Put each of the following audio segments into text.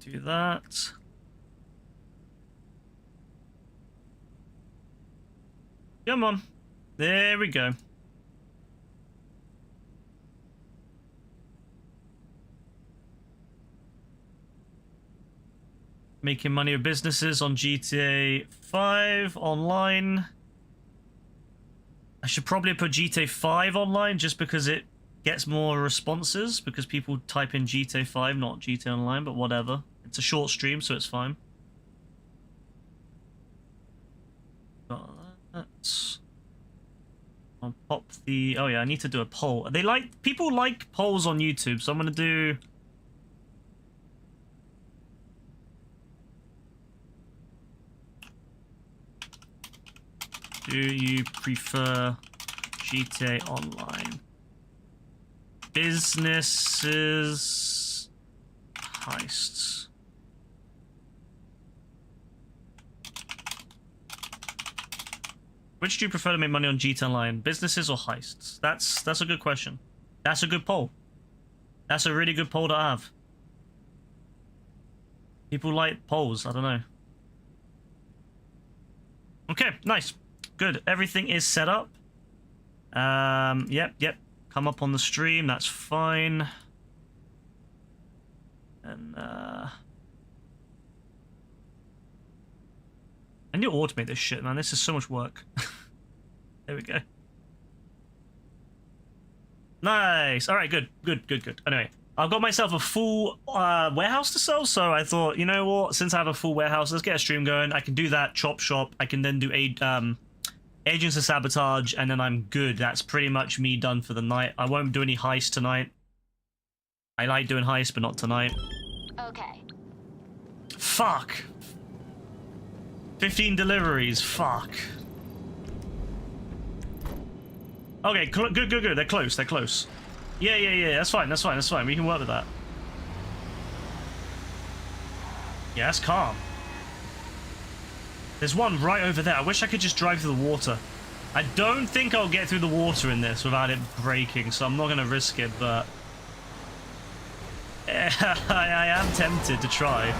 do that. Come on. There we go. Making money with businesses on GTA 5 online. I should probably put GTA 5 online just because it gets more responses, because people type in GTA 5, not GTA Online, but whatever. It's a short stream, so it's fine. Got that. I'll pop the... Oh yeah, I need to do a poll. People like polls on YouTube, so I'm gonna do... Do you prefer GTA Online? Businesses... heists. Which do you prefer to make money on GTA Online? Businesses or heists? That's a good question. That's a good poll. That's a really good poll to have. People like polls, I don't know. Okay, nice. Good. Everything is set up. Yep. Come up on the stream, that's fine. And I need to automate this shit, man. This is so much work. There we go. Nice. All right, good. Anyway, I've got myself a full warehouse to sell, so I thought, you know what? Since I have a full warehouse, let's get a stream going. I can do that, chop shop. I can then do Agents of Sabotage, and then I'm good. That's pretty much me done for the night. I won't do any heist tonight. I like doing heist, but not tonight. Okay. Fuck. 15 deliveries. Fuck. Okay, good. They're close. Yeah. That's fine. We can work with that. Yeah, that's calm. There's one right over there. I wish I could just drive through the water. I don't think I'll get through the water in this without it breaking, so I'm not going to risk it, but... I am tempted to try.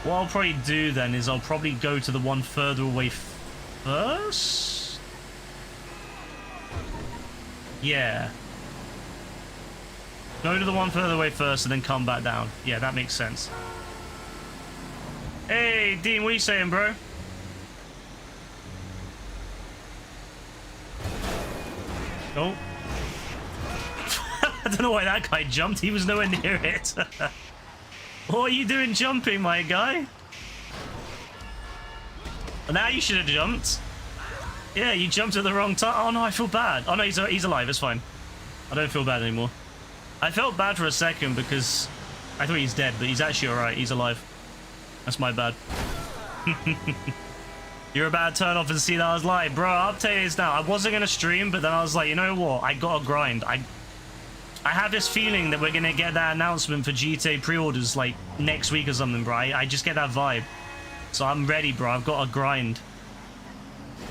What I'll probably do then is I'll probably go to the one further away first? Yeah. Go to the one further away first and then come back down. Yeah, that makes sense. Hey, Dean, what are you saying, bro? Oh. I don't know why that guy jumped. He was nowhere near it. What are you doing jumping, my guy? Well, now you should have jumped. Yeah, you jumped at the wrong time. Oh, no, I feel bad. Oh, no, he's alive. It's fine. I don't feel bad anymore. I felt bad for a second because I thought he's dead, but he's actually all right. He's alive. That's my bad. You're about to turn off and see that I was live. Bro, I'll tell you this now. I wasn't going to stream, but then I was like, you know what? I got to grind. I have this feeling that we're going to get that announcement for GTA pre-orders like next week or something, bro. I just get that vibe. So I'm ready, bro. I've got to grind.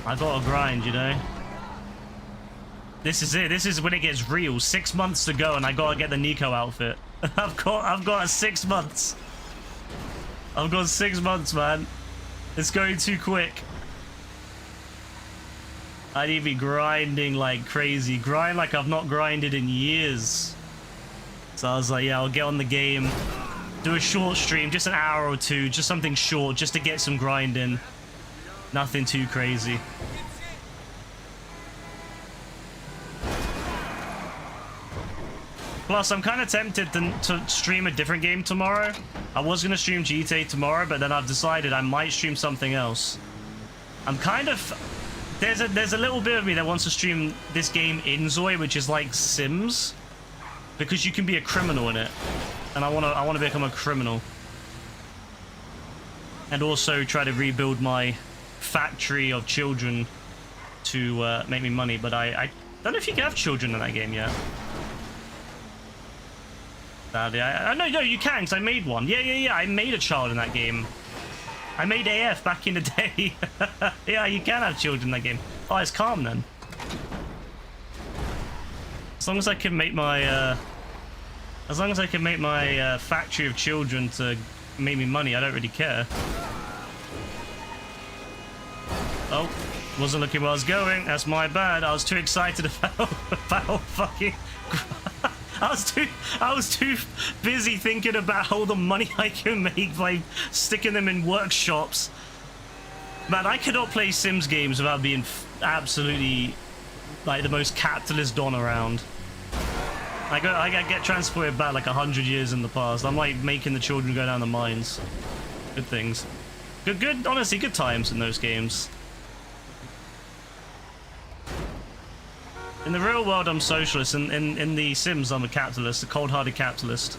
I've got to grind, you know? This is it. This is when it gets real. 6 months to go and I got to get the Nico outfit. I've got 6 months. I've got 6 months, man. It's going too quick. I need to be grinding like crazy. Grind like I've not grinded in years. So I was like, yeah, I'll get on the game. Do a short stream, just an hour or two. Just something short, just to get some grind in. Nothing too crazy. Plus, I'm kind of tempted to stream a different game tomorrow. I was going to stream GTA tomorrow, but then I've decided I might stream something else. I'm kind of... There's a little bit of me that wants to stream this game Inzoi, which is like Sims. Because you can be a criminal in it. And I want to become a criminal. And also try to rebuild my factory of children to make me money. But I don't know if you can have children in that game yet. No, you can, because I made one. Yeah, I made a child in that game. I made AF back in the day. Yeah, you can have children in that game. Oh, it's calm then. As long as I can make my As long as I can make my factory of children to make me money, I don't really care. Oh, wasn't looking where I was going. That's my bad. I was too excited about fucking... I was too busy thinking about all the money I can make by sticking them in workshops. Man, I cannot play Sims games without being absolutely like the most capitalist don around. I get transported back like 100 years in the past. I'm like making the children go down the mines. Good things. Good, honestly, good times in those games. In the real world, I'm socialist. In the Sims, I'm a capitalist, a cold-hearted capitalist.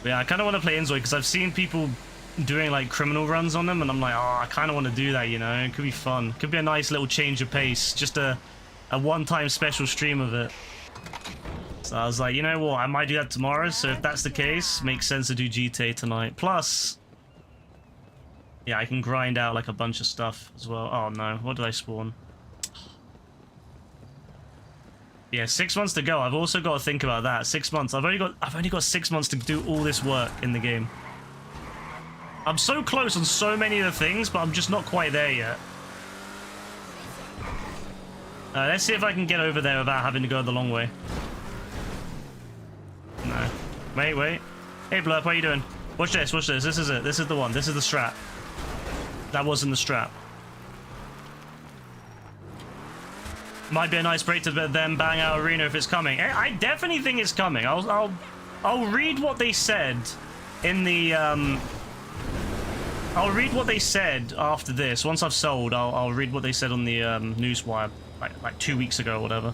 Yeah, I kind of want to play Inzoi because I've seen people doing like criminal runs on them, and I'm like, oh, I kind of want to do that, you know? It could be fun. Could be a nice little change of pace. Just a one-time special stream of it. So I was like, you know what? I might do that tomorrow. So if that's the case, makes sense to do GTA tonight. Plus... yeah, I can grind out like a bunch of stuff as well. Oh no, what did I spawn? Yeah, 6 months to go. I've also got to think about that. 6 months. I've only got 6 months to do all this work in the game. I'm so close on so many of the things, but I'm just not quite there yet. Let's see if I can get over there without having to go the long way. No. Wait. Hey Blurp, what are you doing? Watch this, watch this. This is it. This is the one. This is the strat. That wasn't the strap. Might be a nice break to them bang out Arena if it's coming. I definitely think it's coming. I'll read what they said in the I'll read what they said after this. Once I've sold, I'll read what they said on the newswire like 2 weeks ago or whatever.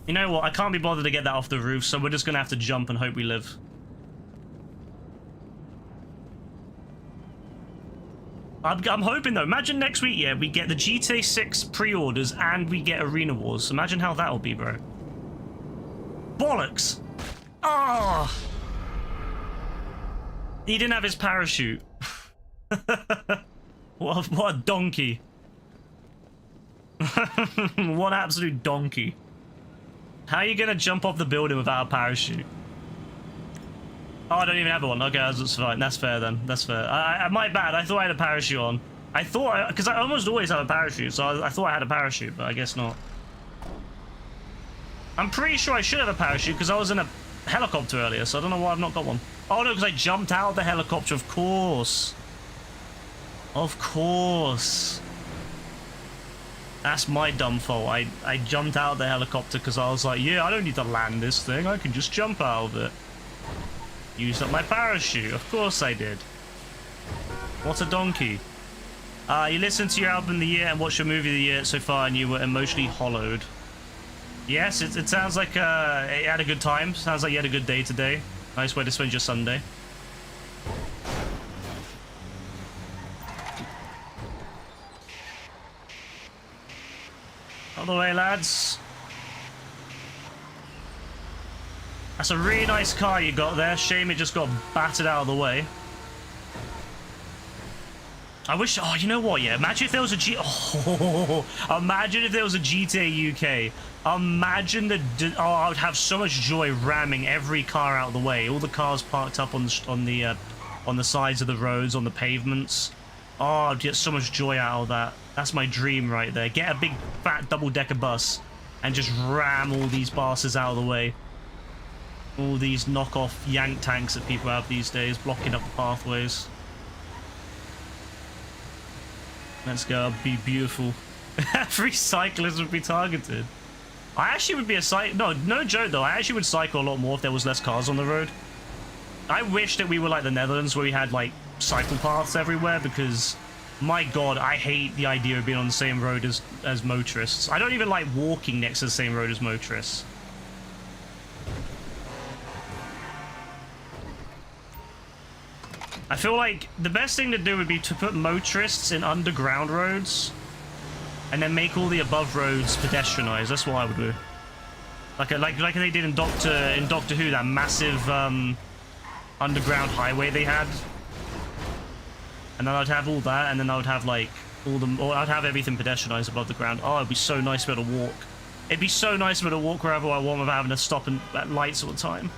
You know what? I can't be bothered to get that off the roof, so we're just gonna have to jump and hope we live. I'm hoping though. Imagine next week, yeah, we get the GTA 6 pre-orders and we get Arena Wars. Imagine how that'll be, bro. Bollocks! Ah! Oh. He didn't have his parachute. What a donkey. What an absolute donkey. How are you gonna jump off the building without a parachute? Oh, I don't even have one. Okay, that's fine. That's fair then. That's fair. My bad. I thought I had a parachute on. I thought, because I almost always have a parachute, so I thought I had a parachute, but I guess not. I'm pretty sure I should have a parachute because I was in a helicopter earlier, so I don't know why I've not got one. Oh no, because I jumped out of the helicopter, of course. Of course. That's my dumb fault. I jumped out of the helicopter because I was like, yeah, I don't need to land this thing. I can just jump out of it. Used up my parachute. Of course I did. What a donkey. You listened to your album of the year and watched your movie of the year so far and you were emotionally hollowed. Yes, it sounds like you had a good time. Sounds like you had a good day today. Nice way to spend your Sunday. Out of the way, lads. That's a really nice car you got there. Shame it just got battered out of the way. I wish... oh, you know what? Yeah, imagine if there was a imagine if there was a GTA UK. Imagine the... oh, I would have so much joy ramming every car out of the way. All the cars parked up on the sides of the roads, on the pavements. Oh, I'd get so much joy out of that. That's my dream right there. Get a big fat double-decker bus and just ram all these bastards out of the way. All these knockoff yank tanks that people have these days, blocking up the pathways. Let's go, be beautiful. Every cyclist would be targeted. I actually would be a no joke though, I actually would cycle a lot more if there was less cars on the road. I wish that we were like the Netherlands where we had like cycle paths everywhere because my god, I hate the idea of being on the same road as motorists. I don't even like walking next to the same road as motorists. I feel like the best thing to do would be to put motorists in underground roads and then make all the above roads pedestrianized. That's what I would do. Like they did in Doctor Who, that massive underground highway they had. And then I'd have all that, and then I would have like or I'd have everything pedestrianized above the ground. Oh, it'd be so nice to be able to walk. It'd be so nice to be able to walk wherever I want without having to stop at lights all the time.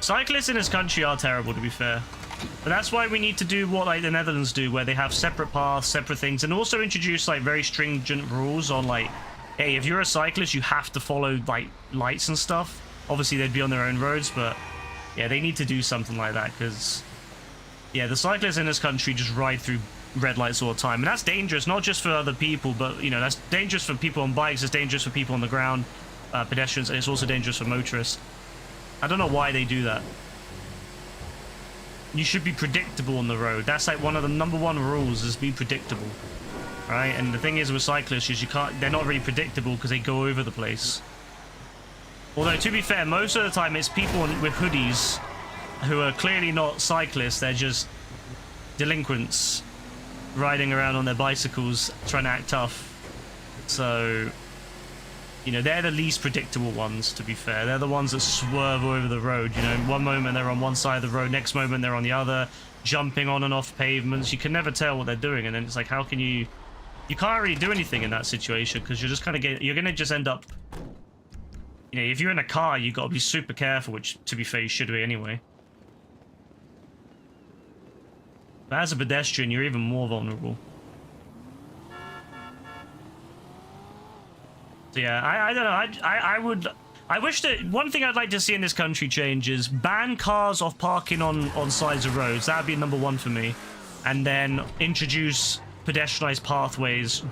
Cyclists in this country are terrible, to be fair. But that's why we need to do what like the Netherlands do, where they have separate paths, separate things, and also introduce like very stringent rules on like, hey, if you're a cyclist, you have to follow like lights and stuff. Obviously, they'd be on their own roads, but yeah, they need to do something like that because, yeah, the cyclists in this country just ride through red lights all the time, and that's dangerous, not just for other people, but, you know, that's dangerous for people on bikes, it's dangerous for people on the ground, pedestrians, and it's also dangerous for motorists. I don't know why they do that. You should be predictable on the road. That's like one of the #1 rules, is be predictable. Right? And the thing is with cyclists is they're not really predictable because they go over the place. Although, to be fair, most of the time it's people with hoodies who are clearly not cyclists, they're just delinquents riding around on their bicycles trying to act tough. So, you know, they're the least predictable ones, to be fair. They're the ones that swerve over the road. You know, in one moment they're on one side of the road, next moment they're on the other, jumping on and off pavements. You can never tell what they're doing, and then it's like, how can you... You can't really do anything in that situation because you're just kind of you're going to just end up... You know, if you're in a car, you've got to be super careful, which, to be fair, you should be anyway. But as a pedestrian, you're even more vulnerable. So yeah, I don't know. I wish that one thing I'd like to see in this country change is ban cars off parking on sides of roads. That'd be #1 for me. And then introduce pedestrianized pathways,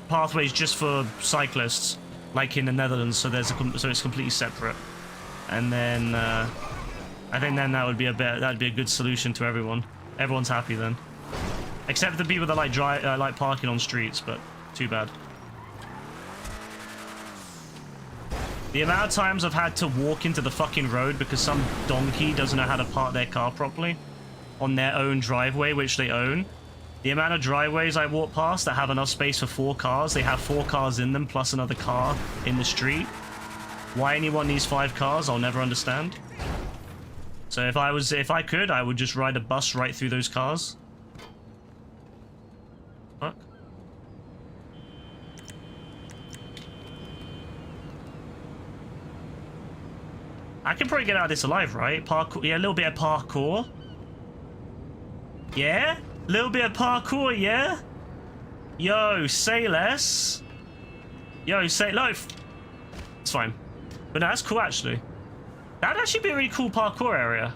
pathways just for cyclists, like in the Netherlands. So so it's completely separate. And then I think then that'd be a good solution to everyone. Everyone's happy then, except the people that like parking on streets. But too bad. The amount of times I've had to walk into the fucking road because some donkey doesn't know how to park their car properly on their own driveway, which they own. The amount of driveways I walk past that have enough space for 4 cars, they have 4 cars in them plus another car in the street. Why anyone needs 5 cars, I'll never understand. So if I could, I would just ride a bus right through those cars. Fuck. I can probably get out of this alive, right? Parkour, yeah, a little bit of parkour. Yeah? A little bit of parkour, yeah? Yo, say less. Yo, say loaf. It's fine. But no, that's cool, actually. That'd actually be a really cool parkour area.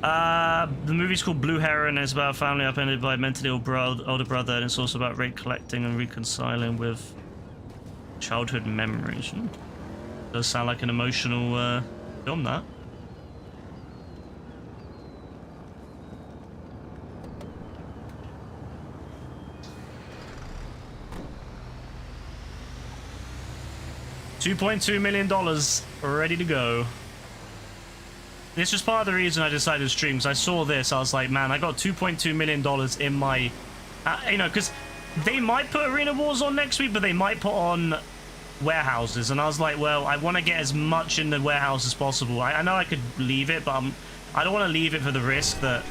The movie's called Blue Heron. It's about a family upended by a mentally ill older brother, and it's also about recollecting and reconciling with childhood memories. Does sound like an emotional film, that. $2.2 million ready to go. This was part of the reason I decided to stream, because I saw this. I was like, man, I got $2.2 million in my... you know, because they might put Arena Wars on next week, but they might put on warehouses. And I was like, well, I want to get as much in the warehouse as possible. I know I could leave it, but I don't want to leave it for the risk that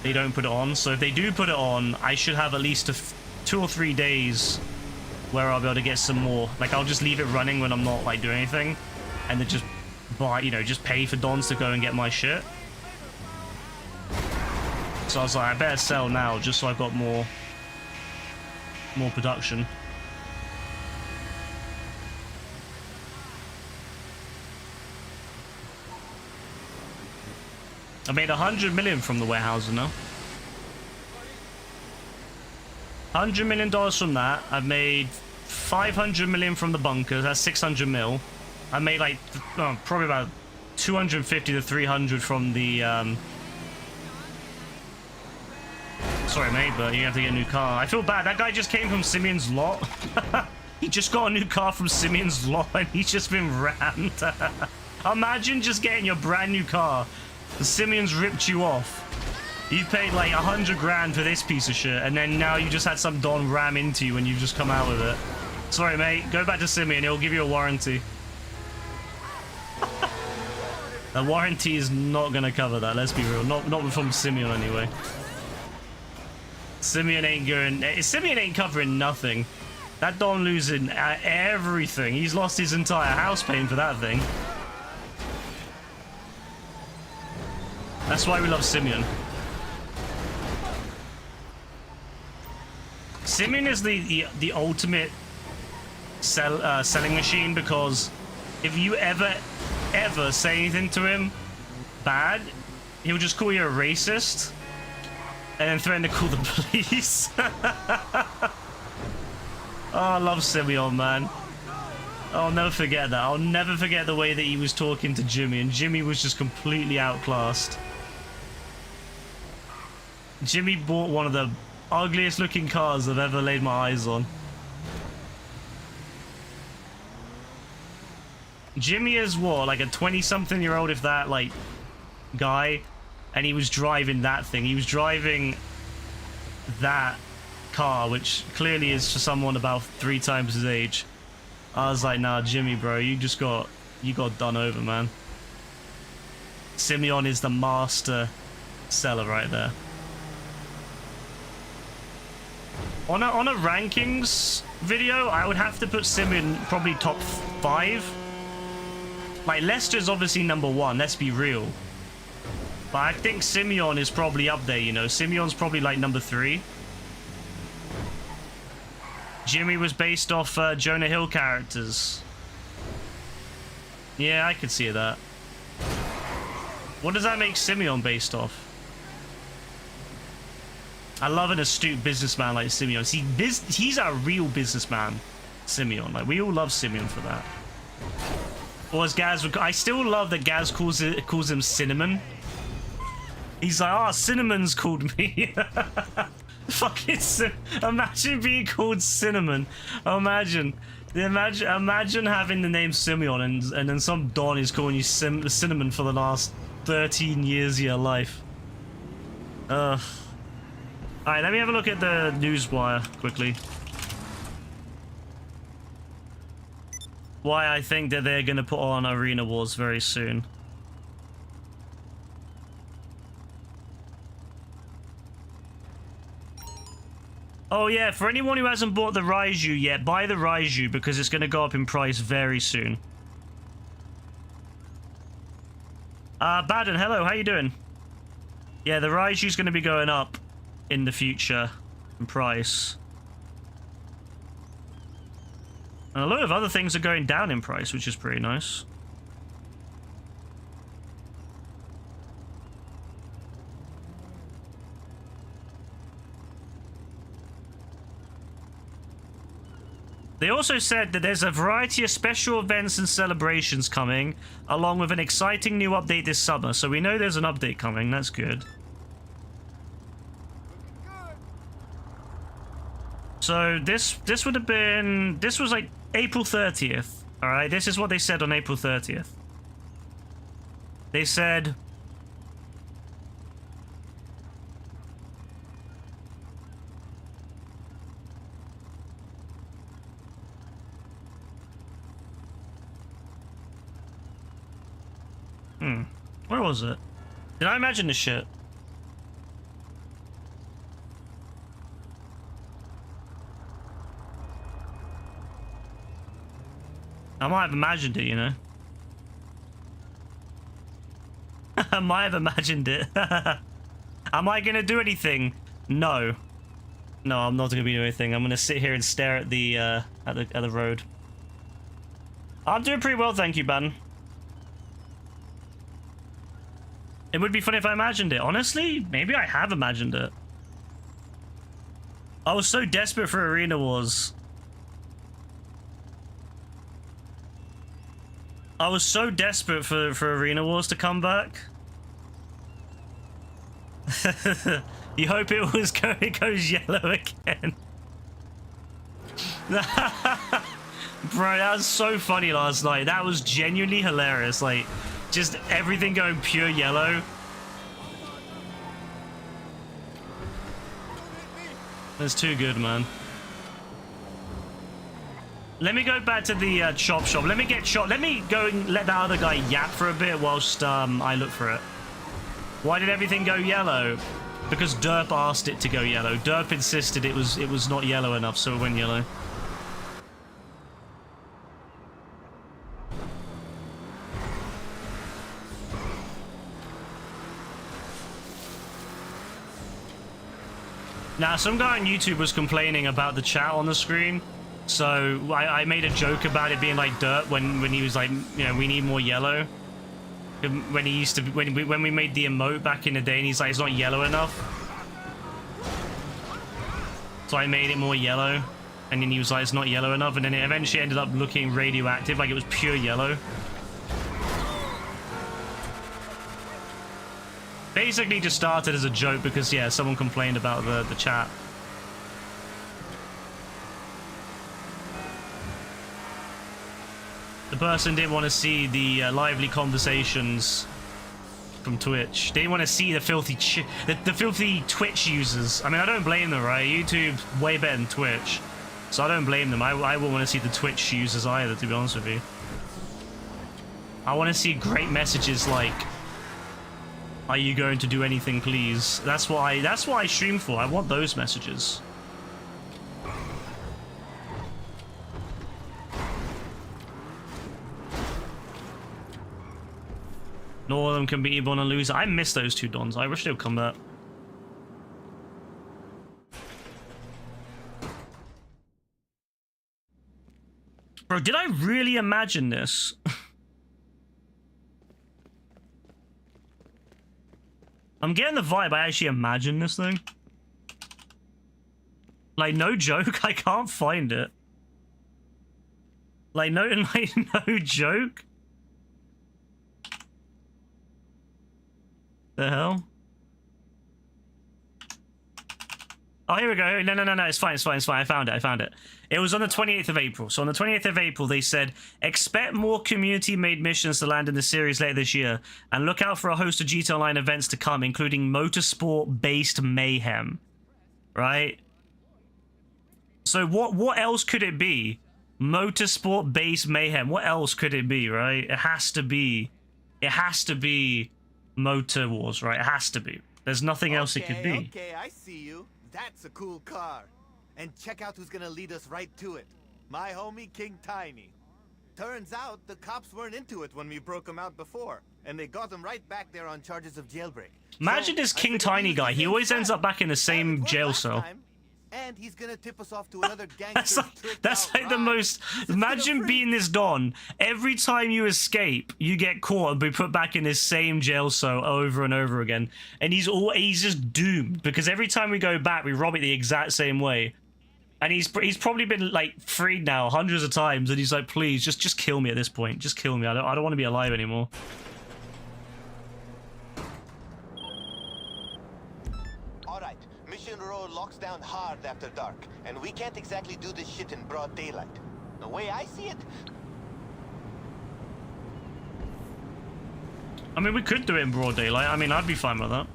they don't put it on. So if they do put it on, I should have at least 2 or 3 days where I'll be able to get some more. Like, I'll just leave it running when I'm not, like, doing anything. And then just buy, you know, just pay for Dons to go and get my shit. So I was like, I better sell now just so I've got more production. I made 100 million from the warehouse, you know. $100 million from that. I've made 500 million from the bunkers. That's 600 mil. I made like probably about 250 to 300 from the sorry mate, but you have to get a new car. I feel bad. That guy just came from Simeon's lot. He just got a new car from Simeon's lot and he's just been rammed. Imagine just getting your brand new car and Simeon's ripped you off. You paid like 100 grand for this piece of shit, and then now you just had some Don ram into you and you've just come out with it. Sorry, mate. Go back to Simeon. He'll give you a warranty. The warranty is not going to cover that, let's be real. Not from Simeon, anyway. Simeon ain't covering nothing. That Don losing everything. He's lost his entire house paying for that thing. That's why we love Simeon. Simeon is the ultimate selling machine, because if you ever say anything to him bad, he'll just call you a racist and then threaten to call the police. Oh, I love Simeon, man. I'll never forget that. I'll never forget the way that he was talking to Jimmy, and Jimmy was just completely outclassed. Jimmy bought one of the ugliest looking cars I've ever laid my eyes on. Jimmy is what, like a 20-something-year-old, if that, like, guy, and he was driving that thing. He was driving that car, which clearly is for someone about 3 times his age. I was like, nah, Jimmy, bro, you got done over, man. Simeon is the master seller right there. On a rankings video, I would have to put Simeon probably top 5. Like, Lester's obviously number 1, let's be real. But I think Simeon is probably up there, you know. Simeon's probably like number 3. Jimmy was based off Jonah Hill characters. Yeah, I could see that. What does that make Simeon based off? I love an astute businessman like Simeon. See, he's a real businessman, Simeon. Like, we all love Simeon for that. Or as Gaz would, I still love that Gaz calls him Cinnamon. He's like, oh, Cinnamon's called me. Fucking imagine being called Cinnamon. Imagine having the name Simeon and then some Don is calling you Cinnamon for the last 13 years of your life. Alright, let me have a look at the newswire quickly. Why I think that they're gonna put on Arena Wars very soon. Oh yeah, for anyone who hasn't bought the Raiju yet, buy the Raiju because it's gonna go up in price very soon. Baden, hello, how you doing? Yeah, the Raiju's gonna be going up in the future in price. And a lot of other things are going down in price, which is pretty nice. They also said that there's a variety of special events and celebrations coming, along with an exciting new update this summer. So we know there's an update coming, that's good. So this would have been, this was like April 30th. All right, this is what they said on April 30th. They said, where was it? Did I imagine this shit? I might have imagined it, you know. I might have imagined it. Am I gonna do anything? No. No, I'm not gonna be doing anything. I'm gonna sit here and stare at the road. I'm doing pretty well, thank you, Ben. It would be funny if I imagined it. Honestly, maybe I have imagined it. I was so desperate for Arena Wars. I was so desperate for Arena Wars to come back. You hope it goes yellow again. Bro, that was so funny last night. That was genuinely hilarious. Like, just everything going pure yellow. That's too good, man. Let me go back to the chop shop. Let me get shot. Let me go and let that other guy yap for a bit whilst I look for it. Why did everything go yellow? Because Derp asked it to go yellow. Derp insisted it was not yellow enough, so it went yellow. Now, some guy on YouTube was complaining about the chat on the screen. So I made a joke about it being like dirt when he was like, you know, we need more yellow. When he used to when we made the emote back in the day, and he's like, it's not yellow enough. So I made it more yellow, and then he was like, it's not yellow enough, and then it eventually ended up looking radioactive, like it was pure yellow. Basically just started as a joke because, yeah, someone complained about the chat. The person didn't want to see the lively conversations from Twitch. They didn't want to see the filthy the filthy Twitch users. I mean, I don't blame them, right? YouTube's way better than Twitch, so I don't blame them. I wouldn't want to see the Twitch users either, to be honest with you. I want to see great messages like, "Are you going to do anything, please?" That's what I stream for. I want those messages. Not all of them can be Ebon and loser. I miss those two Dons. I wish they would come back. Bro, did I really imagine this? I'm getting the vibe I actually imagined this thing. Like, no joke, I can't find it. Like, no joke. The hell? Oh, here we go. No, it's fine. I found it. It was on the 28th of April. So on the 28th of April, they said, expect more community-made missions to land in the series later this year, and look out for a host of GTA Online events to come, including motorsport-based mayhem. Right? So what else could it be? Motorsport-based mayhem. What else could it be, right? It has to be Motor Wars, right? It has to be. There's nothing else it could be. Okay, I see you. That's a cool car. And check out who's gonna lead us right to it. My homie, King Tiny. Turns out the cops weren't into it when we broke him out before, and they got him right back there on charges of jailbreak. Imagine this King Tiny guy. He always ends up back in the same jail cell. And he's gonna tip us off to another gangster. that's like the most. Imagine being this Don. Every time you escape, you get caught and be put back in this same jail cell over and over again. And he's just doomed because every time we go back, we rob it the exact same way. And he's probably been like freed now hundreds of times, and he's like, please, just kill me at this point. Just kill me. I don't want to be alive anymore. Mission Row locks down hard after dark, and we can't exactly do this shit in broad daylight. The way I see it... I mean, we could do it in broad daylight. I mean, I'd be fine with that.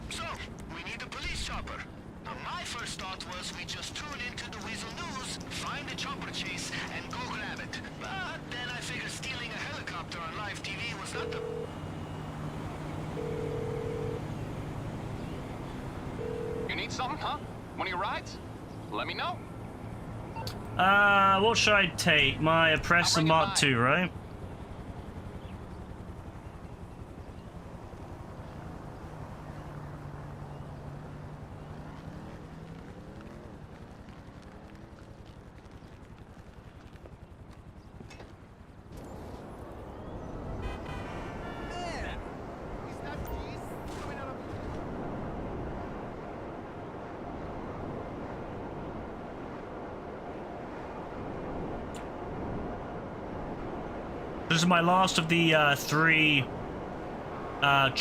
So, we need a police chopper. Now, my first thought was we just tune into the Weasel News, find the chopper chase, and go grab it. But then I figured stealing a helicopter on live TV was not the... You need something, huh? One of your rides? Let me know. What should I take? My Oppressor Mark II, right? This is my last of the three chop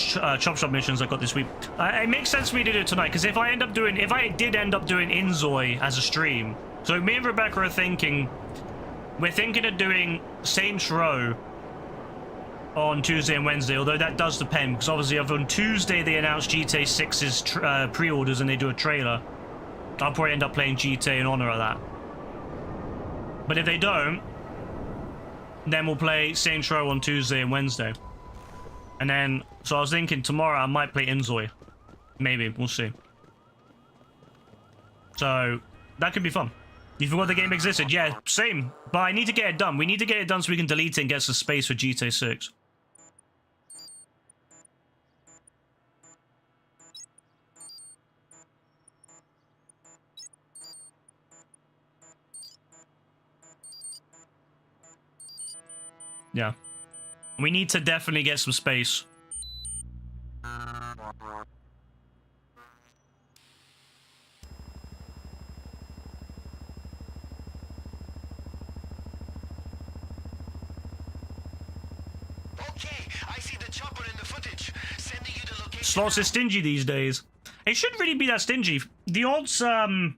shop missions I got this week. It makes sense for me to do it tonight because if I did end up doing Inzoi as a stream, so me and Rebecca are thinking, we're thinking of doing Saints Row on Tuesday and Wednesday, although that does depend, because obviously if on Tuesday they announce GTA 6's pre-orders and they do a trailer, I'll probably end up playing GTA in honor of that. But if they don't, then we'll play Saints Row on Tuesday and Wednesday. And then, so I was thinking tomorrow I might play Inzoi. Maybe, we'll see. So, that could be fun. You forgot the game existed? Yeah, same. But I need to get it done. We need to get it done so we can delete it and get some space for GTA 6. Yeah. We need to definitely get some space. Okay, I see the chopper in the footage. Sending you the location. Slots is stingy these days. It shouldn't really be that stingy. The odds, I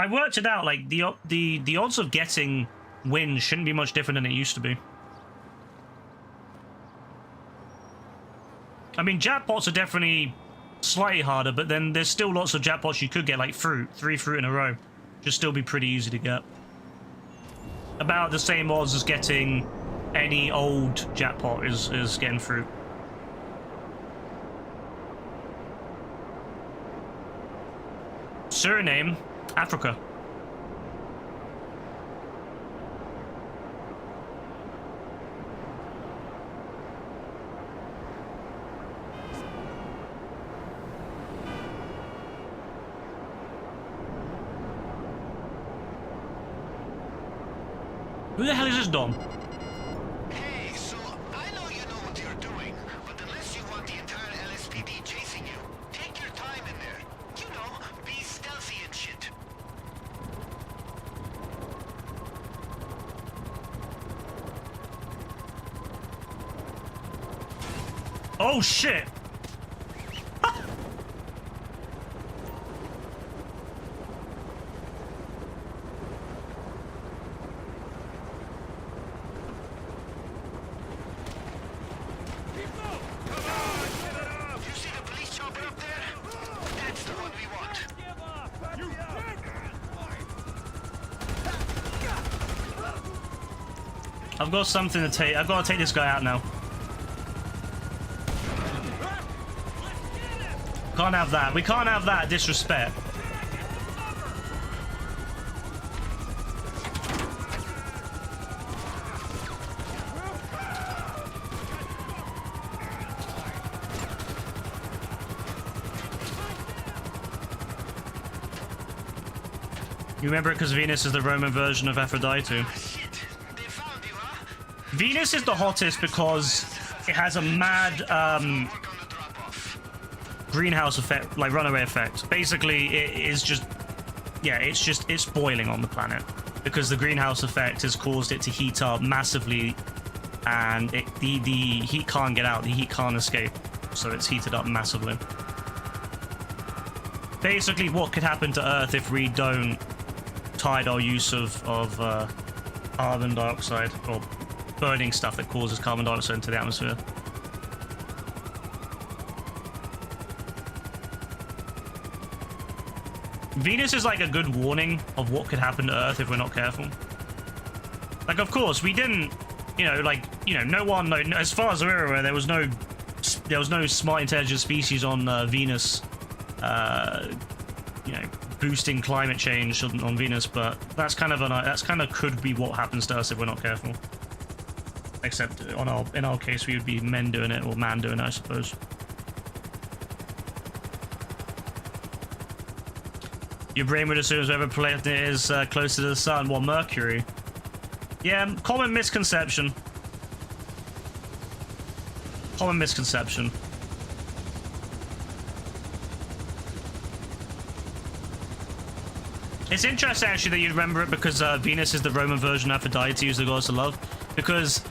worked it out, like, the odds of getting wins shouldn't be much different than it used to be. I mean, jackpots are definitely slightly harder, but then there's still lots of jackpots you could get, like fruit. 3 fruit in a row. Should still be pretty easy to get. About the same odds as getting any old jackpot is getting fruit. Suriname, Africa. Who the hell is this Dom? Hey, so I know you know what you're doing, but unless you want the entire LSPD chasing you, take your time in there. You know, be stealthy and shit. Oh shit! You see the police chopper up there? That's the one we want. I've got something to take. I've got to take this guy out now. Can't have that. We can't have that disrespect. You remember it because Venus is the Roman version of Aphrodite. Shit, they found you, huh? Venus is the hottest because it has a mad Work on the drop-off. greenhouse effect, like runaway effect. Basically, it is just, yeah, it's boiling on the planet because the greenhouse effect has caused it to heat up massively, and the heat can't get out, the heat can't escape, so it's heated up massively. Basically, what could happen to Earth if we don't tide our use of carbon dioxide or burning stuff that causes carbon dioxide into the atmosphere? Venus is like a good warning of what could happen to Earth if we're not careful. Like, of course, we didn't, no one, no, as far as we're aware, there was no smart intelligent species on Venus, boosting climate change on Venus, but that's kind of could be what happens to us if we're not careful. Except in our case, we would be men doing it, or man doing it, I suppose. Your brain would assume whatever planet is closer to the sun. Well, Mercury. Yeah, common misconception. Common misconception. It's interesting, actually, that you remember it because Venus is the Roman version of Aphrodite, who's the goddess of love. Because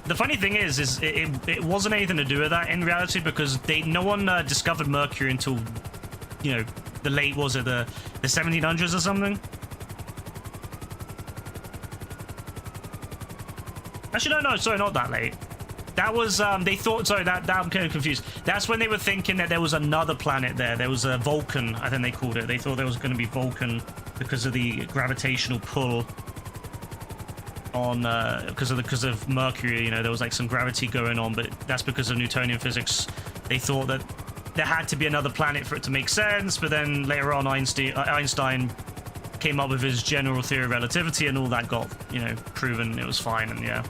the funny thing is it wasn't anything to do with that in reality, because no one discovered Mercury until, the late, was it the 1700s or something? Actually, no, sorry, not that late. That was, they thought, sorry, that I'm kind of confused. That's when they were thinking that there was another planet there. There was a Vulcan, I think they called it. They thought there was going to be Vulcan because of the gravitational pull on, because of Mercury, you know, there was like some gravity going on, but that's because of Newtonian physics. They thought that there had to be another planet for it to make sense, but then later on Einstein came up with his general theory of relativity and all that got, you know, proven it was fine, and yeah.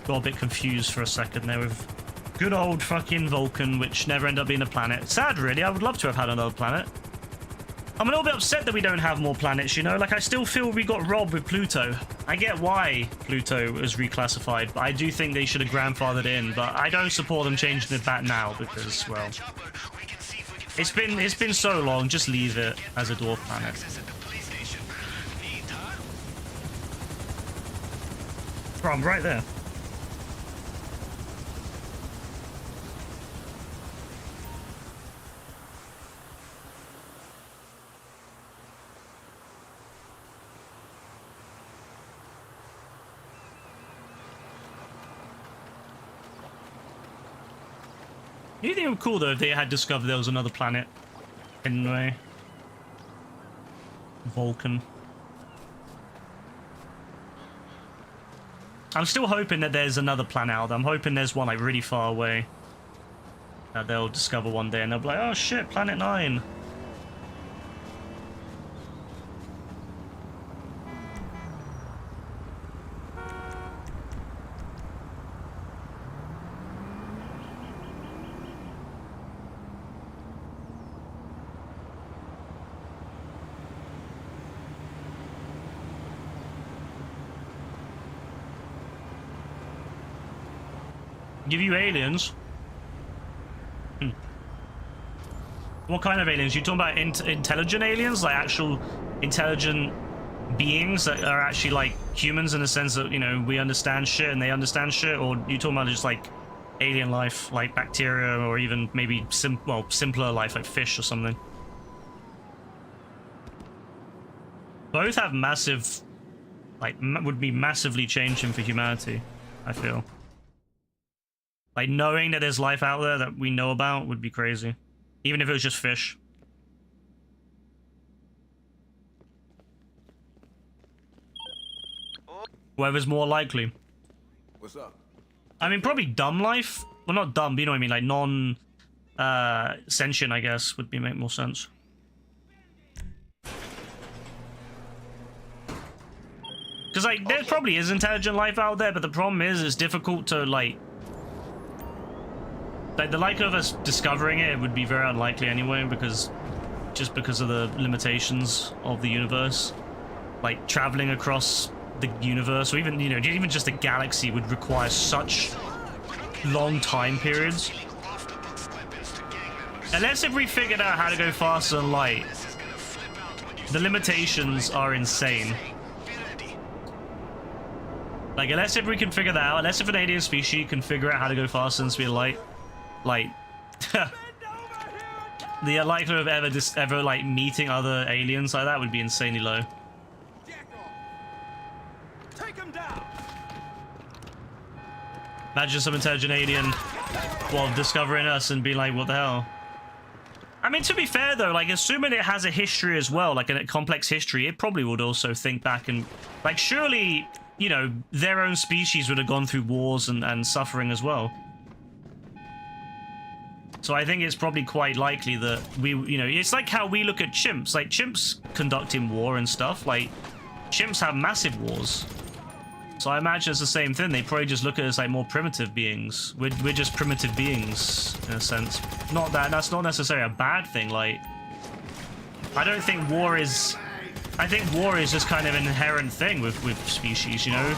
Got a bit confused for a second there with good old fucking Vulcan, which never ended up being a planet. Sad, really. I would love to have had another planet. I'm a little bit upset that we don't have more planets, you know? Like, I still feel we got robbed with Pluto. I get why Pluto was reclassified, but I do think they should have grandfathered in, but I don't support them changing it back now because, well, it's been so long. Just leave it as a dwarf planet. Bro, I'm right there. You think it would be cool though if they had discovered there was another planet anyway? Vulcan. I'm still hoping that there's another planet out there. I'm hoping there's one like really far away that they'll discover one day and they'll be like, oh shit, Planet 9. Give you aliens? What kind of aliens? You talking about intelligent aliens? Like actual intelligent beings that are actually like humans in the sense that, you know, we understand shit and they understand shit? Or you talking about just like alien life, like bacteria, or even maybe simpler life like fish or something? Both have massive, like, would be massively changing for humanity, I feel. Like, knowing that there's life out there that we know about would be crazy. Even if it was just fish. Whoever's more likely. What's up? I mean, probably dumb life. Well, not dumb, but you know what I mean? Like, non-sentient, I guess, would make more sense. Because, like, there probably is intelligent life out there, but the problem is it's difficult to, like, the likelihood of us discovering it would be very unlikely anyway, because because of the limitations of the universe. Like traveling across the universe, or even, you know, even just a galaxy would require such long time periods. Unless if we figured out how to go faster than light, the limitations are insane. Like, unless if we can figure that out, unless if an alien species can figure out how to go faster than the speed of light, like, the likelihood of ever like meeting other aliens like that would be insanely low. Take him down. Imagine some intelligent alien, well, discovering us and being like, what the hell? I mean, to be fair though, like, assuming it has a history as well, like a complex history, it probably would also think back and, like, surely, you know, their own species would have gone through wars and suffering as well. So I think it's probably quite likely that we, you know, it's like how we look at chimps. Like, chimps conducting war and stuff. Like, chimps have massive wars. So I imagine it's the same thing. They probably just look at us like more primitive beings. We're just primitive beings, in a sense. Not that, that's not necessarily a bad thing. Like, I don't think war is... I think war is just kind of an inherent thing with species, you know?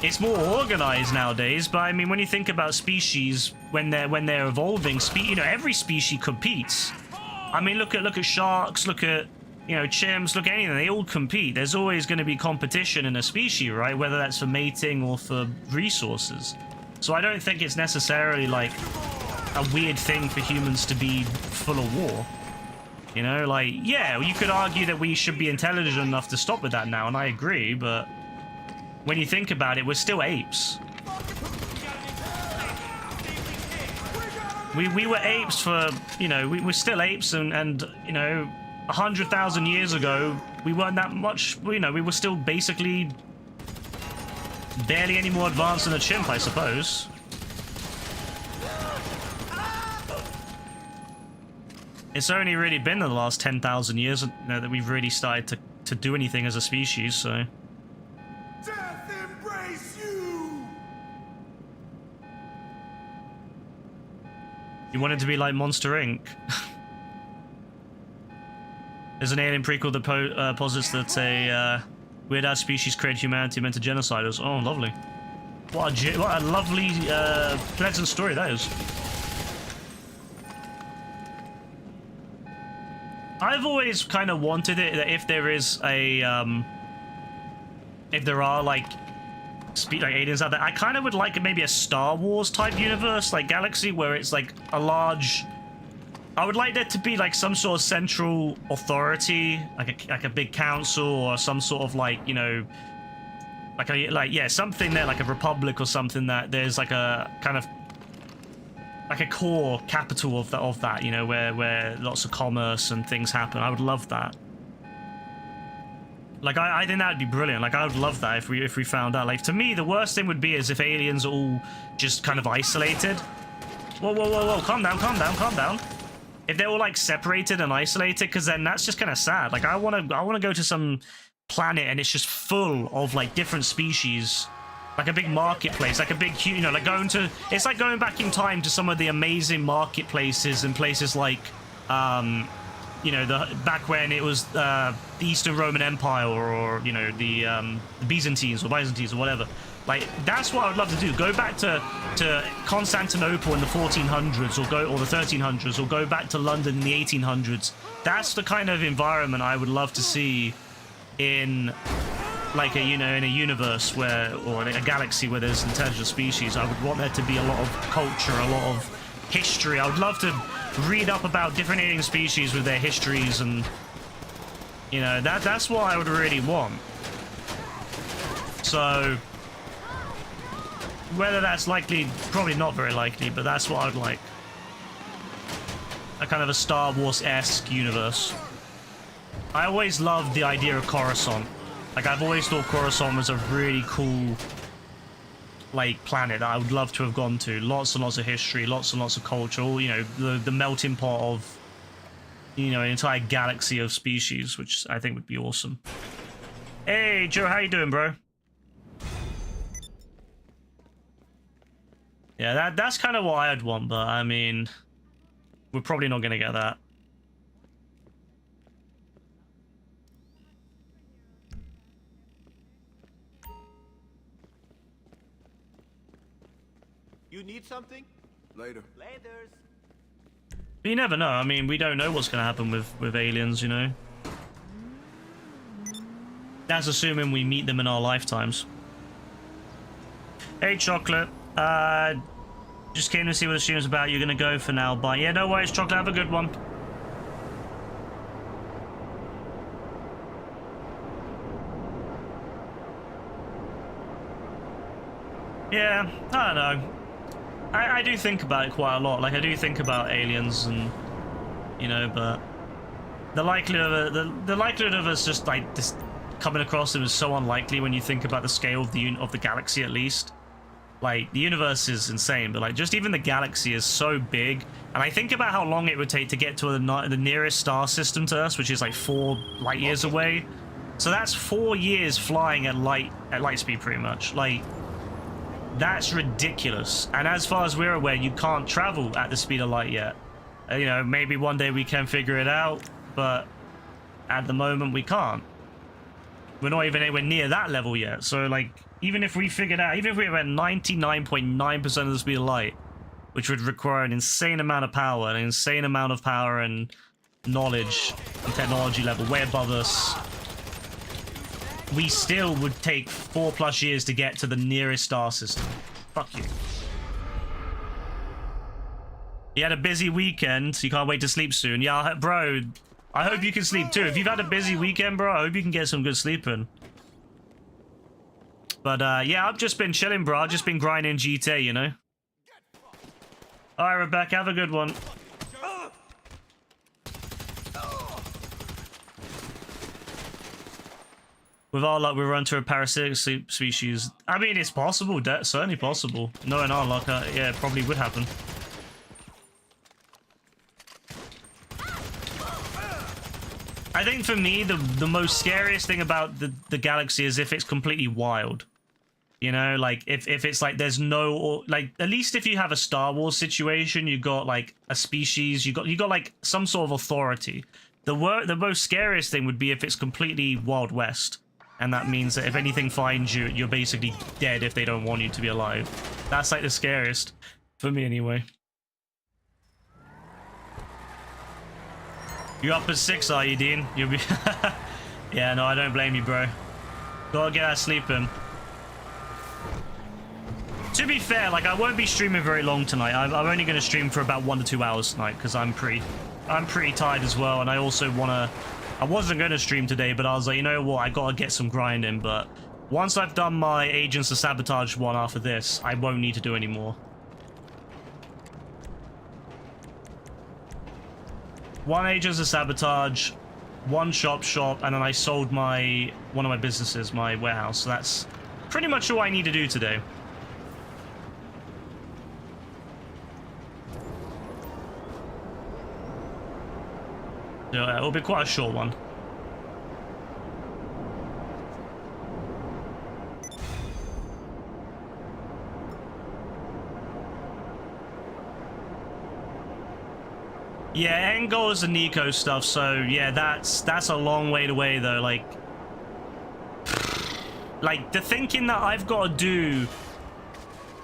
It's more organized nowadays, but I mean, when you think about species, when they're evolving, you know, every species competes. I mean, look at sharks, look at, you know, chimps, look at anything. They all compete. There's always going to be competition in a species, right? Whether that's for mating or for resources. So I don't think it's necessarily like a weird thing for humans to be full of war. You know, like, yeah, you could argue that we should be intelligent enough to stop with that now, and I agree, but when you think about it, we're still apes. We were apes for, you know, we're still apes, and you know, 100,000 years ago, we weren't that much, you know, we were still basically barely any more advanced than a chimp, I suppose. It's only really been in the last 10,000 years, you know, that we've really started to do anything as a species, so... Death embrace you! You want it to be like Monster Inc. There's an alien prequel that posits that a weird-ass species created humanity meant to genocide us. Oh, lovely. What a lovely, pleasant story that is. I've always kind of wanted it that if there is a, if there are like aliens out there, I kind of would like maybe a Star Wars type universe, like galaxy, where it's like a large. I would like there to be like some sort of central authority, like a big council or some sort of like, you know, yeah, something there, like a republic or something, that there's like a kind of like a core capital of that, you know, where lots of commerce and things happen. I would love that. Like, I think that would be brilliant. Like, I would love that if we found out. Like, to me, the worst thing would be is if aliens are all just kind of isolated. Whoa, whoa, whoa, whoa, calm down, calm down, calm down. If they're all, like, separated and isolated, because then that's just kind of sad. Like, I want to go to some planet and it's just full of, like, different species. Like a big marketplace, like a big, you know, like going to... It's like going back in time to some of the amazing marketplaces and places like, you know, back when it was the Eastern Roman Empire or you know, the Byzantines or whatever. Like, that's what I would love to do. Go back to Constantinople in the 1400s or the 1300s, or go back to London in the 1800s. That's the kind of environment I would love to see in... like a, you know, in a universe where, or a galaxy where there's intelligent species. I would want there to be a lot of culture, a lot of history. I would love to read up about different alien species with their histories, and you know, that's what I would really want. So whether that's likely, probably not very likely, but that's what I would like. A kind of a Star Wars-esque universe. I always loved the idea of Coruscant. Like, I've always thought Coruscant was a really cool, like, planet that I would love to have gone to. Lots and lots of history, lots and lots of culture, all, you know, the melting pot of, you know, an entire galaxy of species, which I think would be awesome. Hey, Joe, how you doing, bro? Yeah, that's kind of what I'd want, but, I mean, we're probably not going to get that. You need something? Later. Laters. But you never know. I mean, we don't know what's going to happen with aliens, you know? That's assuming we meet them in our lifetimes. Hey, Chocolate. Just came to see what the stream's about. You're going to go for now. Bye. Yeah, no worries, Chocolate. Have a good one. Yeah, I don't know. I do think about it quite a lot. Like, I do think about aliens and, you know, but the likelihood of us just, like, this coming across them is so unlikely when you think about the scale of the galaxy, at least. Like, the universe is insane, but, like, just even the galaxy is so big. And I think about how long it would take to get to the nearest star system to us, which is, like, 4 light years away. So that's 4 years flying at light speed, pretty much. Like, that's ridiculous. And as far as we're aware, you can't travel at the speed of light yet. You know, maybe one day we can figure it out, but at the moment we can't. We're not even anywhere near that level yet. So, like, even if we figured out, even if we were at 99.9% of the speed of light, which would require an insane amount of power, and knowledge and technology level way above us, we still would take 4+ years to get to the nearest star system. Fuck you. You had a busy weekend, so you can't wait to sleep soon. Yeah, bro, I hope you can sleep too. If you've had a busy weekend, bro, I hope you can get some good sleep in. But yeah, I've just been chilling, bro. I've just been grinding GTA, you know? All right, Rebecca, have a good one. With our luck, we run to a parasitic species. I mean, it's possible. That's certainly possible. Knowing our luck, yeah, it probably would happen. I think for me, the most scariest thing about the galaxy is if it's completely wild. You know, like if it's like there's no, or like at least if you have a Star Wars situation, you got like a species, you got like some sort of authority. The most scariest thing would be if it's completely Wild West. And that means that if anything finds you, you're basically dead if they don't want you to be alive. That's like the scariest. For me, anyway. You up at 6, are you, Dean? You'll be... Yeah, no, I don't blame you, bro. Gotta get that sleep in. To be fair, like, I won't be streaming very long tonight. I'm only going to stream for about 1 to 2 hours tonight, because I'm pretty tired as well, and I also want to... I wasn't going to stream today, but I was like, you know what, I gotta get some grinding, but once I've done my Agents of Sabotage one after this, I won't need to do any more. 1 Agents of Sabotage, 1 shop, and then I sold one of my businesses, my warehouse, so that's pretty much all I need to do today. So it'll be quite a short one. Yeah, end goal is the Nico stuff, so yeah, that's a long way away though. Like the thinking that I've got to do,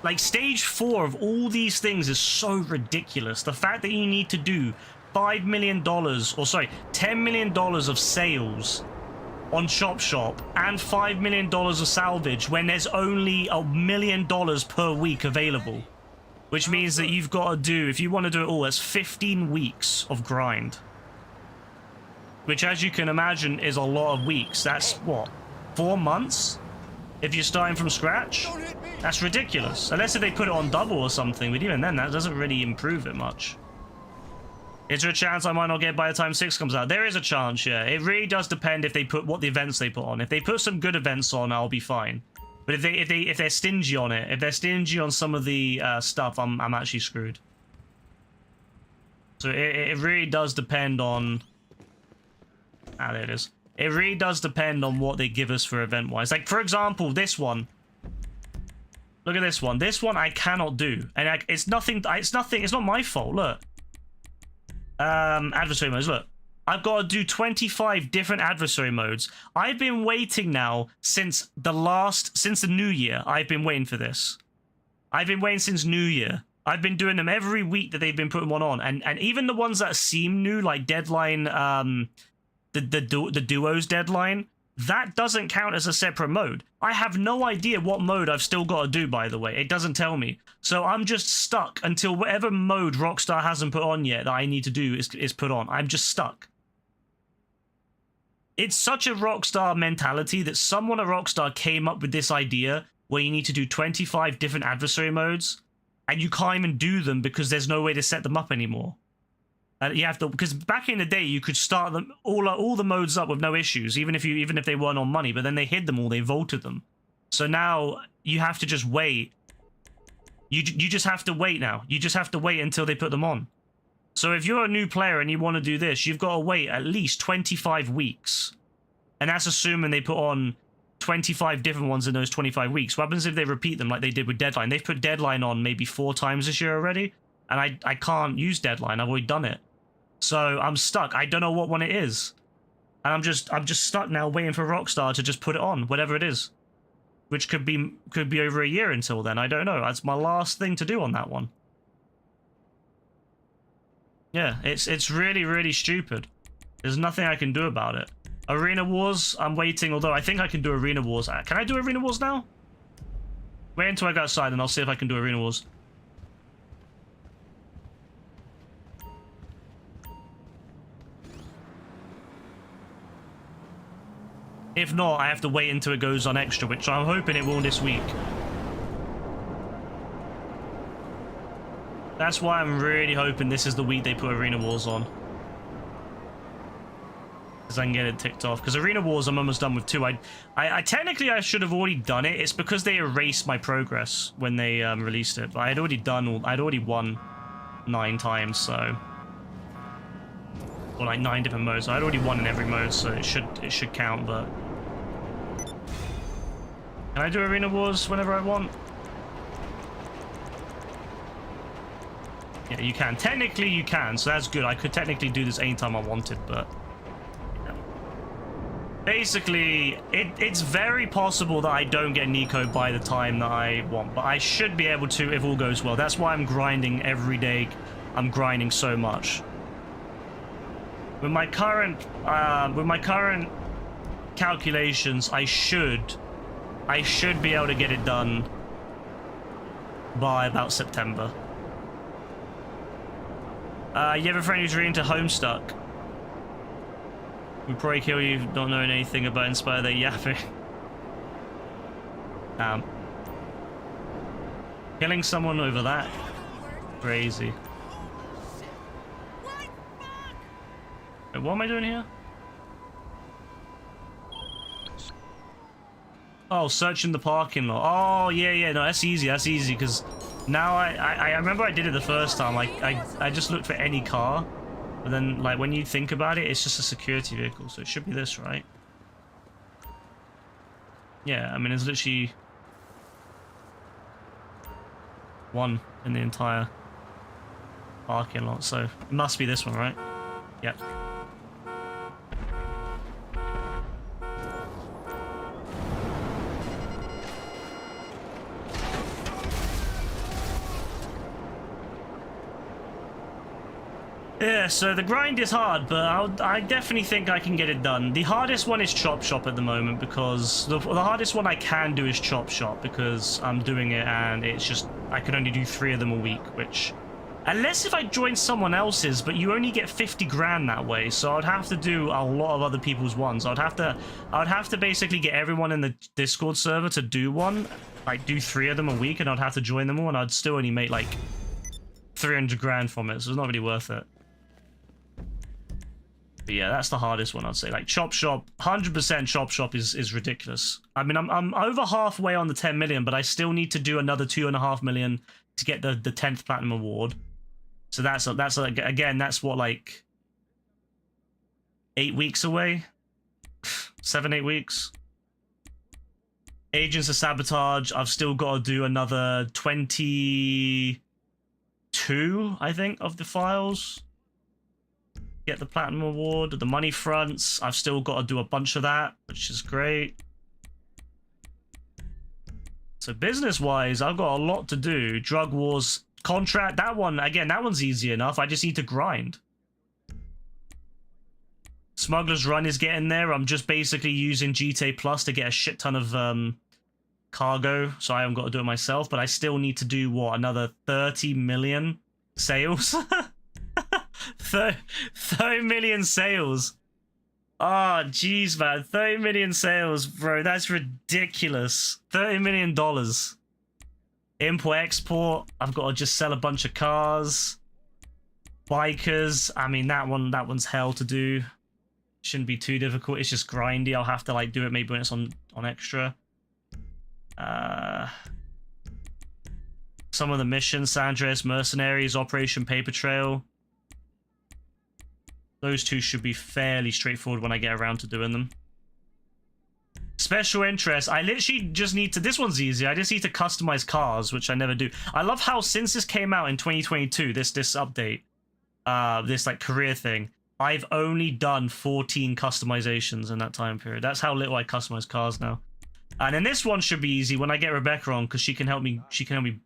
like stage 4 of all these things is so ridiculous. The fact that you need to do $5 million, or sorry, $10 million of sales on Shop and $5 million of salvage when there's only $1 million per week available. Which means that you've got to do, if you want to do it all, that's 15 weeks of grind. Which, as you can imagine, is a lot of weeks. That's, what, 4 months? If you're starting from scratch? That's ridiculous. Unless if they put it on double or something, but even then, that doesn't really improve it much. Is there a chance I might not get by the time 6 comes out? There is a chance, yeah. It really does depend if they put what the events they put on. If they put some good events on, I'll be fine. But if they're stingy on it, if they're stingy on some of the stuff, I'm actually screwed. So it really does depend on. Ah, there it is. It really does depend on what they give us for event-wise. Like for example, this one. Look at this one. This one I cannot do, and it's nothing. It's nothing. It's not my fault. Look. Adversary modes. Look. I've got to do 25 different adversary modes. I've been waiting now since the new year. I've been waiting for this. I've been waiting since New Year. I've been doing them every week that they've been putting one on. And even the ones that seem new, like Deadline, the Duos Deadline, that doesn't count as a separate mode. I have no idea what mode I've still got to do, by the way. It doesn't tell me. So I'm just stuck until whatever mode Rockstar hasn't put on yet that I need to do is put on. I'm just stuck. It's such a Rockstar mentality that someone at Rockstar came up with this idea where you need to do 25 different adversary modes, and you can't even do them because there's no way to set them up anymore. You have to, because back in the day you could start them all the modes up with no issues, even if they weren't on money. But then they hid them all, they voted them. So now you have to just wait. You just have to wait now. You just have to wait until they put them on. So if you're a new player and you want to do this, you've got to wait at least 25 weeks. And that's assuming they put on 25 different ones in those 25 weeks. What happens if they repeat them like they did with Deadline? They've put Deadline on maybe 4 times this year already. And I can't use Deadline. I've already done it. So I'm stuck. I don't know what one it is. And I'm just stuck now waiting for Rockstar to just put it on, whatever it is. Which could be over a year until then. I don't know. That's my last thing to do on that one. Yeah, it's really, really stupid. There's nothing I can do about it. Arena Wars, I'm waiting, although I think I can do Arena Wars. Can I do Arena Wars now? Wait until I go outside and I'll see if I can do Arena Wars. if not, I have to wait until it goes on extra, which I'm hoping it will this week. That's why I'm really hoping this is the week they put Arena Wars on. Because I can get it ticked off. Because Arena Wars I'm almost done with too. I technically I should have already done it. It's because they erased my progress when they released it. But I'd already won 9 times, so... Or like 9 different modes. So I'd already won in every mode, so it should count, but... Can I do Arena Wars whenever I want? Yeah, you can. Technically, you can, so that's good. I could technically do this anytime I wanted, but... Yeah. Basically, it's very possible that I don't get Nico by the time that I want, but I should be able to if all goes well. That's why I'm grinding every day. I'm grinding so much. With my current calculations, I should be able to get it done by about September. You have a friend who's really into Homestuck. Would probably kill you not knowing anything about Inspire. They're yapping. Killing someone over that? Crazy. Wait, what am I doing here? Oh, searching the parking lot. Oh, yeah, no, that's easy, because now I remember I did it the first time. I just looked for any car, but then, like, when you think about it, it's just a security vehicle, so it should be this, right? Yeah, I mean, there's literally one in the entire parking lot, so it must be this one, right? Yep. Yeah, so the grind is hard, but I definitely think I can get it done. The hardest one is Chop Shop at the moment, because the hardest one I can do is Chop Shop, because I'm doing it and it's just, I can only do 3 of them a week, which, unless if I join someone else's, but you only get 50 grand that way, so I'd have to do a lot of other people's ones. I'd have to basically get everyone in the Discord server to do one, like do 3 of them a week, and I'd have to join them all, and I'd still only make like 300 grand from it, so it's not really worth it. But yeah, that's the hardest one, I'd say. Like, Chop Shop, 100% Chop Shop is ridiculous. I mean, I'm over halfway on the 10 million, but I still need to do another 2.5 million to get the 10th Platinum Award. So that's again, that's what, like, 8 weeks away? 7-8 weeks? Agents of Sabotage, I've still got to do another 22, I think, of the files. Get the Platinum Award. The money fronts, I've still got to do a bunch of that, which is great. So business-wise, I've got a lot to do. Drug Wars contract, that one, again, that one's easy enough. I just need to grind. Smuggler's Run is getting there. I'm just basically using GTA Plus to get a shit ton of cargo, so I haven't got to do it myself, but I still need to do, what, another 30 million sales? 30 million sales. Oh, jeez, man. 30 million sales, bro. That's ridiculous. $30 million. Import-export. I've got to just sell a bunch of cars. Bikers. I mean, that one's hell to do. Shouldn't be too difficult. It's just grindy. I'll have to, like, do it maybe when it's on extra. Some of the missions. San Andreas Mercenaries. Operation Paper Trail. Those 2 should be fairly straightforward when I get around to doing them. Special interest, I literally just need to... This one's easy. I just need to customize cars, which I never do. I love how since this came out in 2022, this update, this like career thing, I've only done 14 customizations in that time period. That's how little I customize cars now. And then this one should be easy when I get Rebecca on, because she can help me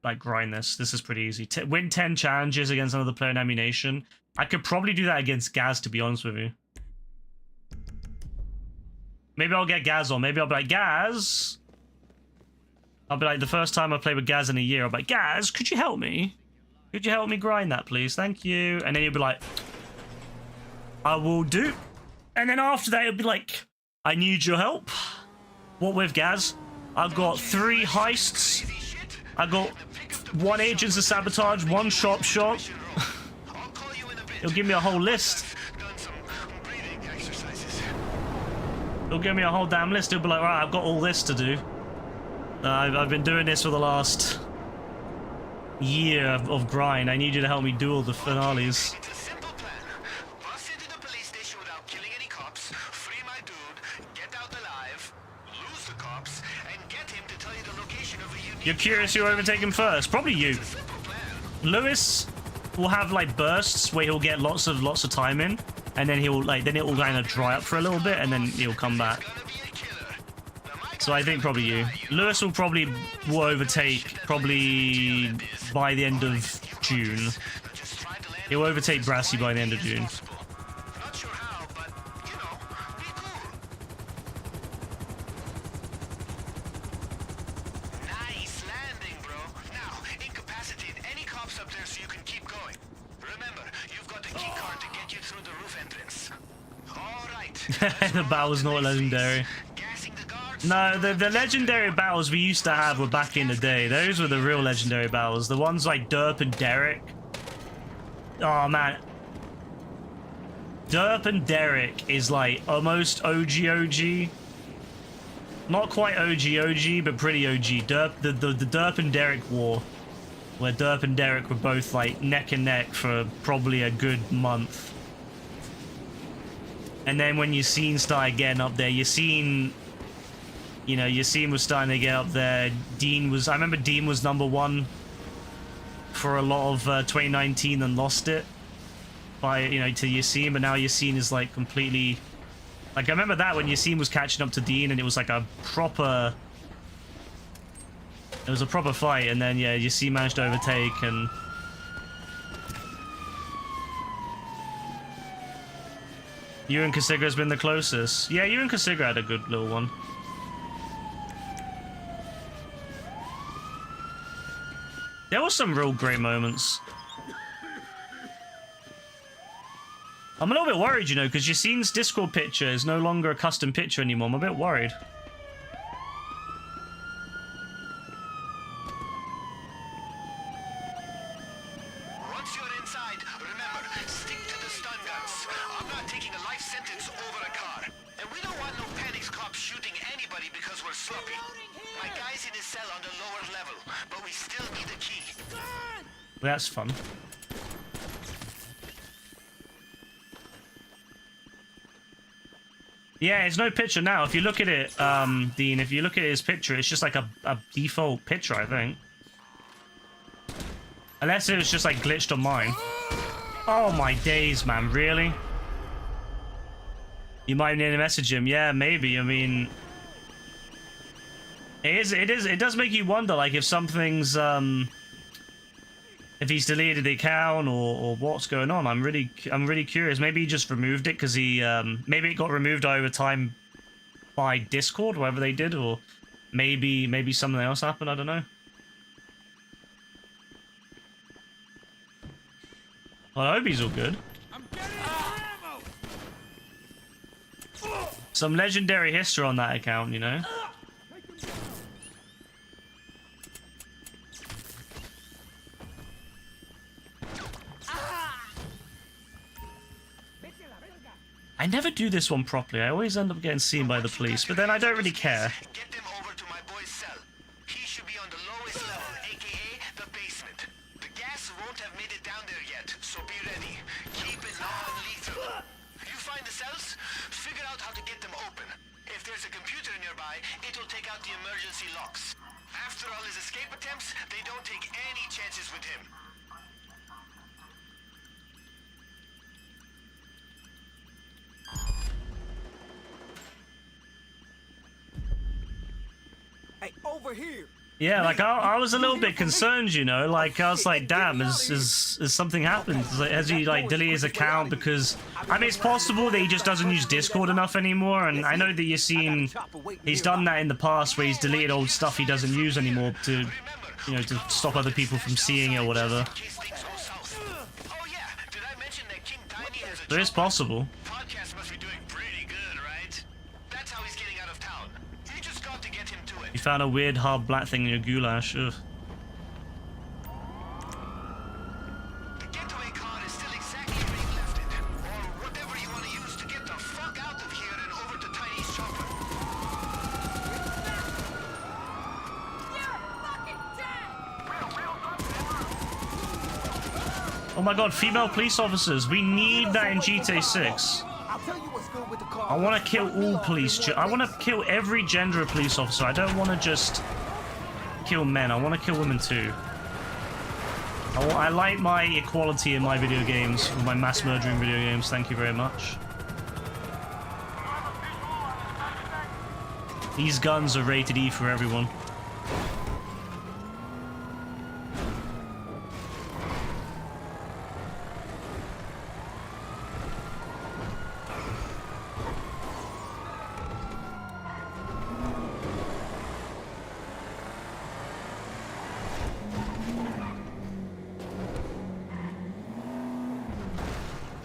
like grind this. This is pretty easy. Win 10 challenges against another player in Ammunition. I could probably do that against Gaz, to be honest with you. Maybe I'll get Gaz on. Maybe I'll be like, Gaz. I'll be like, the first time I played with Gaz in a year, I'll be like, Gaz, could you help me? Could you help me grind that, please? Thank you. And then you'll be like, I will do. And then after that, it'll be like, I need your help. What with, Gaz? I've got 3 heists. I got 1 agents of sabotage, 1 shop. I'll call you in a bit. He'll give me a whole list. Done some breathing exercises. He'll give me a whole damn list. He'll be like, right, I've got all this to do. I've been doing this for the last year of grind. I need you to help me do all the finales. It's a simple plan. Bust into the police station without killing any cops, free my dude, get out alive, lose the cops, and get him to tell you the location of a unique... You're curious who overtake him first? Probably you. Simple plan. Lewis will have like bursts where he'll get lots of time in, and then he'll like it will kind of dry up for a little bit, and then he'll come back. Gonna be a killer. Now, my So I think probably you. Lewis will overtake probably by the end of June. just try to land He'll overtake Brassy by the end of June. Not sure how, but, you know, be cool. Nice landing, bro. Now, incapacitate any cops up there so you can keep going. Remember, you've got the key card to get you through the roof entrance. All right. The battle's not legendary. Gassing the guards. No, the legendary battles we used to have were back in the day. Those were the real legendary battles. The ones like Derp and Derek. Oh, man. Derp and Derek is like almost OG. Not quite OG, but pretty OG. The Derp and Derek war. Where Derp and Derek were both like neck and neck for probably a good month. And then when Yassine started getting up there, Yassine was starting to get up there. I remember Dean was #1 for a lot of 2019 and lost it by, to Yassine, but now Yassine is like completely, like I remember that when Yassine was catching up to Dean and it was like a proper fight, and then yeah, Yassine managed to overtake and you and Kasigra's been the closest. Yeah, you and Kasigra had a good little one. There were some real great moments. I'm a little bit worried, because Yassine's Discord picture is no longer a custom picture anymore. I'm a bit worried. Once you're inside, remember, stick to the stun guns. I'm not taking a life sentence over a car. And we don't want no panics cops shooting anybody because we're sloppy. My guy's in his cell on the lower level, but we still need a key. That's fun. Yeah, it's no picture now. If you look at it, Dean, if you look at his picture, it's just like a default picture, I think. Unless it was just like glitched on mine. Oh my days, man, really? You might need to message him. Yeah, maybe. I mean, it does make you wonder, like, if something's if he's deleted the account or what's going on. I'm really curious. Maybe he just removed it because he maybe it got removed over time by Discord, whatever they did, or maybe something else happened. I don't know. Well, I hope he's all good. Some legendary history on that account, I never do this one properly. I always end up getting seen by the police, but then I don't really care. Get them over to my boy's cell. He should be on the lowest level, aka the basement. The gas won't have made it down there yet, so be ready. Keep it non-lethal. You find the cells? Figure out how to get them open. If there's a computer nearby, it'll take out the emergency locks. After all his escape attempts, they don't take any chances with him. Hey, over here. Yeah, like I was a little bit concerned, like I was like, damn, has something happened? Has he like deleted his account? Because I mean, it's possible that he just doesn't use Discord enough anymore, and I know that you've seen he's done that in the past where he's deleted old stuff he doesn't use anymore to, to stop other people from seeing it or whatever. Oh yeah, did I mention that King Tiny has a So it's possible. podcast must be doing pretty good, right? That's how he's getting out of town. You just got You found a weird hard black thing in your goulash. Ugh. The getaway car is still exactly where you left it. Or whatever you want to use to get the fuck out of here and over to Tiny's chopper. Oh my god, female police officers. We need that in GTA 6. I'll tell you what's good with the car. I want to kill all police. I want to kill every gender of police officer. I don't want to just kill men. I want to kill women too. I like my equality in my video games, my mass murdering video games. Thank you very much. These guns are rated E for everyone.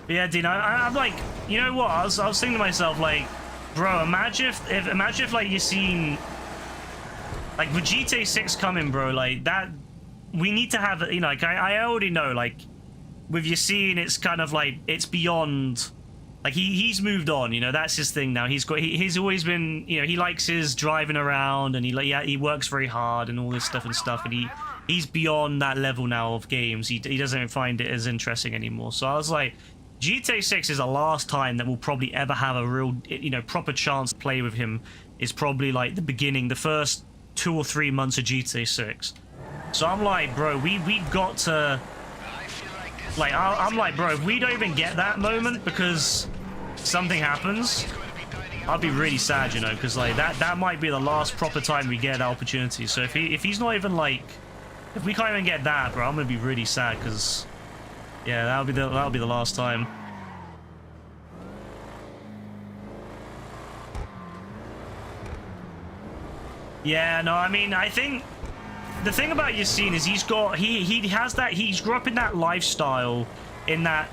Yeah, Dean, I'm like, you know what? I was thinking to myself, like, bro, imagine if like you seen, like, with GTA 6 coming, bro, like that, we need to have, you know, like I already know, like, with Yassine, it's kind of like it's beyond, like he's moved on, you know, that's his thing now. He's always been, you know, he likes his driving around and he works very hard and all this stuff and he's beyond that level now of games. He doesn't find it as interesting anymore. So I was like, GTA 6 is the last time that we'll probably ever have a real, you know, proper chance to play with him. Is probably like the beginning, the first 2 or 3 months of GTA 6. So I'm like, bro, we've got to, like, I'm like, bro, if we don't even get that moment because something happens, I'll be really sad, you know, because like that might be the last proper time we get that opportunity. So if he's not even like, if we can't even get that, bro, I'm gonna be really sad because. Yeah, that'll be the last time. Yeah, no, I mean, I think the thing about Yassine is he has that, he's grew up in that lifestyle, in that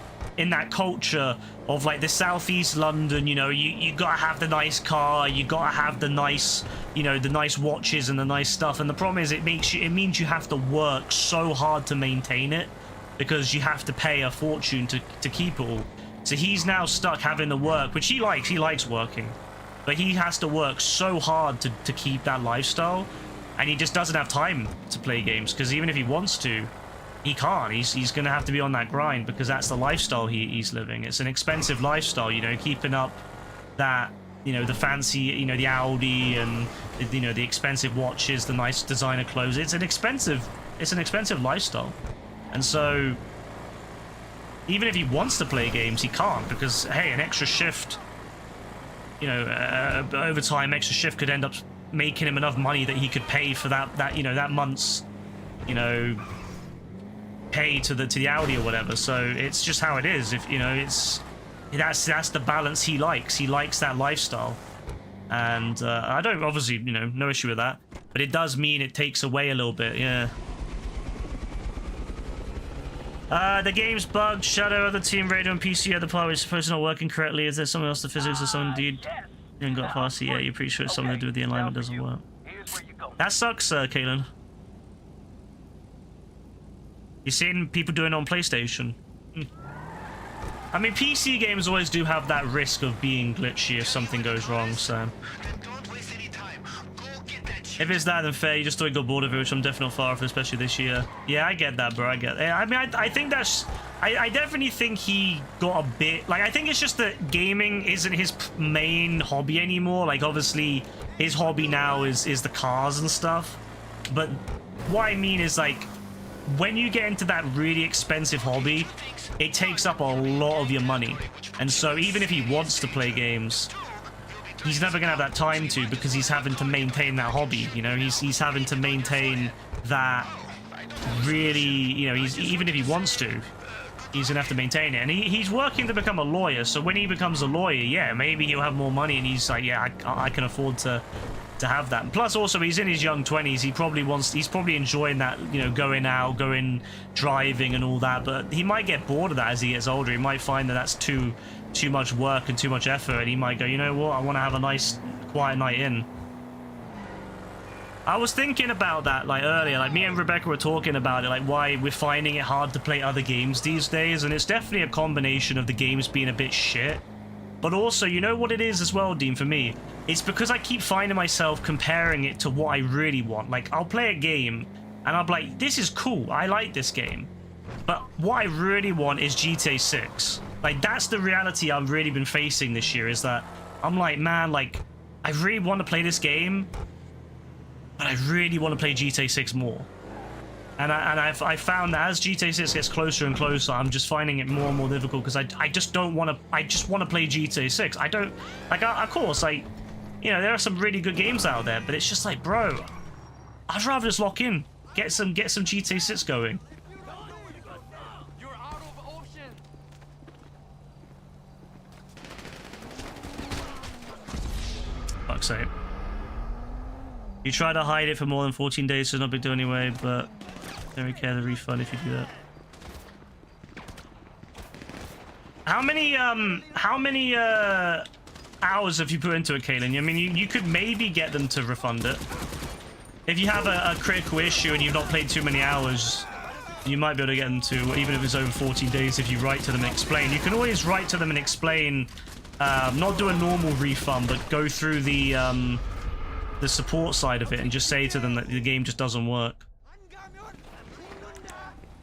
culture of like the southeast London, you know, you gotta have the nice car, you gotta have the nice, you know, the nice watches and the nice stuff. And the problem is it means you have to work so hard to maintain it, because you have to pay a fortune to keep it all. So he's now stuck having to work, which he likes working, but he has to work so hard to keep that lifestyle, and he just doesn't have time to play games, because even if he wants to, he can't. He's gonna have to be on that grind, because that's the lifestyle he's living. It's an expensive lifestyle, you know, keeping up that, you know, the fancy, you know, the Audi and, you know, the expensive watches, the nice designer clothes. It's an expensive lifestyle. And so, even if he wants to play games, he can't, because, hey, an extra shift, you know, overtime extra shift could end up making him enough money that he could pay for that you know, that month's, you know, pay to the Audi or whatever. So it's just how it is. If, you know, that's the balance he likes. He likes that lifestyle. And I don't, obviously, you know, no issue with that. But it does mean it takes away a little bit, yeah. The game's bugged. Shadow of the team radio and PC at the part is supposed to not working correctly. Is there something else, the physics or something indeed? You haven't got past it yet. You're pretty sure it's something to do with the alignment doesn't work. That sucks, Kalen. You're seeing people doing it on PlayStation. I mean, PC games always do have that risk of being glitchy if something goes wrong, so. If it's that, then fair. You just don't get bored of it, which I'm definitely not far off, especially this year. Yeah, I get that, bro. I get it. I mean, I think that's... I definitely think he got a bit... Like, I think it's just that gaming isn't his main hobby anymore. Like, obviously, his hobby now is the cars and stuff. But what I mean is, like, when you get into that really expensive hobby, it takes up a lot of your money. And so even if he wants to play games, he's never gonna have that time to, because he's having to maintain that hobby, you know. He's having to maintain that really, you know, even if he wants to, he's gonna have to maintain it. And he's working to become a lawyer, so when he becomes a lawyer, yeah, maybe he'll have more money and he's like, yeah, I can afford to have that. And plus also he's in his young 20s, he's probably enjoying that, you know, going out, going driving and all that, but he might get bored of that as he gets older. He might find that that's too much work and too much effort, and he might go, you know what, I want to have a nice quiet night in. I was thinking about that like earlier, like me and Rebecca were talking about it, like why we're finding it hard to play other games these days, and it's definitely a combination of the games being a bit shit. But also, you know what it is as well, Dean, for me? It's because I keep finding myself comparing it to what I really want. Like, I'll play a game, and I'll be like, this is cool, I like this game. But what I really want is GTA 6. Like, that's the reality I've really been facing this year, is that I'm like, man, like, I really want to play this game, but I really want to play GTA 6 more. And I found that as GTA 6 gets closer and closer, I'm just finding it more and more difficult because I just don't want to. I just want to play GTA 6. I don't like. Of course, like, you know, there are some really good games out there, but it's just like, bro, I'd rather just lock in, get some GTA 6 going. You're out of options. Fuck's sake. You try to hide it for more than 14 days, so it's not a big deal anyway, but don't really care the refund if you do that. How many hours have you put into it, Kaylin? I mean, you could maybe get them to refund it. If you have a critical issue and you've not played too many hours, you might be able to get them to, even if it's over 14 days, if you write to them and explain. You can always write to them and explain, not do a normal refund, but go through the support side of it and just say to them that the game just doesn't work.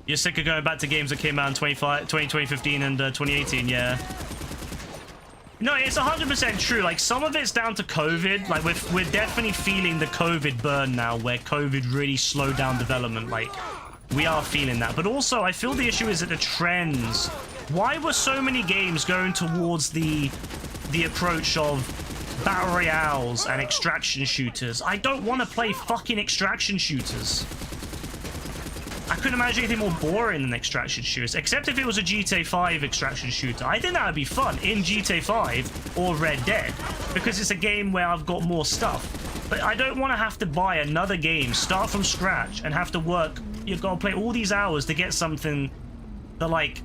You're sick of going back to games that came out in 2015 and 2018, yeah. No, it's 100% true. Like, some of it's down to COVID. Like, we're definitely feeling the COVID burn now, where COVID really slowed down development. Like, we are feeling that. But also, I feel the issue is that the trends. Why were so many games going towards the approach of battle royales and extraction shooters? I don't want to play fucking extraction shooters. I couldn't imagine anything more boring than extraction shooters, except if it was a GTA 5 extraction shooter. I think that would be fun in GTA 5 or Red Dead, because it's a game where I've got more stuff. But I don't want to have to buy another game, start from scratch, and have to work. You've got to play all these hours to get something that, like,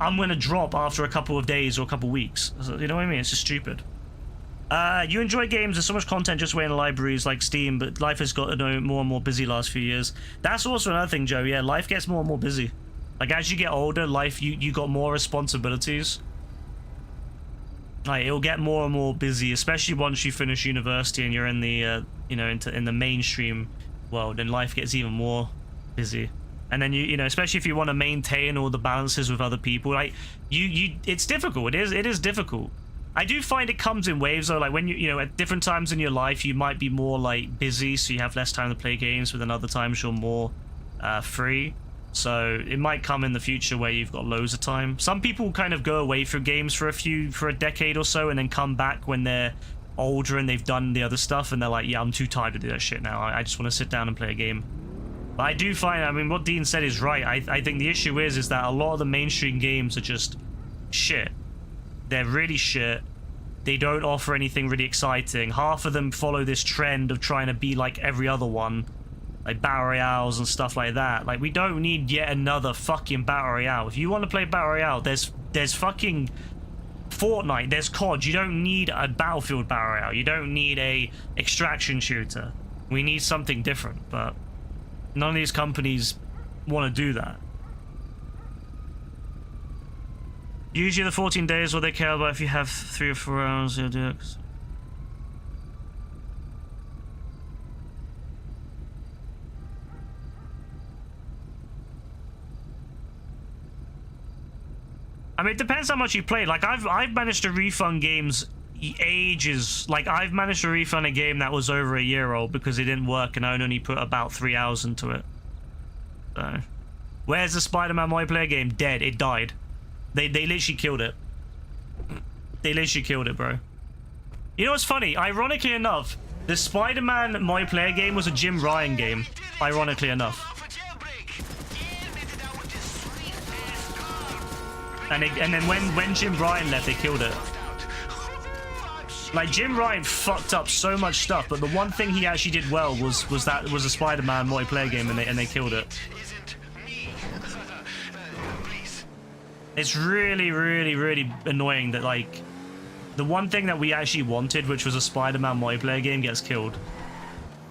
I'm going to drop after a couple of days or a couple of weeks. You know what I mean? It's just stupid. You enjoy games. There's so much content just waiting in libraries like Steam, but life has got more and more busy last few years. That's also another thing, Joe. Yeah, life gets more and more busy. Like, as you get older, life, you got more responsibilities. Like, it'll get more and more busy, especially once you finish university and you're in the, you know, in the mainstream world, and life gets even more busy. And then you know, especially if you want to maintain all the balances with other people, like, it's difficult. It is difficult. I do find it comes in waves though, like when you know, at different times in your life you might be more like busy, so you have less time to play games, but then other times you're more free. So it might come in the future where you've got loads of time. Some people kind of go away from games for a decade or so and then come back when they're older and they've done the other stuff and they're like, yeah, I'm too tired to do that shit now. I just want to sit down and play a game. But I do find, I mean, what Dean said is right. I think the issue is that a lot of the mainstream games are just shit. They're really shit. They don't offer anything really exciting. Half of them follow this trend of trying to be like every other one, like battle royales and stuff like that. Like, we don't need yet another fucking battle royale. If you want to play battle royale, there's fucking Fortnite, there's COD. You don't need a Battlefield battle royale. You don't need a extraction shooter. We need something different, but none of these companies want to do that. Usually the 14 days what they care about. If you have 3 or 4 hours, you'll do it. I mean, it depends how much you play. Like, I've managed to refund games ages. Like, I've managed to refund a game that was over a year old because it didn't work and I only put about 3 hours into it. So, where's the Spider-Man multiplayer game? Dead. It died. They literally killed it. They literally killed it, bro. You know what's funny? Ironically enough, the Spider-Man multiplayer game was a Jim Ryan game. Ironically enough. And then when Jim Ryan left, they killed it. Like, Jim Ryan fucked up so much stuff, but the one thing he actually did well was a Spider-Man multiplayer game, and they killed it. It's really, really, really annoying that, like, the one thing that we actually wanted, which was a Spider-Man multiplayer game, gets killed.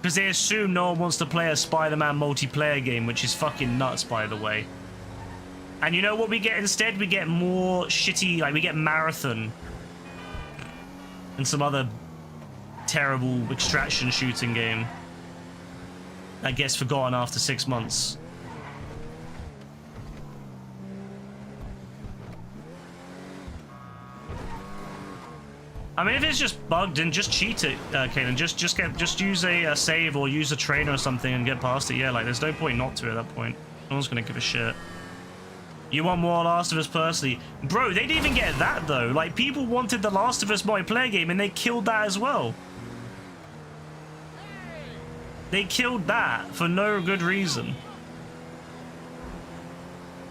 Because they assume no one wants to play a Spider-Man multiplayer game, which is fucking nuts, by the way. And you know what we get instead? We get more shitty, like we get Marathon and some other terrible extraction shooting game that gets forgotten after 6 months. I mean, if it's just bugged, then just cheat it, Kaden. Just use a save or use a trainer or something and get past it. Yeah, like there's no point not to at that point. No one's gonna give a shit. You want more Last of Us personally, bro? They didn't even get that though. Like people wanted the Last of Us multiplayer game and they killed that as well. They killed that for no good reason.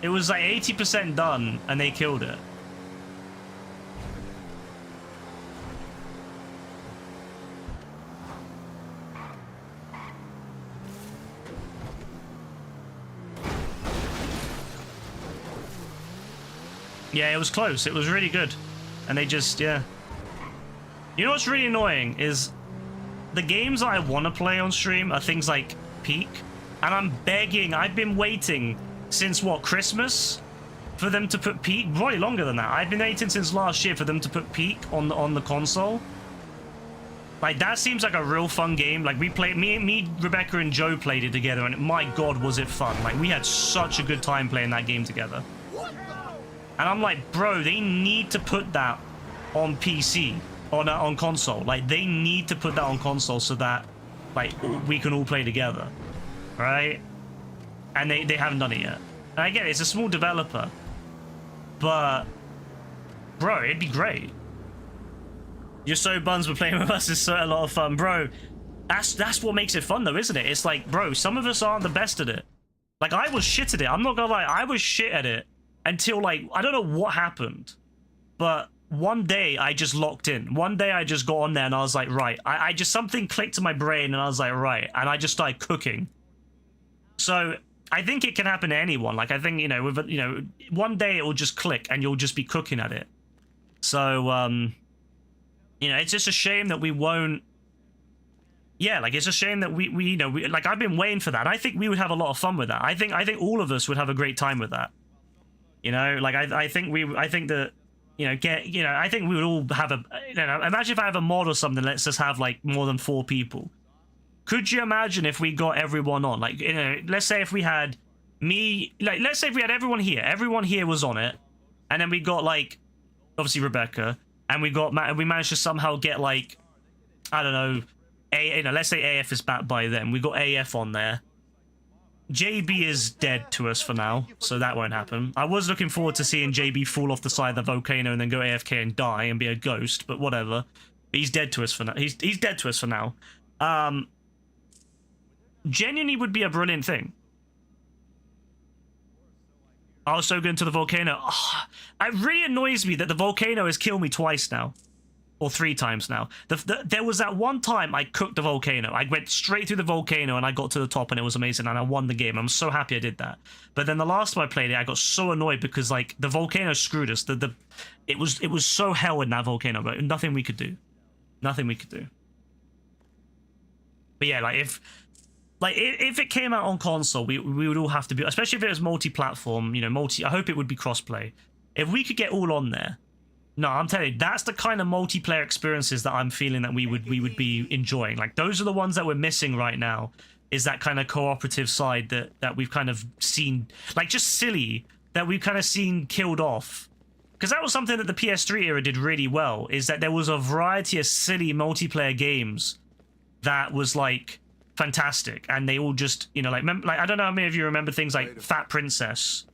It was like 80% done and they killed it. Yeah, it was close. It was really good. And they just, yeah. You know what's really annoying is the games I want to play on stream are things like Peak. And I'm begging, I've been waiting since, what, Christmas? For them to put Peak? Probably longer than that. I've been waiting since last year for them to put Peak on the console. Like, that seems like a real fun game. Like, we played, me, Rebecca, and Joe played it together, and my god, was it fun. Like, we had such a good time playing that game together. And I'm like, bro, they need to put that on PC, on console. Like, they need to put that on console so that, like, we can all play together, right? And they haven't done it yet. And I get it, it's a small developer, but, bro, it'd be great. You're so buns with playing with us is so a lot of fun, bro. That's what makes it fun, though, isn't it? It's like, bro, some of us aren't the best at it. Like, I was shit at it. I'm not gonna lie, I was shit at it. Until, like, I don't know what happened, but one day I just locked in. One day I just got on there and I was like, right. I just, something clicked in my brain and I was like, right. And I just started cooking. So I think it can happen to anyone. Like, I think, you know, with, you know, one day it will just click and you'll just be cooking at it. So, you know, it's just a shame that we won't. Yeah, like, it's a shame that we you know, like, I've been waiting for that. I think we would have a lot of fun with that. I think all of us would have a great time with that. You know, like, I think that, you know, I think we would all have a, you know, imagine if I have a mod or something that lets us have, like, more than 4 people. Could you imagine if we got everyone on? Like, you know, let's say if we had me, like, let's say if we had everyone here was on it, and then we got, like, obviously Rebecca, and we managed to somehow get, like, I don't know, you know, let's say AF is back by then. We got AF on there. JB is dead to us for now, so that won't happen. I was looking forward to seeing JB fall off the side of the volcano and then go AFK and die and be a ghost, but whatever. But he's dead to us for now. He's dead to us for now. Genuinely would be a brilliant thing. I was so good into the volcano. Oh, it really annoys me that the volcano has killed me twice now. Or 3 times now. There was that one time I cooked the volcano. I went straight through the volcano and I got to the top and it was amazing and I won the game. I'm so happy I did that. But then the last time I played it, I got so annoyed because, like, the volcano screwed us. It was so hell in that volcano, but nothing we could do. Nothing we could do. But yeah, like, if it came out on console, we would all have to be, especially if it was multi-platform, you know, I hope it would be crossplay. If we could get all on there. No, I'm telling you, that's the kind of multiplayer experiences that I'm feeling that we would be enjoying. Like, those are the ones that we're missing right now, is that kind of cooperative side that we've kind of seen, like, just silly, that we've kind of seen killed off. Because that was something that the PS3 era did really well, is that there was a variety of silly multiplayer games that was, like, fantastic. And they all just, you know, like I don't know how many of you remember things like Fat Princess,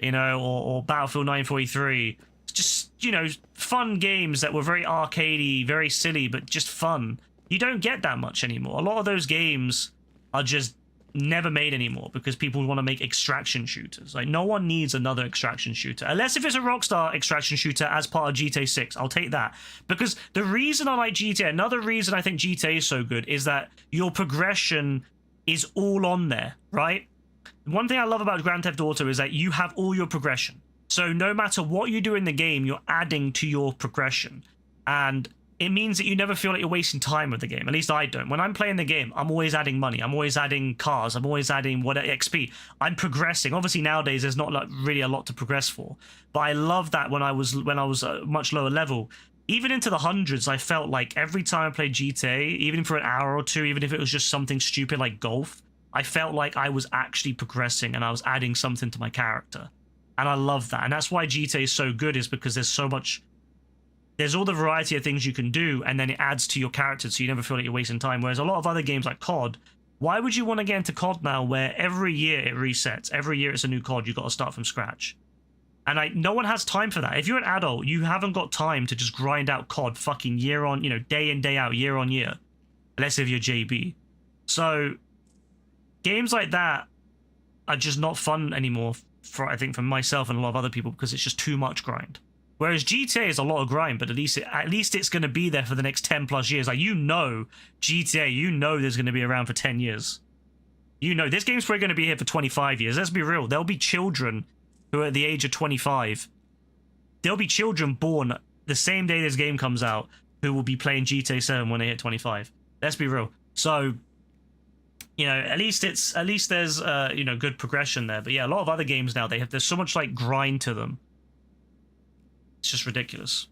you know, or Battlefield 1943. Just, you know, fun games that were very arcadey, very silly, but just fun. You don't get that much anymore. A lot of those games are just never made anymore because people want to make extraction shooters. Like, no one needs another extraction shooter. Unless if it's a Rockstar extraction shooter as part of GTA 6. I'll take that. Because the reason I like GTA, another reason I think GTA is so good, is that your progression is all on there, right? One thing I love about Grand Theft Auto is that you have all your progression. So no matter what you do in the game, you're adding to your progression. And it means that you never feel like you're wasting time with the game. At least I don't. When I'm playing the game, I'm always adding money. I'm always adding cars. I'm always adding XP. I'm progressing. Obviously nowadays there's not like really a lot to progress for, but I love that when I was a much lower level, even into the hundreds, I felt like every time I played GTA, even for an hour or two, even if it was just something stupid like golf, I felt like I was actually progressing and I was adding something to my character. And I love that. And that's why GTA is so good, is because there's all the variety of things you can do, and then it adds to your character, so you never feel like you're wasting time. Whereas a lot of other games like COD, why would you want to get into COD now, where every year it resets, every year it's a new COD, you've got to start from scratch? And no one has time for that. If you're an adult, you haven't got time to just grind out COD fucking year on, day in, day out, year on year. Unless if you're JB. So games like that are just not fun anymore, I think, for myself and a lot of other people, because it's just too much grind. Whereas GTA is a lot of grind, but at least it's going to be there for the next 10 plus years. Like, GTA, there's going to be around for 10 years. This game's probably going to be here for 25 years. Let's be real. There'll be children who are at the age of 25. There'll be children born the same day this game comes out who will be playing GTA 7 when they hit 25. Let's be real. So, at least there's good progression there. But yeah, a lot of other games now, there's so much like grind to them. It's just ridiculous.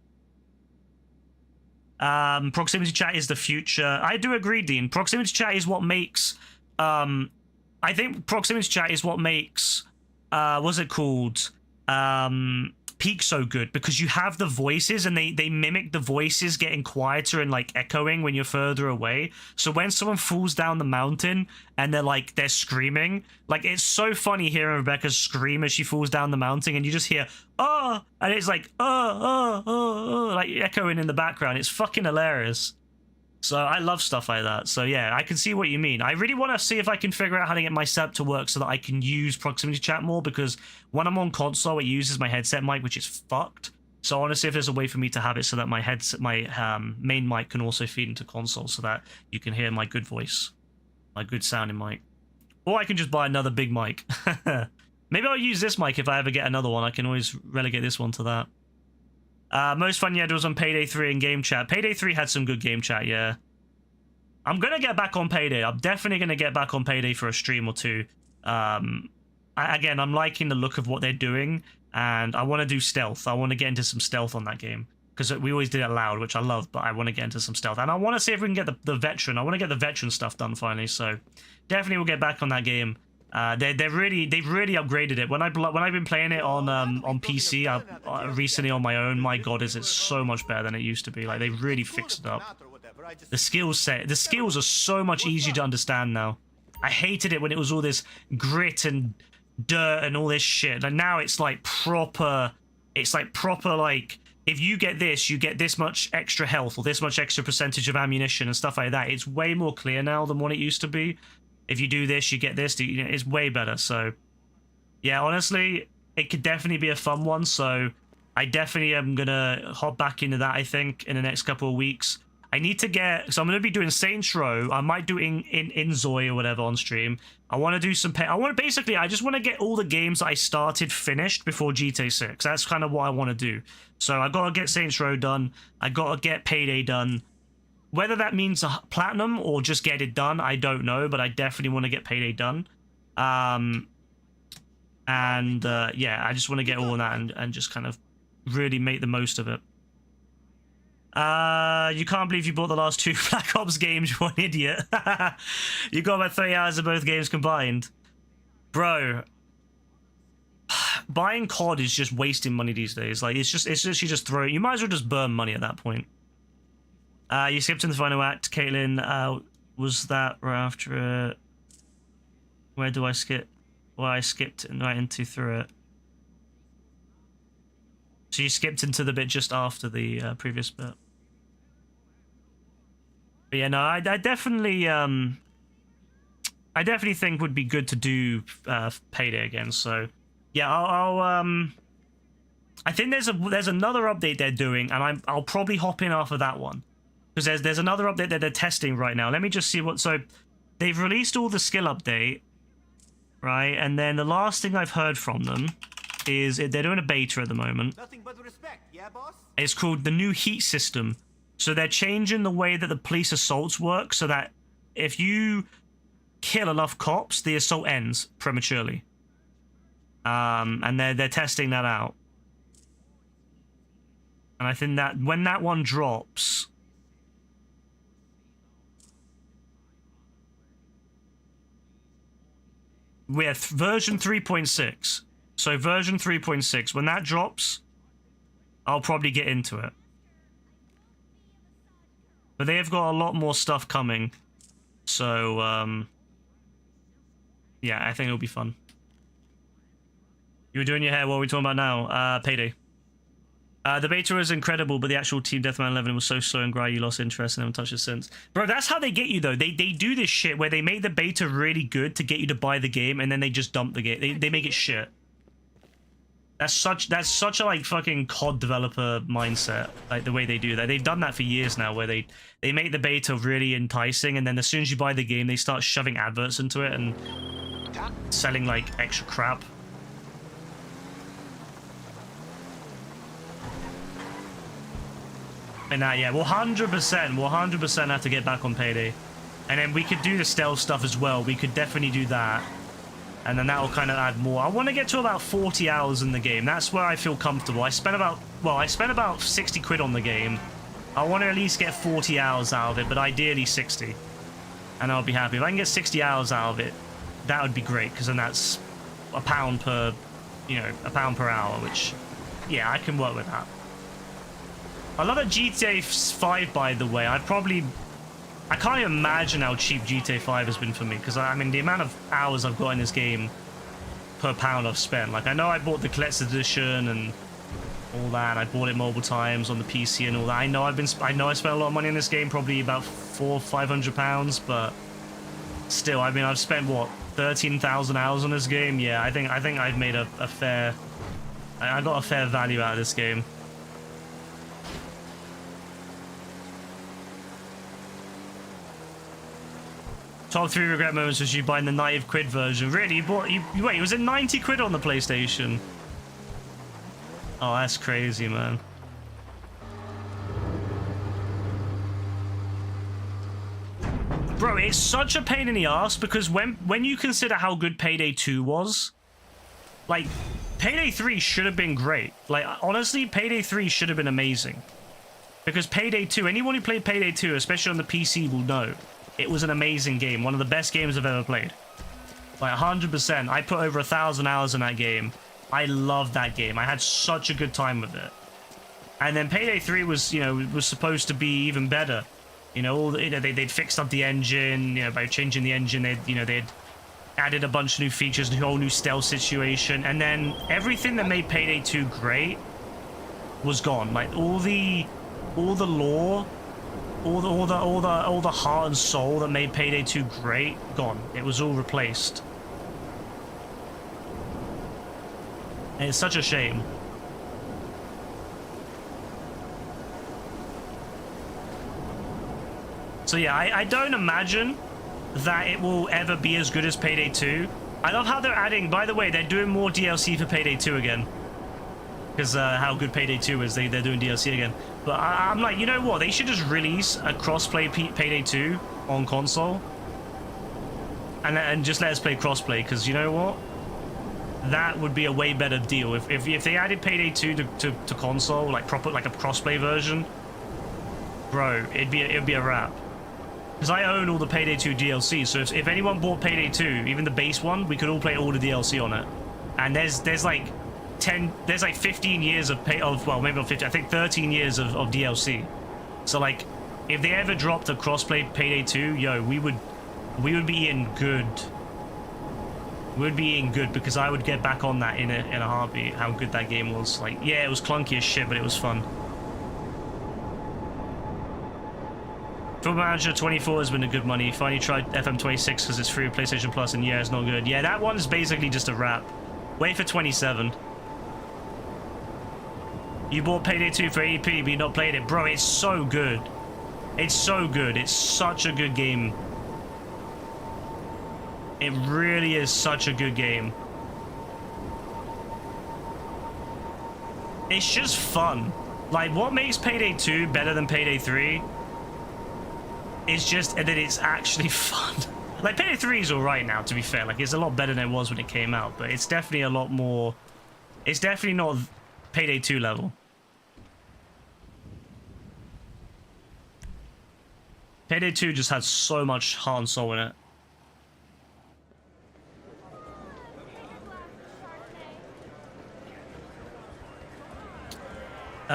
Proximity chat is the future. I do agree, Dean. Proximity chat is what makes I think proximity chat is what makes what's it called? Peak so good, because you have the voices and they mimic the voices getting quieter and like echoing when you're further away. So when someone falls down the mountain and they're screaming, like, it's so funny hearing Rebecca scream as she falls down the mountain, and you just hear and it's like like echoing in the background. It's fucking hilarious. So I love stuff like that. So yeah, I can see what you mean. I really want to see if I can figure out how to get my setup to work so that I can use proximity chat more, because when I'm on console, it uses my headset mic, which is fucked. So I want to see if there's a way for me to have it so that my main mic can also feed into console, so that you can hear my good voice, my good sounding mic. Or I can just buy another big mic. Maybe I'll use this mic if I ever get another one. I can always relegate this one to that. Most fun you had was on Payday 3 and game chat. Payday 3 had some good game chat, yeah. I'm going to get back on Payday. I'm definitely going to get back on Payday for a stream or two. Again, I'm liking the look of what they're doing, and I want to do stealth. I want to get into some stealth on that game, because we always did it loud, which I love, but I want to get into some stealth. And I want to see if we can get the veteran. I want to get the veteran stuff done finally, so definitely we'll get back on that game. They've really upgraded it. When I've been playing it on PC recently on my own, my god, is it so much better than it used to be. Like, they really fixed it up. The skills are so much easier to understand now. I hated it when it was all this grit and dirt and all this shit. And now it's like proper. It's like proper, like, if you get this, you get this much extra health or this much extra percentage of ammunition and stuff like that. It's way more clear now than what it used to be. If you do this, you get this. It's way better. So, yeah, honestly, it could definitely be a fun one. So, I definitely am going to hop back into that, I think, in the next couple of weeks. I need to get... So, I'm going to be doing Saints Row. I might do Inzoi or whatever on stream. I want to do some... I just want to get all the games that I started finished before GTA 6. That's kind of what I want to do. So, I got to get Saints Row done. I got to get Payday done. Whether that means a platinum or just get it done, I don't know, but I definitely want to get Payday done. Yeah, I just want to get all of that and just kind of really make the most of it. You can't believe you bought the last 2 Black Ops games, you're an idiot. You got about 30 hours of both games combined. Bro, buying COD is just wasting money these days. Like, it's literally just throw. You might as well just burn money at that point. You skipped in the final act, Caitlin. Was that right after it? Where do I skip? Well, I skipped right into through it. So you skipped into the bit just after the previous bit. But yeah, no, I definitely think would be good to do Payday again. So yeah, I think there's another update they're doing, and I'll probably hop in after that one. Because there's another update that they're testing right now. Let me just see what... So, they've released all the skill update, right? And then the last thing I've heard from them is they're doing a beta at the moment. Nothing but respect, yeah, boss? It's called the new heat system. So they're changing the way that the police assaults work so that if you kill enough cops, the assault ends prematurely. And they're testing that out. And I think that when that one drops, we're version 3.6. So version 3.6, when that drops, I'll probably get into it. But they have got a lot more stuff coming. So, yeah, I think it'll be fun. You were doing your hair, what are we talking about now? Payday. The beta was incredible, but the actual Team Deathmatch 11 was so slow and grindy, you lost interest and haven't touched it since. Bro, that's how they get you, though. They do this shit where they make the beta really good to get you to buy the game, and then they just dump the game. They make it shit. That's such a, like, fucking COD developer mindset, like, the way they do that. They've done that for years now, where they make the beta really enticing, and then as soon as you buy the game, they start shoving adverts into it and selling, like, extra crap. And yeah, we'll 100% have to get back on Payday. And then we could do the stealth stuff as well. We could definitely do that. And then that'll kind of add more. I want to get to about 40 hours in the game. That's where I feel comfortable. I spent about 60 quid on the game. I want to at least get 40 hours out of it, but ideally 60. And I'll be happy. If I can get 60 hours out of it, that would be great, because then that's £1 per, £1 per hour, which, yeah, I can work with that. I love that GTA 5, by the way. I can't even imagine how cheap GTA 5 has been for me, because I mean the amount of hours I've got in this game per pound I've spent. Like, I know I bought the collector's edition and all that. I bought it multiple times on the PC and all that. I know I spent a lot of money in this game, probably about £400-500, but still, I mean, I've spent what, 13,000 hours on this game. Yeah, I think I've made a fair. I got a fair value out of this game. Top 3 regret moments was you buying the 90 quid version. Really? Wait, was it 90 quid on the PlayStation? Oh, that's crazy, man. Bro, it's such a pain in the ass, because when you consider how good Payday 2 was, like, Payday 3 should have been great. Like, honestly, Payday 3 should have been amazing. Because Payday 2, anyone who played Payday 2, especially on the PC, will know. It was an amazing game. One of the best games I've ever played. Like, 100%. I put over 1,000 hours in that game. I loved that game. I had such a good time with it. And then Payday 3 was, was supposed to be even better. They'd fixed up the engine, by changing the engine, they'd added a bunch of new features, a whole new stealth situation. And then everything that made Payday 2 great was gone. Like, all the lore, all the heart and soul that made Payday 2 great, gone. It was all replaced. And it's such a shame. So yeah, I don't imagine that it will ever be as good as Payday 2. I love how they're adding, by the way, they're doing more DLC for Payday 2 again. Because how good Payday 2 is, they're doing DLC again. But I'm like, you know what? They should just release a crossplay Payday 2 on console. And just let us play crossplay, because you know what? That would be a way better deal. If they added Payday 2 to console, like a crossplay version, bro, it'd be a wrap. Because I own all the Payday 2 DLC, so if anyone bought Payday 2, even the base one, we could all play all the DLC on it. And there's like 15 years well, maybe not 15, I think 13 years of DLC. So like, if they ever dropped a crossplay Payday 2, yo, we would be eating good. We'd be eating good, because I would get back on that in a heartbeat. How good that game was. Like, yeah, it was clunky as shit, but it was fun. Football Manager 24 has been a good money. Finally tried FM26 because it's free with PlayStation Plus, and yeah, it's not good. Yeah, that one's basically just a wrap. Wait for 27. You bought Payday 2 for 80p, but you not played it. Bro, it's so good. It's so good. It's such a good game. It really is such a good game. It's just fun. Like, what makes Payday 2 better than Payday 3 is just that it's actually fun. Like, Payday 3 is alright now, to be fair. Like, it's a lot better than it was when it came out, but it's definitely a lot more... It's definitely not Payday 2 level. Payday 2 just had so much heart and soul in it.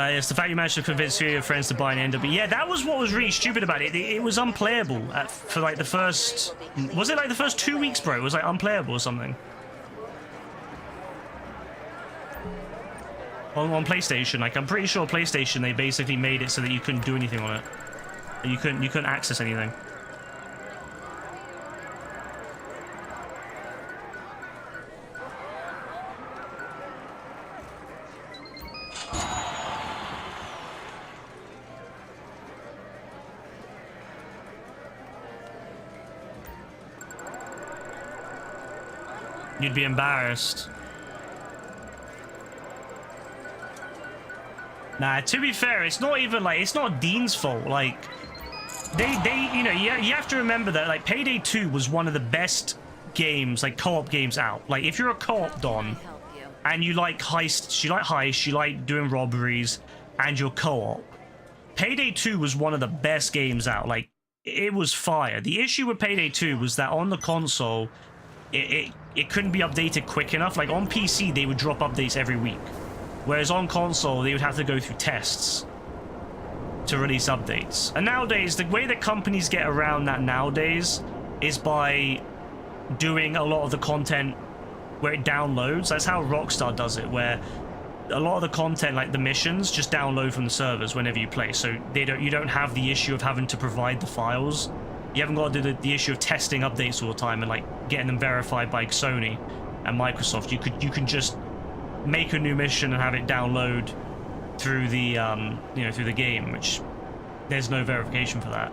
It's the fact you managed to convince 3 of your friends to buy an end. But yeah, that was what was really stupid about it. It was unplayable for like the first... Was it like the first 2 weeks, bro? It was like unplayable or something. On PlayStation. Like, I'm pretty sure PlayStation, they basically made it so that you couldn't do anything on it. You couldn't access anything. You'd be embarrassed. Nah, to be fair, it's not even like, it's not Dean's fault. Like, they you know, you have to remember that, like, Payday 2 was one of the best games, like, co-op games out. Like, if you're a co-op Don, and you like heists, you like doing robberies, and you're co-op, Payday 2 was one of the best games out. Like, it was fire. The issue with Payday 2 was that on the console, it couldn't be updated quick enough. Like, on PC, they would drop updates every week. Whereas on console, they would have to go through tests to release updates. And nowadays, the way that companies get around that nowadays is by doing a lot of the content where it downloads. That's how Rockstar does it, where a lot of the content, like the missions, just download from the servers whenever you play. So you don't have the issue of having to provide the files. You haven't got to do the issue of testing updates all the time and like getting them verified by Sony and Microsoft. You can just make a new mission and have it download through the you know, through the game, which there's no verification for that.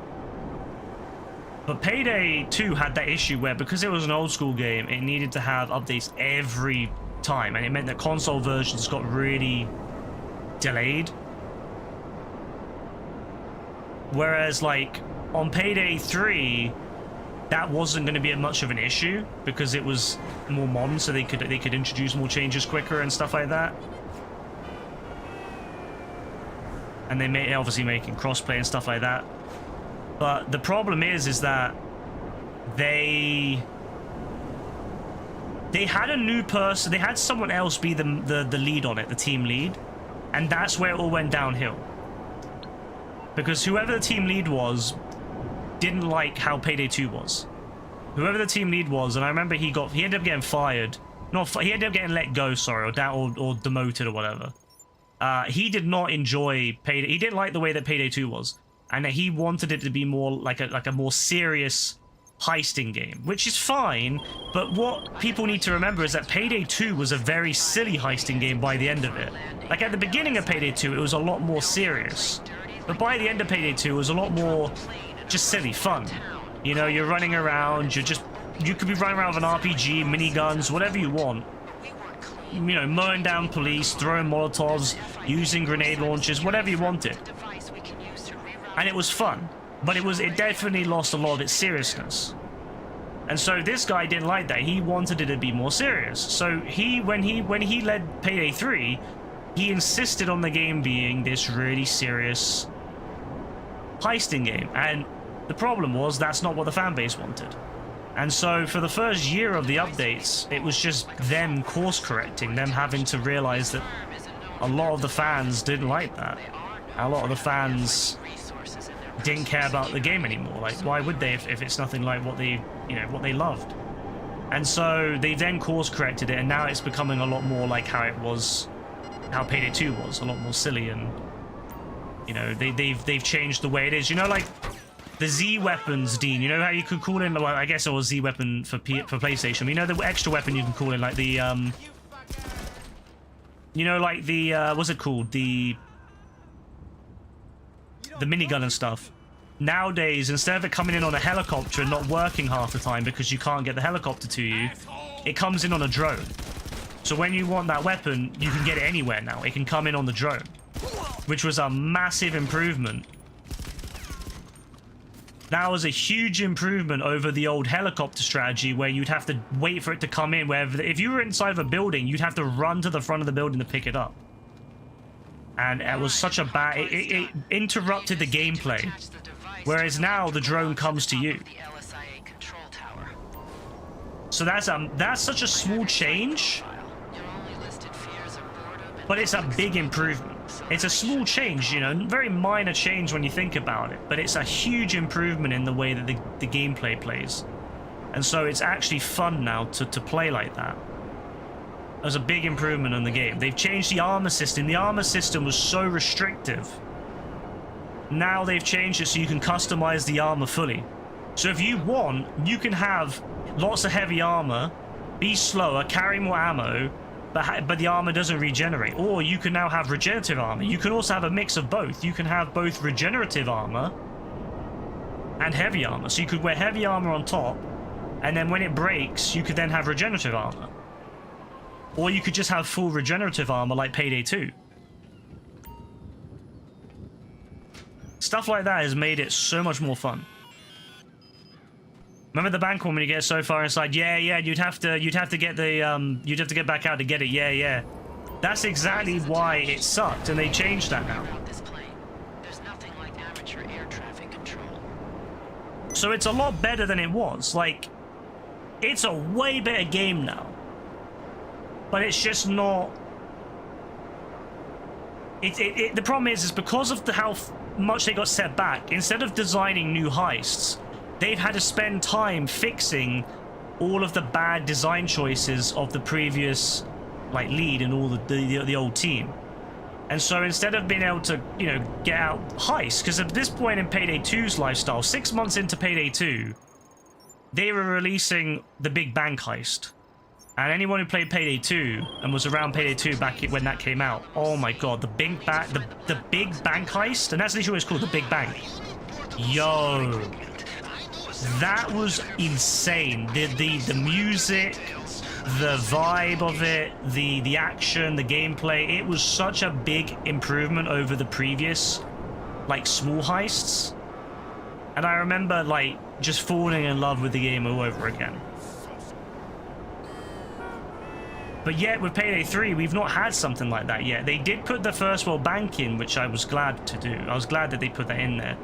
But Payday 2 had that issue where, because it was an old school game, it needed to have updates every time, and it meant that console versions got really delayed. Whereas like on Payday 3, that wasn't going to be much of an issue because it was more modern, so they could introduce more changes quicker and stuff like that. And they obviously making crossplay and stuff like that. But the problem is that they had a new person, they had someone else be the lead on it, the team lead, and that's where it all went downhill. Because whoever the team lead was didn't like how Payday 2 was. Whoever the team lead was, and I remember he ended up getting fired. He ended up getting let go, sorry, or demoted or whatever. He did not enjoy Payday. He didn't like the way that Payday 2 was, and that he wanted it to be more like a more serious heisting game, which is fine. But what people need to remember is that Payday 2 was a very silly heisting game by the end of it. Like at the beginning of Payday 2, it was a lot more serious, but by the end of Payday 2, it was a lot more just silly fun. You know, you're running around, you could be running around with an RPG, miniguns, whatever you want. You know, mowing down police, throwing Molotovs, using grenade launchers, whatever you wanted. And it was fun, but it definitely lost a lot of its seriousness. And so this guy didn't like that. He wanted it to be more serious. So when he led Payday 3, he insisted on the game being this really serious heisting game. And the problem was that's not what the fan base wanted. And so for the first year of the updates, it was just them course correcting, them having to realize that a lot of the fans didn't like that. A lot of the fans didn't care about the game anymore. Like, why would they if it's nothing like what they, you know, what they loved? And so they then course corrected it, and now it's becoming a lot more like how it was, how Payday 2 was, a lot more silly, and you know, they've changed the way it is. You know, like the Z weapons, Dean. You know how you could call in, well, I guess it was Z weapon for PlayStation. But you know the extra weapon you can call in, like the you know, like the what's it called, the minigun and stuff. Nowadays, instead of it coming in on a helicopter and not working half the time because you can't get the helicopter to you, it comes in on a drone. So when you want that weapon, you can get it anywhere now. It can come in on the drone. which was a massive improvement. That was a huge improvement over the old helicopter strategy where you'd have to wait for it to come in. Where if you were inside of a building, you'd have to run to the front of the building to pick it up. And it was such a bad... It interrupted the gameplay. Whereas now the drone comes to you. So that's such a small change. But it's a big improvement. It's a small change, you know, very minor change when you think about it, but it's a huge improvement in the way that the gameplay plays. And so it's actually fun now to play like that. There's a big improvement in the game. They've changed the armor system. The armor system was so restrictive. Now they've changed it so you can customize the armor fully. So if you want, you can have lots of heavy armor, be slower, carry more ammo, but the armor doesn't regenerate. Or you can now have regenerative armor. You can also have a mix of both. You can have both regenerative armor and heavy armor. So you could wear heavy armor on top, and then when it breaks, you could then have regenerative armor. Or you could just have full regenerative armor like Payday 2. Stuff like that has made it so much more fun. Remember the bank one when you get so far inside? Yeah, you'd have to get the you'd have to get back out to get it. Yeah. That's exactly why it sucked, and they changed that now. So it's a lot better than it was. Like, it's a way better game now. But it's just not. The problem is because of how much they got set back. Instead of designing new heists, they've had to spend time fixing all of the bad design choices of the previous, like, lead and all the old team. And so instead of being able to, you know, get out heists, because at this point in Payday 2's lifestyle, 6 months into Payday 2, they were releasing the Big Bank heist. And anyone who played Payday 2 and was around Payday 2 back when that came out, oh my god, the Big Bank heist, and that's literally what it's called, the Big Bank. Yo. That was insane. The music, the vibe of it, the action, the gameplay, it was such a big improvement over the previous, like, small heists. And I remember, like, just falling in love with the game all over again. But yet with Payday 3, we've not had something like that yet. They did put the First World Bank in, which I was glad to do. I was glad that they put that in there.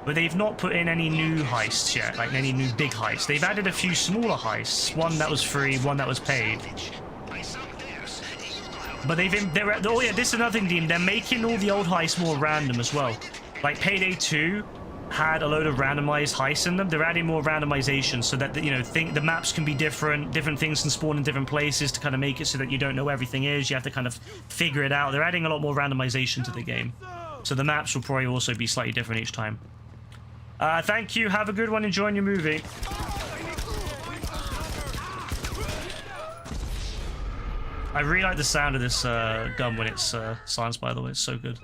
But they've not put in any new heists yet, like any new big heists. They've added a few smaller heists, one that was free, one that was paid. But oh yeah, this is another thing, Dean. They're making all the old heists more random as well. Like Payday 2 had a load of randomized heists in them. They're adding more randomization so that, you know, the maps can be different things can spawn in different places to kind of make it so that you don't know where everything is. You have to kind of figure it out. They're adding a lot more randomization to the game. So the maps will probably also be slightly different each time. Thank you. Have a good one. Enjoying your movie. I really like the sound of this gun when it's silenced, by the way. It's so good.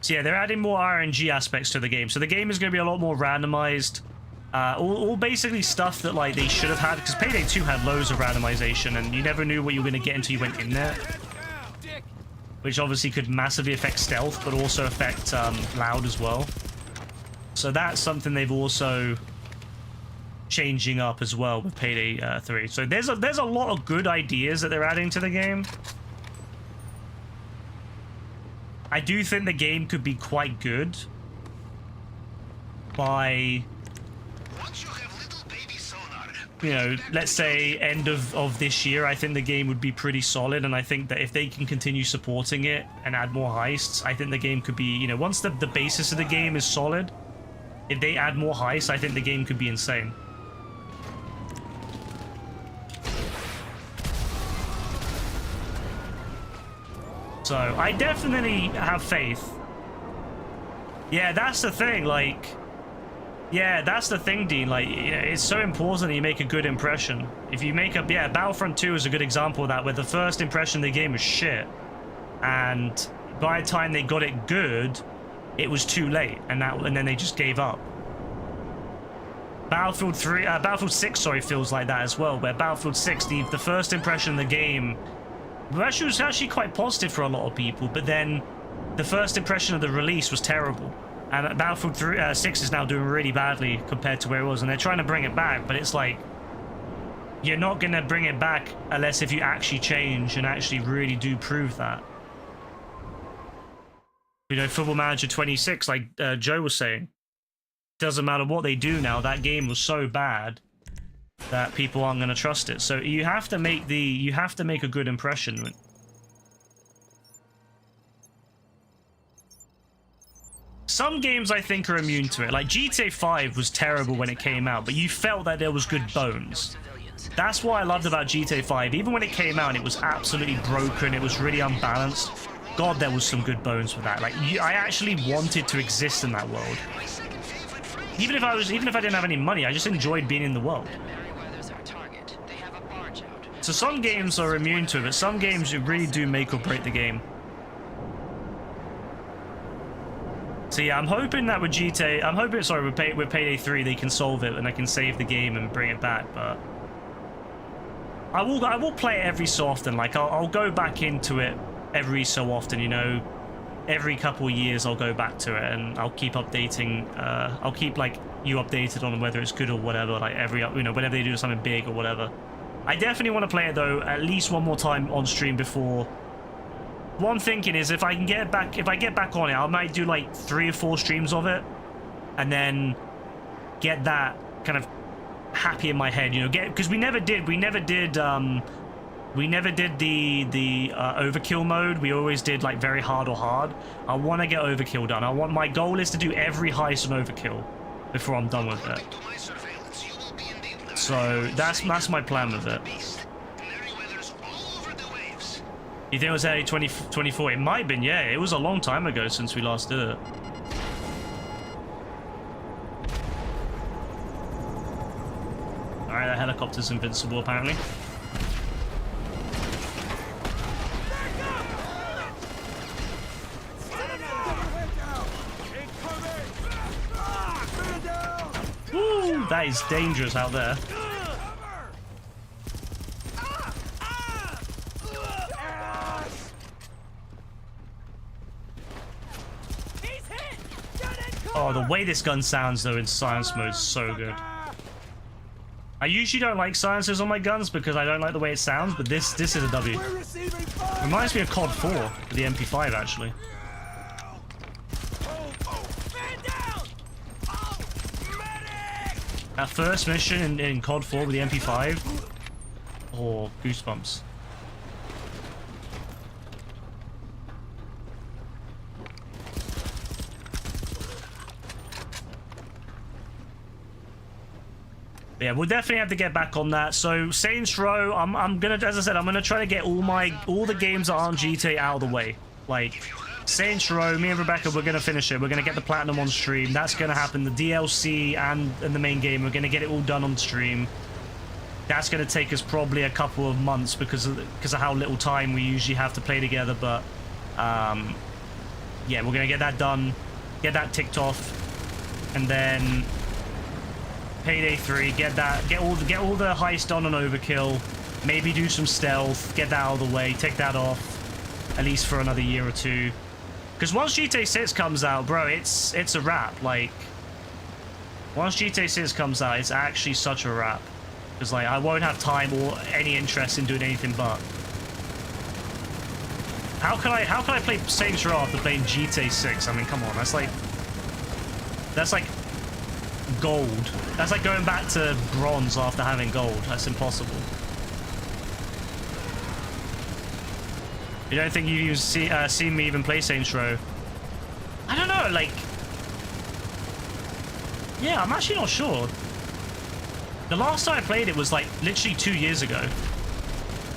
So yeah, they're adding more RNG aspects to the game. So the game is going to be a lot more randomized. All basically stuff that, like, they should have had. Because Payday 2 had loads of randomization, and you never knew what you were going to get until you went in there. Which obviously could massively affect stealth, but also affect loud as well. So that's something they've also changing up as well with Payday 3. So there's a lot of good ideas that they're adding to the game. I do think the game could be quite good by, you know, let's say end of this year. I think the game would be pretty solid, and I think that if they can continue supporting it and add more heists, I think the game could be, you know, once the basis of the game is solid, if they add more heists, I think the game could be insane. So I definitely have faith. Yeah, that's the thing, like, yeah, that's the thing, Dean. Like, it's so important that you make a good impression. If you make a, yeah, Battlefront 2 is a good example of that, where the first impression of the game was shit, and by the time they got it good, it was too late, and then they just gave up. Battlefield 3, Battlefield 6, sorry, feels like that as well. Where Battlefield 6, the first impression of the game was actually quite positive for a lot of people, but then the first impression of the release was terrible. And Battlefield 6 is now doing really badly compared to where it was, and they're trying to bring it back, but it's like, you're not going to bring it back unless if you actually change and actually really do prove that. You know, Football Manager 26, like Joe was saying, doesn't matter what they do now, that game was so bad that people aren't going to trust it. So you have to make a good impression. Some games I think are immune to it. Like GTA 5 was terrible when it came out, but you felt that there was good bones. That's what I loved about GTA 5. Even when it came out, it was absolutely broken. It was really unbalanced. God, there was some good bones with that. Like, I actually wanted to exist in that world. Even if I didn't have any money, I just enjoyed being in the world. So some games are immune to it, but some games you really do make or break the game. So yeah, I'm hoping that with GTA, with Payday 3 they can solve it and they can save the game and bring it back, but I will play it every so often. Like I'll go back into it every so often, you know, every couple of years I'll go back to it and I'll keep updating. I'll keep like you updated on whether it's good or whatever. Like whenever they do something big or whatever. I definitely want to play it though at least one more time on stream before. What I'm thinking is if I get back on it, I might do like 3 or 4 streams of it, and then get that kind of happy in my head, you know, because we never did the overkill mode. We always did like very hard or hard. I want to get overkill done. My goal is to do every heist on overkill before I'm done with it. So that's my plan with it. You think it was early 2024? It might have been, yeah. It was a long time ago since we last did it. Alright, that helicopter's invincible apparently. Woo! That is dangerous out there. Oh, the way this gun sounds though in silence mode is so good. I usually don't like silencers on my guns because I don't like the way it sounds, but this is a W. Reminds me of COD 4 with the MP5 actually. That first mission in COD 4 with the MP5. Oh, goosebumps. Yeah, we'll definitely have to get back on that. So Saints Row, I'm gonna, as I said, I'm gonna try to get all the games that aren't GTA out of the way. Like Saints Row, me and Rebecca, we're gonna finish it. We're gonna get the platinum on stream. That's gonna happen. The DLC and the main game, we're gonna get it all done on stream. That's gonna take us probably a couple of months because of how little time we usually have to play together. But yeah, we're gonna get that done, get that ticked off, and then Payday 3, get all the heist done on overkill, maybe do some stealth, get that out of the way, take that off, at least for another year or two. Because once GTA 6 comes out, bro, it's a wrap. Like, once GTA 6 comes out, it's actually such a wrap. Because like I won't have time or any interest in doing anything but. How can I play Saints Row after playing GTA 6? I mean, come on, that's like gold. That's like going back to bronze after having gold. That's impossible. You don't think you've seen me even play Saints Row? I don't know, like... Yeah, I'm actually not sure. The last time I played it was like literally 2 years ago.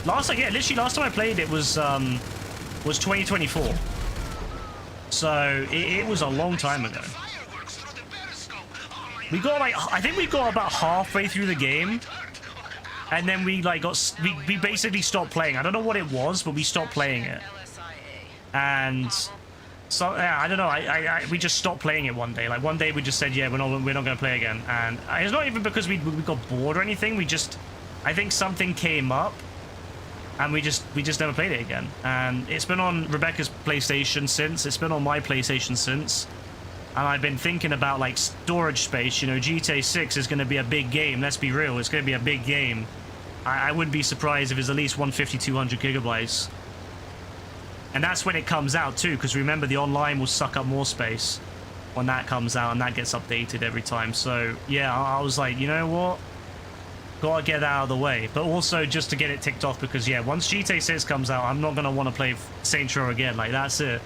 Last time I played it was 2024. So it was a long time ago. We got like, I think we got about halfway through the game, and then we like we basically stopped playing. I don't know what it was, but we stopped playing it. And So yeah, I don't know. We just stopped playing it one day. Like one day we just said, yeah, we're not going to play again. And it's not even because we got bored or anything. I think something came up, and we just never played it again. And it's been on Rebecca's PlayStation since. It's been on my PlayStation since. And I've been thinking about like storage space. You know, GTA 6 is going to be a big game. Let's be real. It's going to be a big game. I wouldn't be surprised if it's at least 150, 200 gigabytes. And that's when it comes out too, because remember the online will suck up more space when that comes out, and that gets updated every time. So yeah, I was like, you know what? Gotta get that out of the way. But also just to get it ticked off, because yeah, once GTA 6 comes out, I'm not going to want to play Saints Row again. Like, that's it.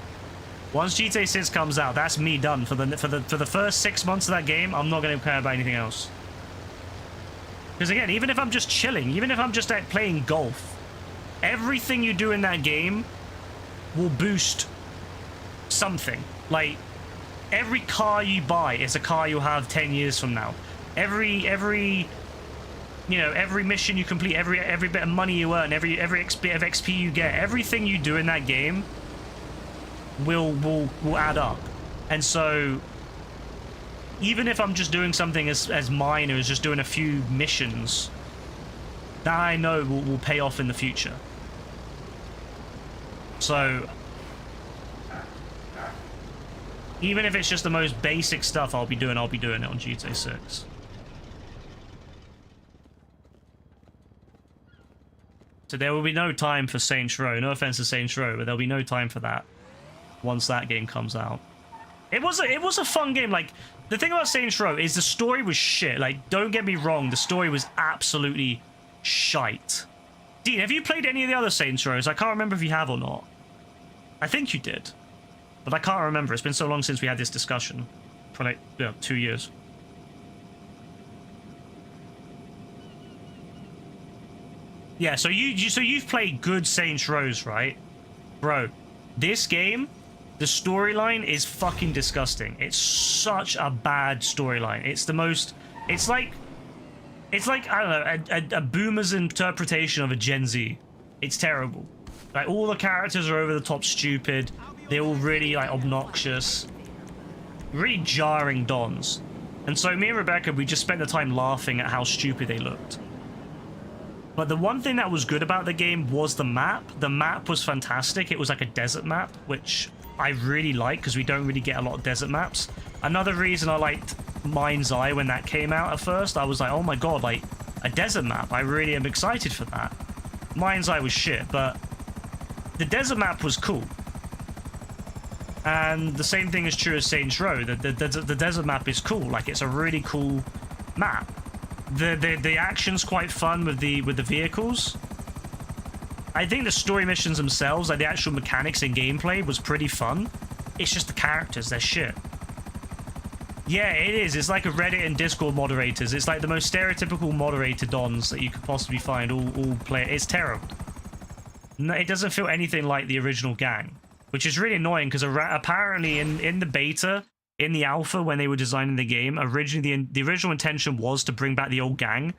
Once GTA 6 comes out, that's me done. For the first 6 months of that game, I'm not going to care about anything else. Because again, even if I'm just chilling, even if I'm just like playing golf, everything you do in that game will boost something. Like, every car you buy is a car you'll have 10 years from now. Every you know, every mission you complete, every bit of money you earn, every bit of XP you get, everything you do in that game will add up. And so even if I'm just doing something as minor as just doing a few missions, that I know will pay off in the future. So even if it's just the most basic stuff I'll be doing it on GTA 6. So there will be no time for Saints Row. No offense to Saints Row, but there'll be no time for that once that game comes out. It was a fun game. Like, the thing about Saints Row is the story was shit. Like, don't get me wrong, the story was absolutely shite. Dean, have you played any of the other Saints Rows? I can't remember if you have or not. I think you did, but I can't remember. It's been so long since we had this discussion. For like, 2 years. Yeah, so you've played good Saints Rows, right? Bro, this game, the storyline is fucking disgusting. It's such a bad storyline. It's the most... It's like, I don't know, a boomer's interpretation of a Gen Z. It's terrible. Like, all the characters are over the top stupid. They're all really, like, obnoxious. Really jarring dons. And so me and Rebecca, we just spent the time laughing at how stupid they looked. But the one thing that was good about the game was the map. The map was fantastic. It was like a desert map, which I really like because we don't really get a lot of desert maps. Another reason I liked Mind's Eye when that came out at first, I was like, oh my god, like, a desert map. I really am excited for that. Mind's Eye was shit, but the desert map was cool. And the same thing is true as Saints Row. The desert map is cool. Like, it's a really cool map. The action's quite fun with the vehicles. I think the story missions themselves, like the actual mechanics and gameplay, was pretty fun. It's just the characters, they're shit. Yeah, it is. It's like a Reddit and Discord moderators. It's like the most stereotypical moderator dons that you could possibly find. All play. It's terrible. No, it doesn't feel anything like the original gang, which is really annoying because apparently in the beta, in the alpha, when they were designing the game, originally the original intention was to bring back the old gang,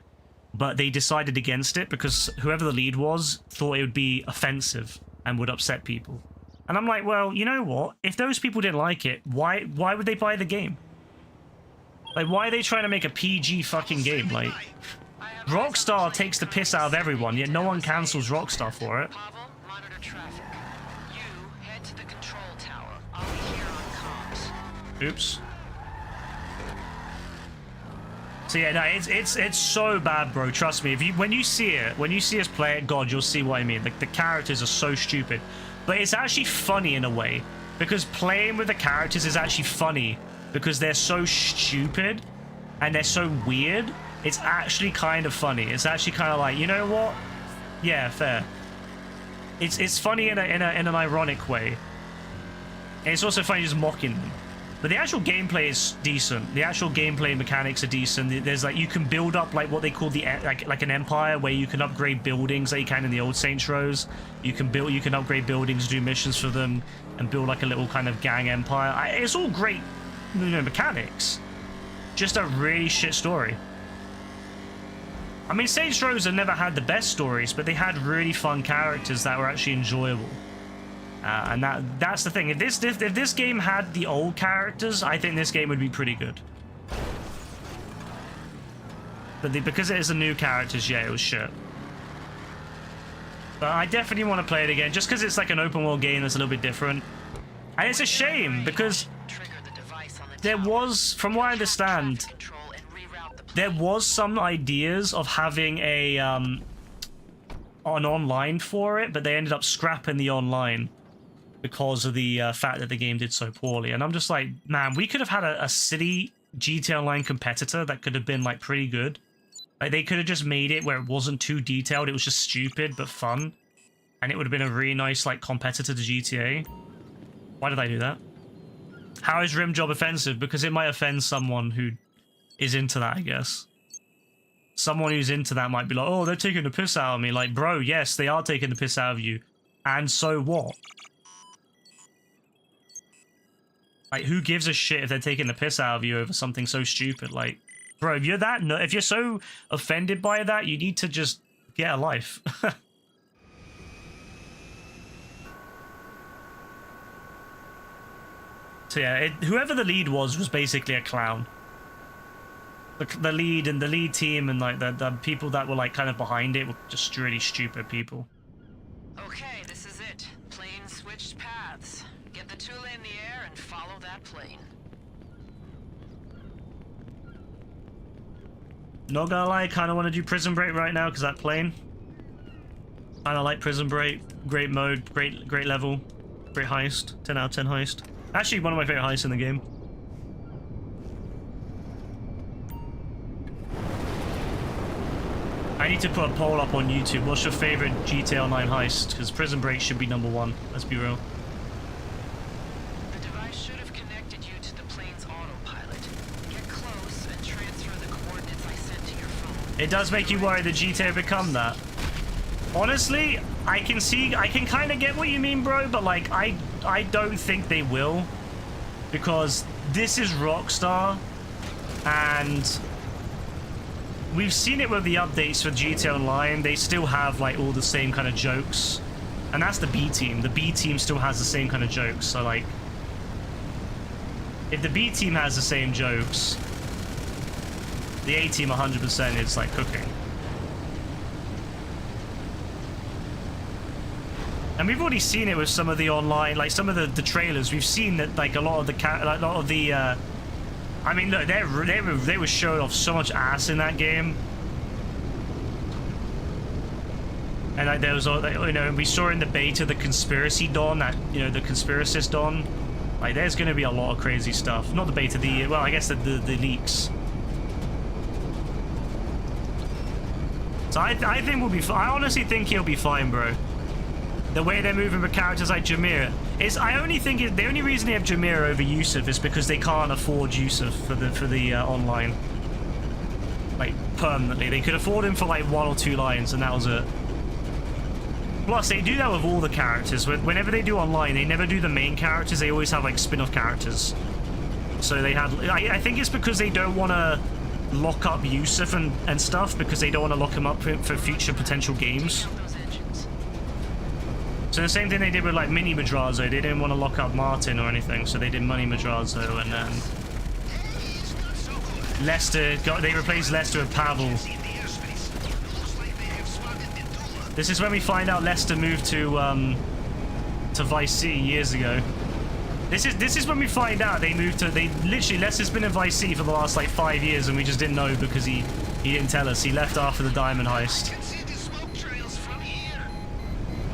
but they decided against it because whoever the lead was thought it would be offensive and would upset people. And I'm like, well, you know what? If those people didn't like it, why would they buy the game? Like, why are they trying to make a PG fucking game? Like, Rockstar takes the piss out of everyone, yet no one cancels Rockstar for it. Pavel, monitor traffic. You head to the control tower. I'll be here on comms. Oops. So yeah, no, it's so bad, bro. Trust me. When you see us play it, God, you'll see what I mean. Like, the characters are so stupid, but it's actually funny in a way because playing with the characters is actually funny because they're so stupid and they're so weird. It's actually kind of funny. It's actually kind of like, you know what? Yeah, fair. It's funny in an ironic way. And it's also funny just mocking them. But the actual gameplay is decent. The actual gameplay mechanics are decent. There's like, you can build up like what they call the like an empire where you can upgrade buildings like you can in the old Saints Rows. You can upgrade buildings, do missions for them, and build like a little kind of gang empire. It's all great, you know, mechanics. Just a really shit story. I mean, Saints Rows have never had the best stories, but they had really fun characters that were actually enjoyable. And that's the thing. If this game had the old characters, I think this game would be pretty good. But because it is the new characters, yeah, it was shit. But I definitely want to play it again, just because it's like an open world game that's a little bit different. And it's a shame because there was, from what I understand, there was some ideas of having a an online for it, but they ended up scrapping the online because of the fact that the game did so poorly. And I'm just like, man, we could have had a City GTA Online competitor that could have been like pretty good. Like they could have just made it where it wasn't too detailed, it was just stupid but fun, and it would have been a really nice like competitor to GTA. Why did I do that? How is Rim Job offensive? Because it might offend someone who is into that, I guess. Someone who's into that might be like, oh, they're taking the piss out of me. Like, bro, yes, they are taking the piss out of you. And so what? Like, who gives a shit if they're taking the piss out of you over something so stupid? Like, bro, if you're so offended by that, you need to just get a life. So yeah, whoever the lead was basically a clown. The lead and the lead team and like the people that were like kind of behind it were just really stupid people. Okay, this is it. Plane switched paths. Get the tool in the air and follow that plane. Not gonna lie, I kind of want to do Prison Break right now because that plane. Kind of like Prison Break. Great mode, great level, great heist. 10 out of 10 heist. Actually, one of my favorite heists in the game. I need to put a poll up on YouTube. What's your favorite GTA Online heist? Because Prison Break should be #1. Let's be real. The device should have connected you to the plane's autopilot. Get close and transfer the coordinates I sent to your phone. It does make you worry that GTA become that. Honestly, I can kind of get what you mean, bro, but like I don't think they will, because this is Rockstar, and we've seen it with the updates for GTA Online. They still have like all the same kind of jokes, and that's the B team. The B team still has the same kind of jokes. So like, if the B team has the same jokes, the A team 100% is like cooking. And we've already seen it with some of the online, like some of the trailers. We've seen that like a lot of the I mean, look, they were showing off so much ass in that game, and like there was, you know, we saw in the beta the conspiracy Don, that, you know, the conspiracist Don. Like, there's going to be a lot of crazy stuff. Not the beta, well, I guess the leaks. So I think we'll be. I honestly think he'll be fine, bro. The way they're moving with characters like Jameer is, I only think the only reason they have Jameer over Yusuf is because they can't afford Yusuf for the online, like, permanently. They could afford him for like 1 or 2 lines, and that was it. Plus, they do that with all the characters. Whenever they do online, they never do the main characters. They always have like spin-off characters. So they had. I think it's because they don't want to lock up Yusuf and stuff, because they don't want to lock him up for future potential games. So the same thing they did with like Mini Madrazo. They didn't want to lock up Martin or anything, so they did Money Madrazo, and then Lester they replaced Lester with Pavel. This is when we find out Lester moved to Vice City years ago. This is when we find out they moved to. Literally, Lester's been in Vice City for the last like 5 years, and we just didn't know because he didn't tell us. He left after the diamond heist.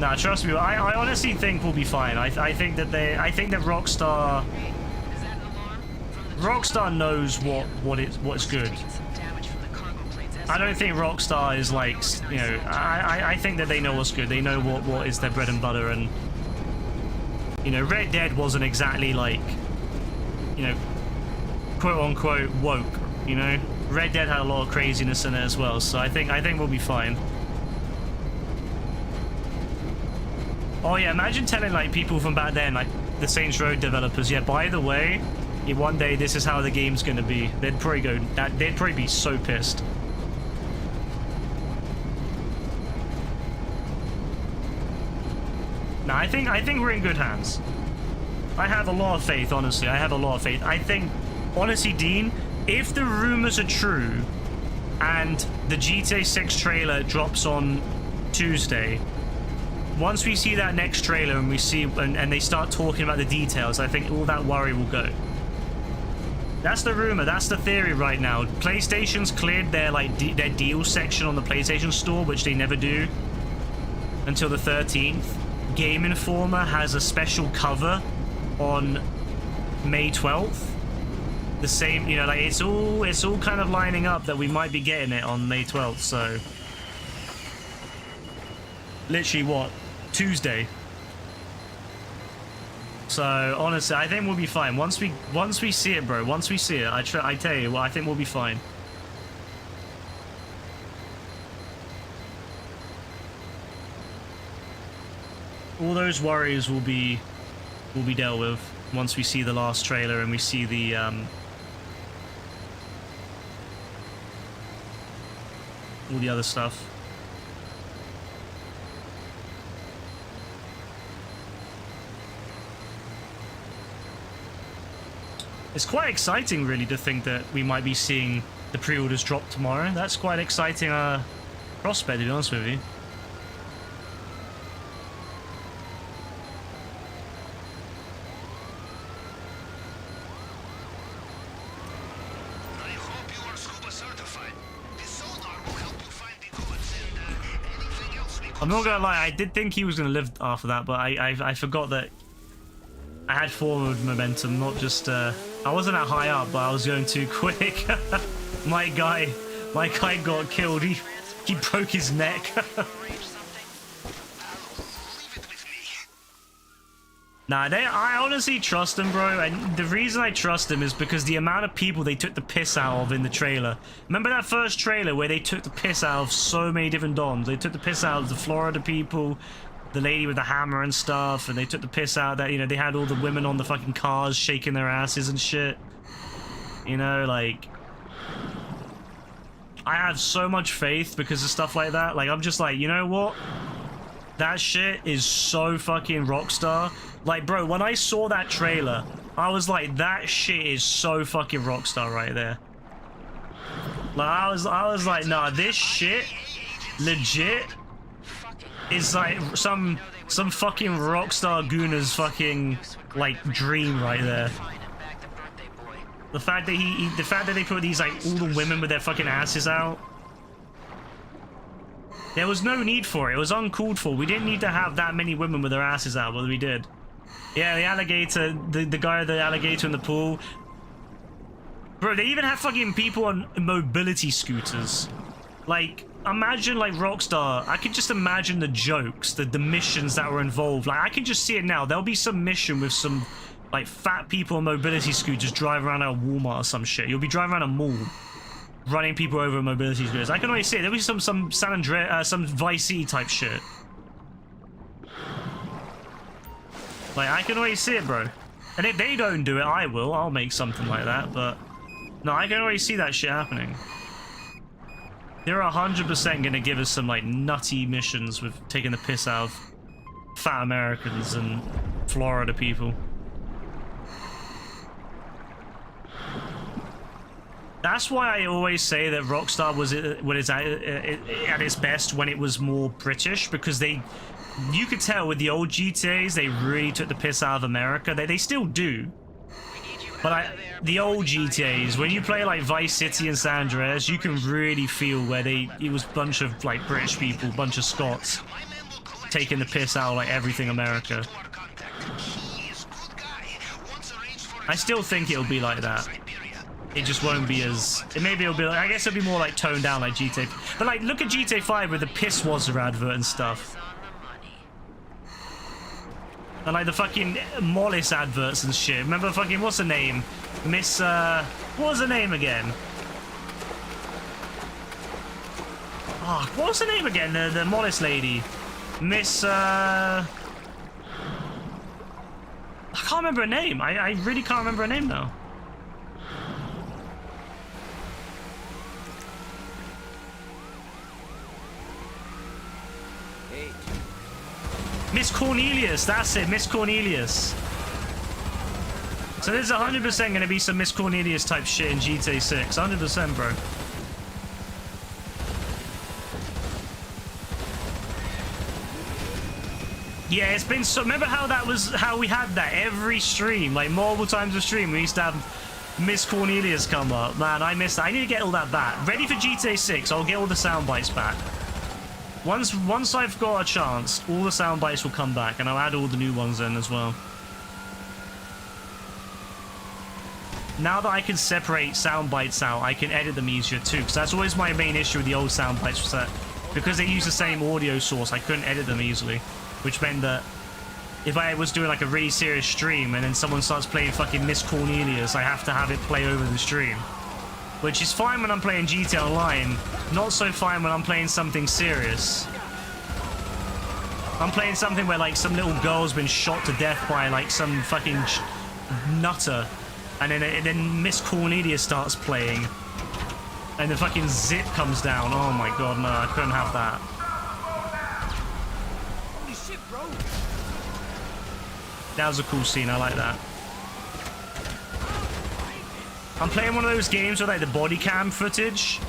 Nah, trust me. I honestly think we'll be fine. I think that Rockstar knows what's good. I don't think Rockstar is like, you know. I think that they know what's good. They know what is their bread and butter, and you know, Red Dead wasn't exactly like, you know, quote unquote woke. You know, Red Dead had a lot of craziness in it as well. So I think we'll be fine. Oh yeah, imagine telling like people from back then, like the Saints Row developers, yeah, by the way, one day this is how the game's gonna be. They'd probably be so pissed. No, I think we're in good hands. I have a lot of faith, honestly. I have a lot of faith. I think, honestly, Dean, if the rumors are true and the GTA 6 trailer drops on Tuesday, once we see that next trailer and we see and they start talking about the details, I think all that worry will go. That's the rumor. That's the theory right now. PlayStation's cleared their their deal section on the PlayStation Store, which they never do until the 13th. Game Informer has a special cover on May 12th. The same, you know, like it's all kind of lining up that we might be getting it on May 12th. So literally what? Tuesday. So honestly, I think we'll be fine once we see it, bro. Once we see it, I tell you, well, I think we'll be fine. All those worries will be dealt with once we see the last trailer and we see the all the other stuff. It's quite exciting, really, to think that we might be seeing the pre-orders drop tomorrow. That's quite exciting prospect, to be honest with you. I hope you are scuba certified. This sonar will help you find the goods and anything else we could. I'm not gonna lie, I did think he was gonna live after that, but I forgot that I had forward momentum, not just I wasn't that high up, but I was going too quick. my guy got killed. He broke his neck. Arrange something? Leave it with me. Nah, I honestly trust him, bro, and the reason I trust him is because the amount of people they took the piss out of in the trailer. Remember that first trailer where they took the piss out of so many different Dons? They took the piss out of the Florida people, the lady with the hammer and stuff, and they took the piss out that, you know, they had all the women on the fucking cars shaking their asses and shit. You know, like, I have so much faith because of stuff like that. Like, I'm just like, you know what? That shit is so fucking Rockstar. Like, bro, when I saw that trailer, I was like, that shit is so fucking Rockstar right there. Like, I was like, nah, this shit, legit, is like some fucking Rockstar Gooner's fucking like dream right there. The fact that they put these like all the women with their fucking asses out. There was no need for it. It was uncalled for. We didn't need to have that many women with their asses out, but we did. Yeah, the alligator, the guy with the alligator in the pool. Bro, they even have fucking people on mobility scooters. Like, imagine like Rockstar. I could just imagine the jokes, the missions that were involved. Like, I can just see it now. There'll be some mission with some like fat people on mobility scooters driving around at a Walmart or some shit. You'll be driving around a mall, running people over mobility scooters. I can already see it. There'll be some San Andreas, some Vice City type shit. Like, I can already see it, bro. And if they don't do it, I will. I'll make something like that, but no, I can already see that shit happening. They're 100% gonna give us some like nutty missions with taking the piss out of fat Americans and Florida people. That's why I always say that Rockstar was at its best when it was more British, because you could tell with the old GTAs they really took the piss out of America. They still do. But the old GTAs, when you play like Vice City and San Andreas, you can really feel where it was a bunch of like British people, bunch of Scots, taking the piss out of like everything America. I still think it'll be like that. It just won't be as... Maybe it'll be like... I guess it'll be more like toned down like GTA. But like, look at GTA 5 with the Piss Wazza advert and stuff. And like the fucking Mollis adverts and shit. Remember fucking... What's her name? Miss... What was her name again? Oh, what was her name again? The Mollis lady. Miss... I can't remember her name. I really can't remember her name now. Miss Cornelius, that's it, Miss Cornelius. So there's 100% going to be some Miss Cornelius type shit in GTA 6. 100%, bro. Yeah, it's been so... Remember how that was... How we had that every stream? Like, multiple times a stream, we used to have Miss Cornelius come up. Man, I missed that. I need to get all that back. Ready for GTA 6. I'll get all the sound bites back. Once I've got a chance, all the sound bites will come back, and I'll add all the new ones in as well. Now that I can separate sound bites out, I can edit them easier too, because that's always my main issue with the old sound bites, was that because they use the same audio source, I couldn't edit them easily, which meant that if I was doing like a really serious stream and then someone starts playing fucking Miss Cornelius, I have to have it play over the stream. Which is fine when I'm playing GTA Online, not so fine when I'm playing something serious. I'm playing something where like some little girl's been shot to death by like some fucking nutter, and then Miss Cornelius starts playing, and the fucking zip comes down. Oh my god, no, I couldn't have that. Holy shit, bro. That was a cool scene, I like that. I'm playing one of those games with like the body cam footage.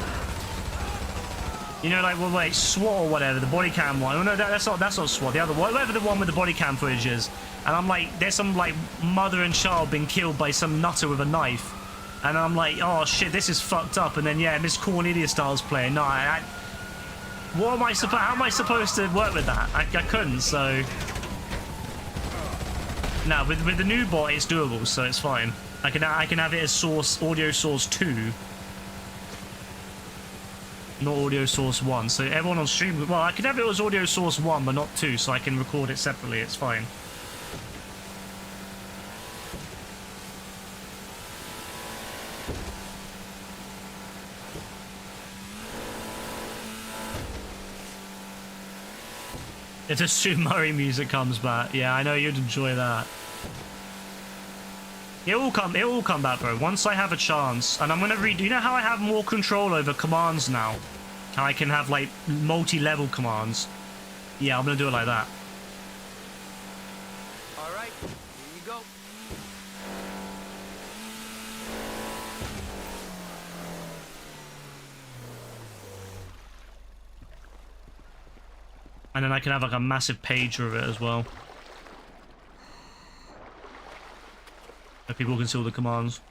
You know, like, well, like SWAT or whatever, the body cam one. Oh no, that's not SWAT. The other one, whatever the one with the body cam footage is. And I'm like, there's some like mother and child being killed by some nutter with a knife, and I'm like, oh shit, this is fucked up. And then yeah, Miss Cornelius starts playing. No, what am I supposed? How am I supposed to work with that? I couldn't. So now with the new bot, it's doable, so it's fine. I can have it as source audio source 2, not audio source 1. So everyone on stream, well, I can have it as audio source 1 but not 2, so I can record it separately. It's fine. If the Sue Murray music comes back, yeah, I know you'd enjoy that. It will come back, bro. Once I have a chance, and I'm gonna read. You know how I have more control over commands now? How I can have like multi-level commands. Yeah, I'm gonna do it like that. All right, here you go. And then I can have like a massive pager of it as well. So people can see all the commands.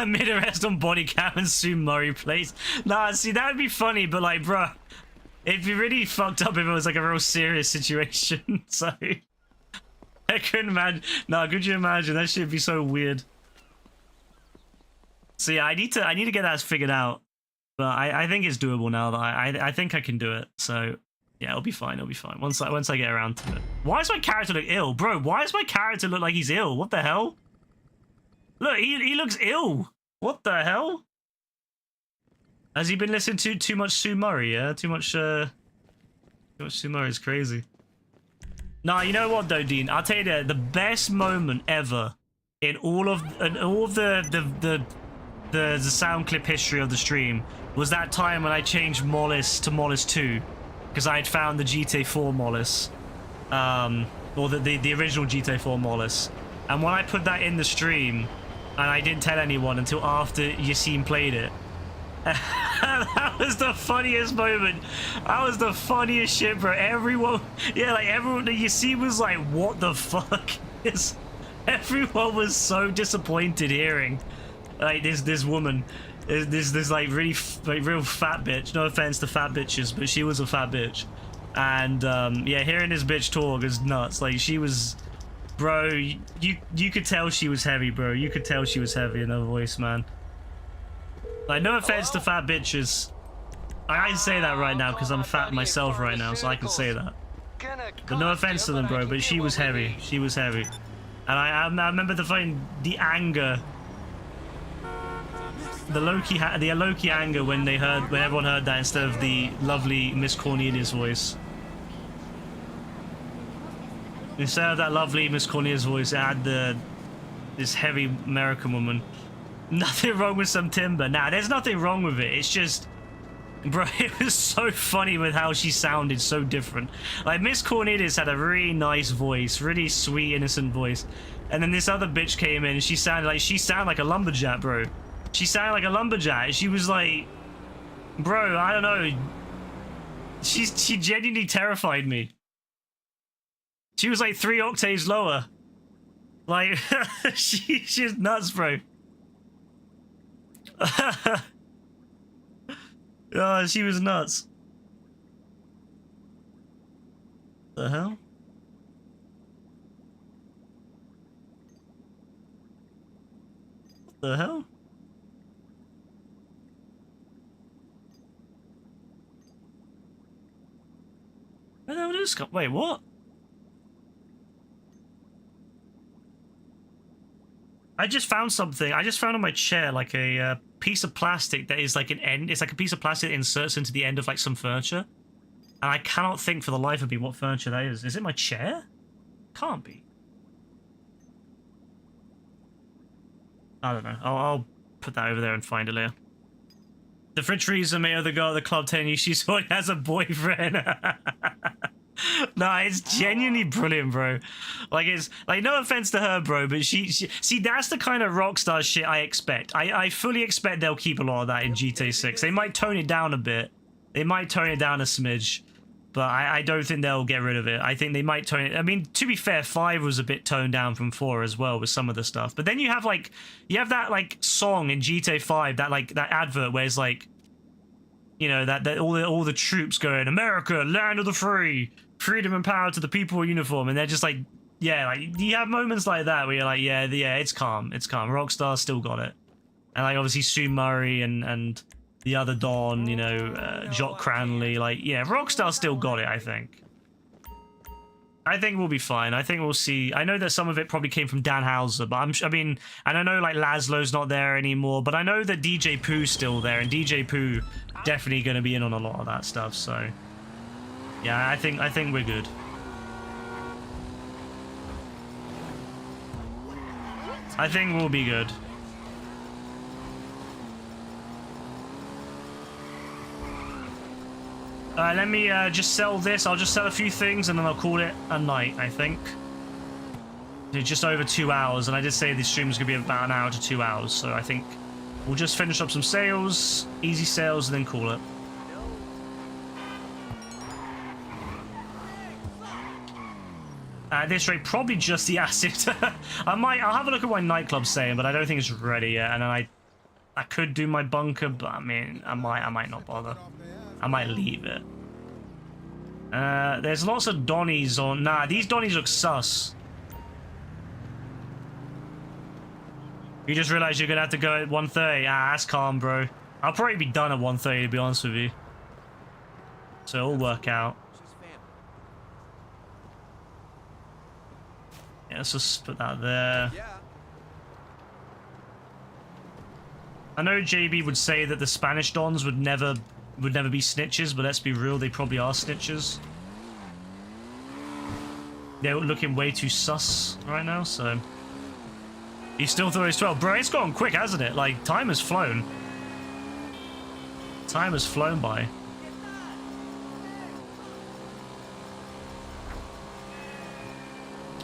Mid-arrest on body cam and Sue Murray plays. Nah, see, that would be funny, but like, bruh, it'd be really fucked up if it was like a real serious situation. So I couldn't imagine. Nah, could you imagine? That shit would be so weird. So yeah, I need to get that figured out. But I think it's doable now that I think I can do it. So yeah, it'll be fine. It'll be fine once I get around to it. Why does my character look ill, bro? Why does my character look like he's ill? What the hell? Look, he looks ill. What the hell? Has he been listening to too much Sue Murray? Yeah, too much Sue Murray is crazy. Nah, you know what though, Dean? I'll tell you the best moment ever in all of the sound clip history of the stream was that time when I changed Mollis to Mollis 2, because I had found the GTA 4 Mollis, or the original GTA 4 Mollis, and when I put that in the stream, and I didn't tell anyone until after Yassine played it. That was the funniest moment. That was the funniest shit, bro. Everyone, yeah, like everyone, Yassine was like, "What the fuck?" Everyone was so disappointed hearing. Like this woman, this like really real fat bitch. No offense to fat bitches, but she was a fat bitch. And yeah, hearing this bitch talk is nuts. Like she was, bro. You could tell she was heavy, bro. You could tell she was heavy in her voice, man. Like no offense to fat bitches. I can say that right now because I'm fat myself right now, so I can say that. But no offense to them, bro. But she was heavy. She was heavy. And I remember the anger. The Loki anger when everyone heard that instead of the lovely Miss Cornelius voice. Instead of that lovely Miss Cornelius voice, it had this heavy American woman. Nothing wrong with some timber. Nah, there's nothing wrong with it. It's just Bro, it was so funny with how she sounded so different. Like, Miss Cornelius had a really nice voice, really sweet, innocent voice. And then this other bitch came in and she sounded like a lumberjack, bro. She sounded like a lumberjack. She was like, bro, I don't know. She genuinely terrified me. She was like 3 octaves lower. Like, she's nuts, bro. Oh, she was nuts. The hell? What the hell? Where the hell did this come? Wait, what? I just found something. I just found on my chair like a piece of plastic that is like an end. It's like a piece of plastic that inserts into the end of like some furniture. And I cannot think for the life of me what furniture that is. Is it my chair? Can't be. I don't know. I'll put that over there and find it later. The fridge freezer may other girl at the club telling you she sort of has a boyfriend. Nah, it's genuinely brilliant, bro. Like, it's like, no offense to her, bro, but she see, that's the kind of Rockstar shit I expect. I fully expect they'll keep a lot of that in GTA 6. They might tone it down a bit. They might tone it down a smidge, but I don't think they'll get rid of it. I think they might tone it. I mean, to be fair, 5 was a bit toned down from 4 as well with some of the stuff. But then you have that like song in GTA 5, that like that advert where it's like, you know, that all the troops going, America, land of the free, freedom and power to the people in uniform, and they're just like, yeah, like you have moments like that where you're like, yeah, it's calm, Rockstar still got it. And like obviously Sue Murray and the other Don, you know, Jock Cranley, like, yeah, Rockstar still got it. I think we'll be fine. I think we'll see. I know that some of it probably came from Dan Houser, but I mean, and I know like Laszlo's not there anymore, but I know that DJ Pooh's still there, and DJ Pooh definitely going to be in on a lot of that stuff. So yeah, I think we're good. I think we'll be good. Let me just sell this. I'll just sell a few things and then I'll call it a night, I think. Just over 2 hours, and I did say this stream is going to be about an hour to 2 hours, so I think we'll just finish up some sales, easy sales, and then call it. At this rate, probably just the acid. I'll have a look at what nightclub's saying, but I don't think it's ready yet, and then I could do my bunker, but I mean, I might not bother. I might leave it. There's lots of Donnies on. Nah, these Donnies look sus. You just realized you're gonna have to go at 1:30. Ah, that's calm, bro. I'll probably be done at 1:30 to be honest with you. So it'll work out. Yeah, let's just put that there. I know JB would say that the Spanish Dons would never be snitches, but let's be real, they probably are snitches. They're looking way too sus right now, so... You still thought it was 12. Bro, it's gone quick, hasn't it? Like, time has flown. Time has flown by.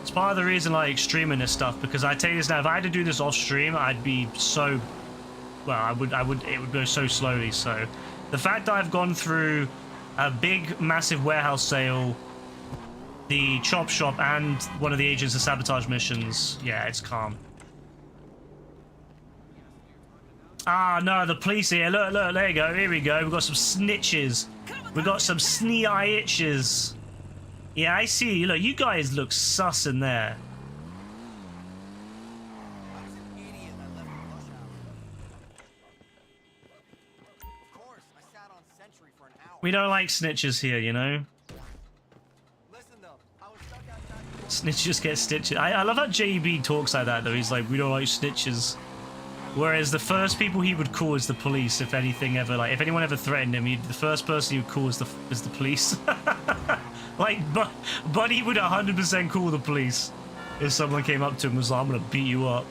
It's part of the reason I like streaming this stuff, because I tell you this now, if I had to do this off stream, I'd be so... Well, it would go so slowly, so... The fact that I've gone through a big, massive warehouse sale, the chop shop, and one of the agents of sabotage missions, yeah, it's calm. Ah, no, the police here. Look, there you go. Here we go. We've got some snitches. We've got some snee-eye itches. Yeah, I see. Look, you guys look sus in there. We don't like snitches here, you know? Snitches get stitches. I love how JB talks like that, though. He's like, we don't like snitches. Whereas the first people he would call is the police, if anything ever, like, if anyone ever threatened him, the first person he would call is the police. Like, Buddy would 100% call the police if someone came up to him and was like, I'm gonna beat you up.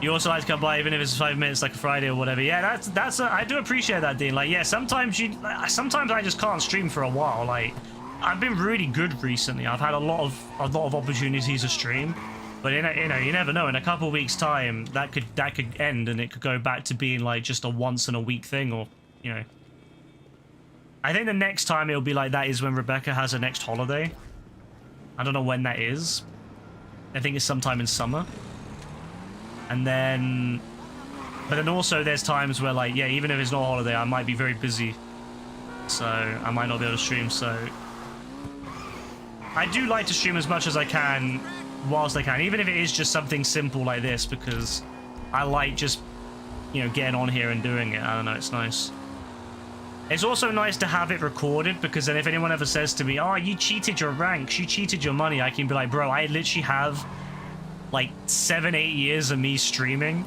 You also like to come by even if it's 5 minutes, like a Friday or whatever. Yeah, I do appreciate that, Dean. Like, yeah, sometimes I just can't stream for a while. Like, I've been really good recently. I've had a lot of opportunities to stream, but you never know. In a couple of weeks' time, that could end and it could go back to being like just a once in a week thing, or you know. I think the next time it'll be like that is when Rebecca has her next holiday. I don't know when that is. I think it's sometime in summer. And then, but then also there's times where like, yeah, even if it's not a holiday, I might be very busy. So I might not be able to stream, so. I do like to stream as much as I can whilst I can, even if it is just something simple like this, because I like just, you know, getting on here and doing it. I don't know, it's nice. It's also nice to have it recorded, because then if anyone ever says to me, oh, you cheated your ranks, you cheated your money, I can be like, bro, I literally have like 7-8 years of me streaming.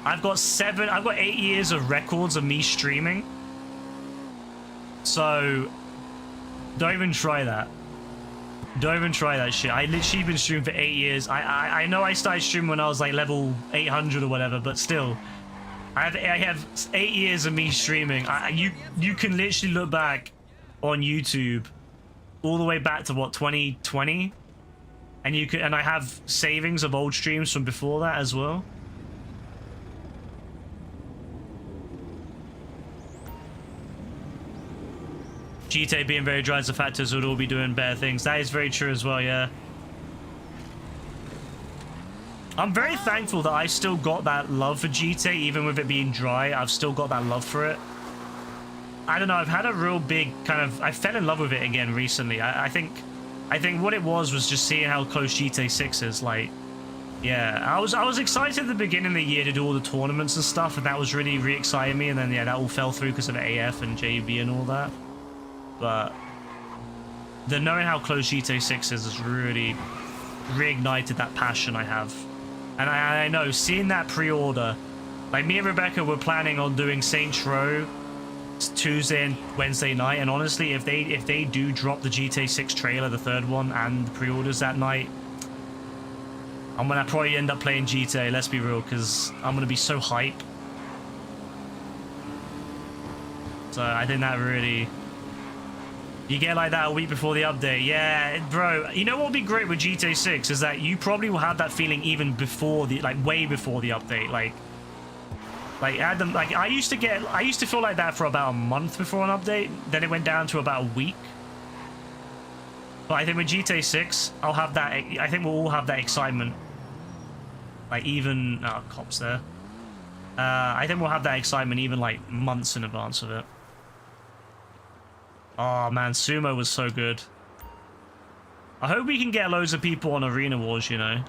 I've got 8 years of records of me streaming. So don't even try that. Don't even try that shit. I literally been streaming for 8 years. I know I started streaming when I was like level 800 or whatever, but still, I have 8 years of me streaming. You can literally look back on YouTube all the way back to what, 2020, and I have savings of old streams from before that as well. GTA being very dry as a factor, so we'd all be doing better things. That is very true as well, yeah. I'm very thankful that I still got that love for GTA, even with it being dry. I've still got that love for it. I don't know, I've had a real big kind of... I fell in love with it again recently. I think what it was just seeing how close GTA 6 is. Like, yeah, I was excited at the beginning of the year to do all the tournaments and stuff, and that was really exciting me. And then, yeah, that all fell through because of AF and JB and all that. But the knowing how close GTA 6 is has really reignited that passion I have. And I know, seeing that pre-order, like me and Rebecca were planning on doing Saints Row Tuesday and Wednesday night, and honestly, if they do drop the GTA 6 trailer, the third one, and the pre-orders that night, I'm gonna probably end up playing GTA, let's be real, because I'm gonna be so hype. So I think that really... You get like that a week before the update. Yeah, bro. You know what would be great with GTA 6 is that you probably will have that feeling even before the, like, way before the update. Like Adam, like I used to feel like that for about a month before an update. Then it went down to about a week. But I think with GTA 6, I'll have that. I think we'll all have that excitement. Like even cops there. I think we'll have that excitement even like months in advance of it. Oh man, Sumo was so good. I hope we can get loads of people on Arena Wars, you know.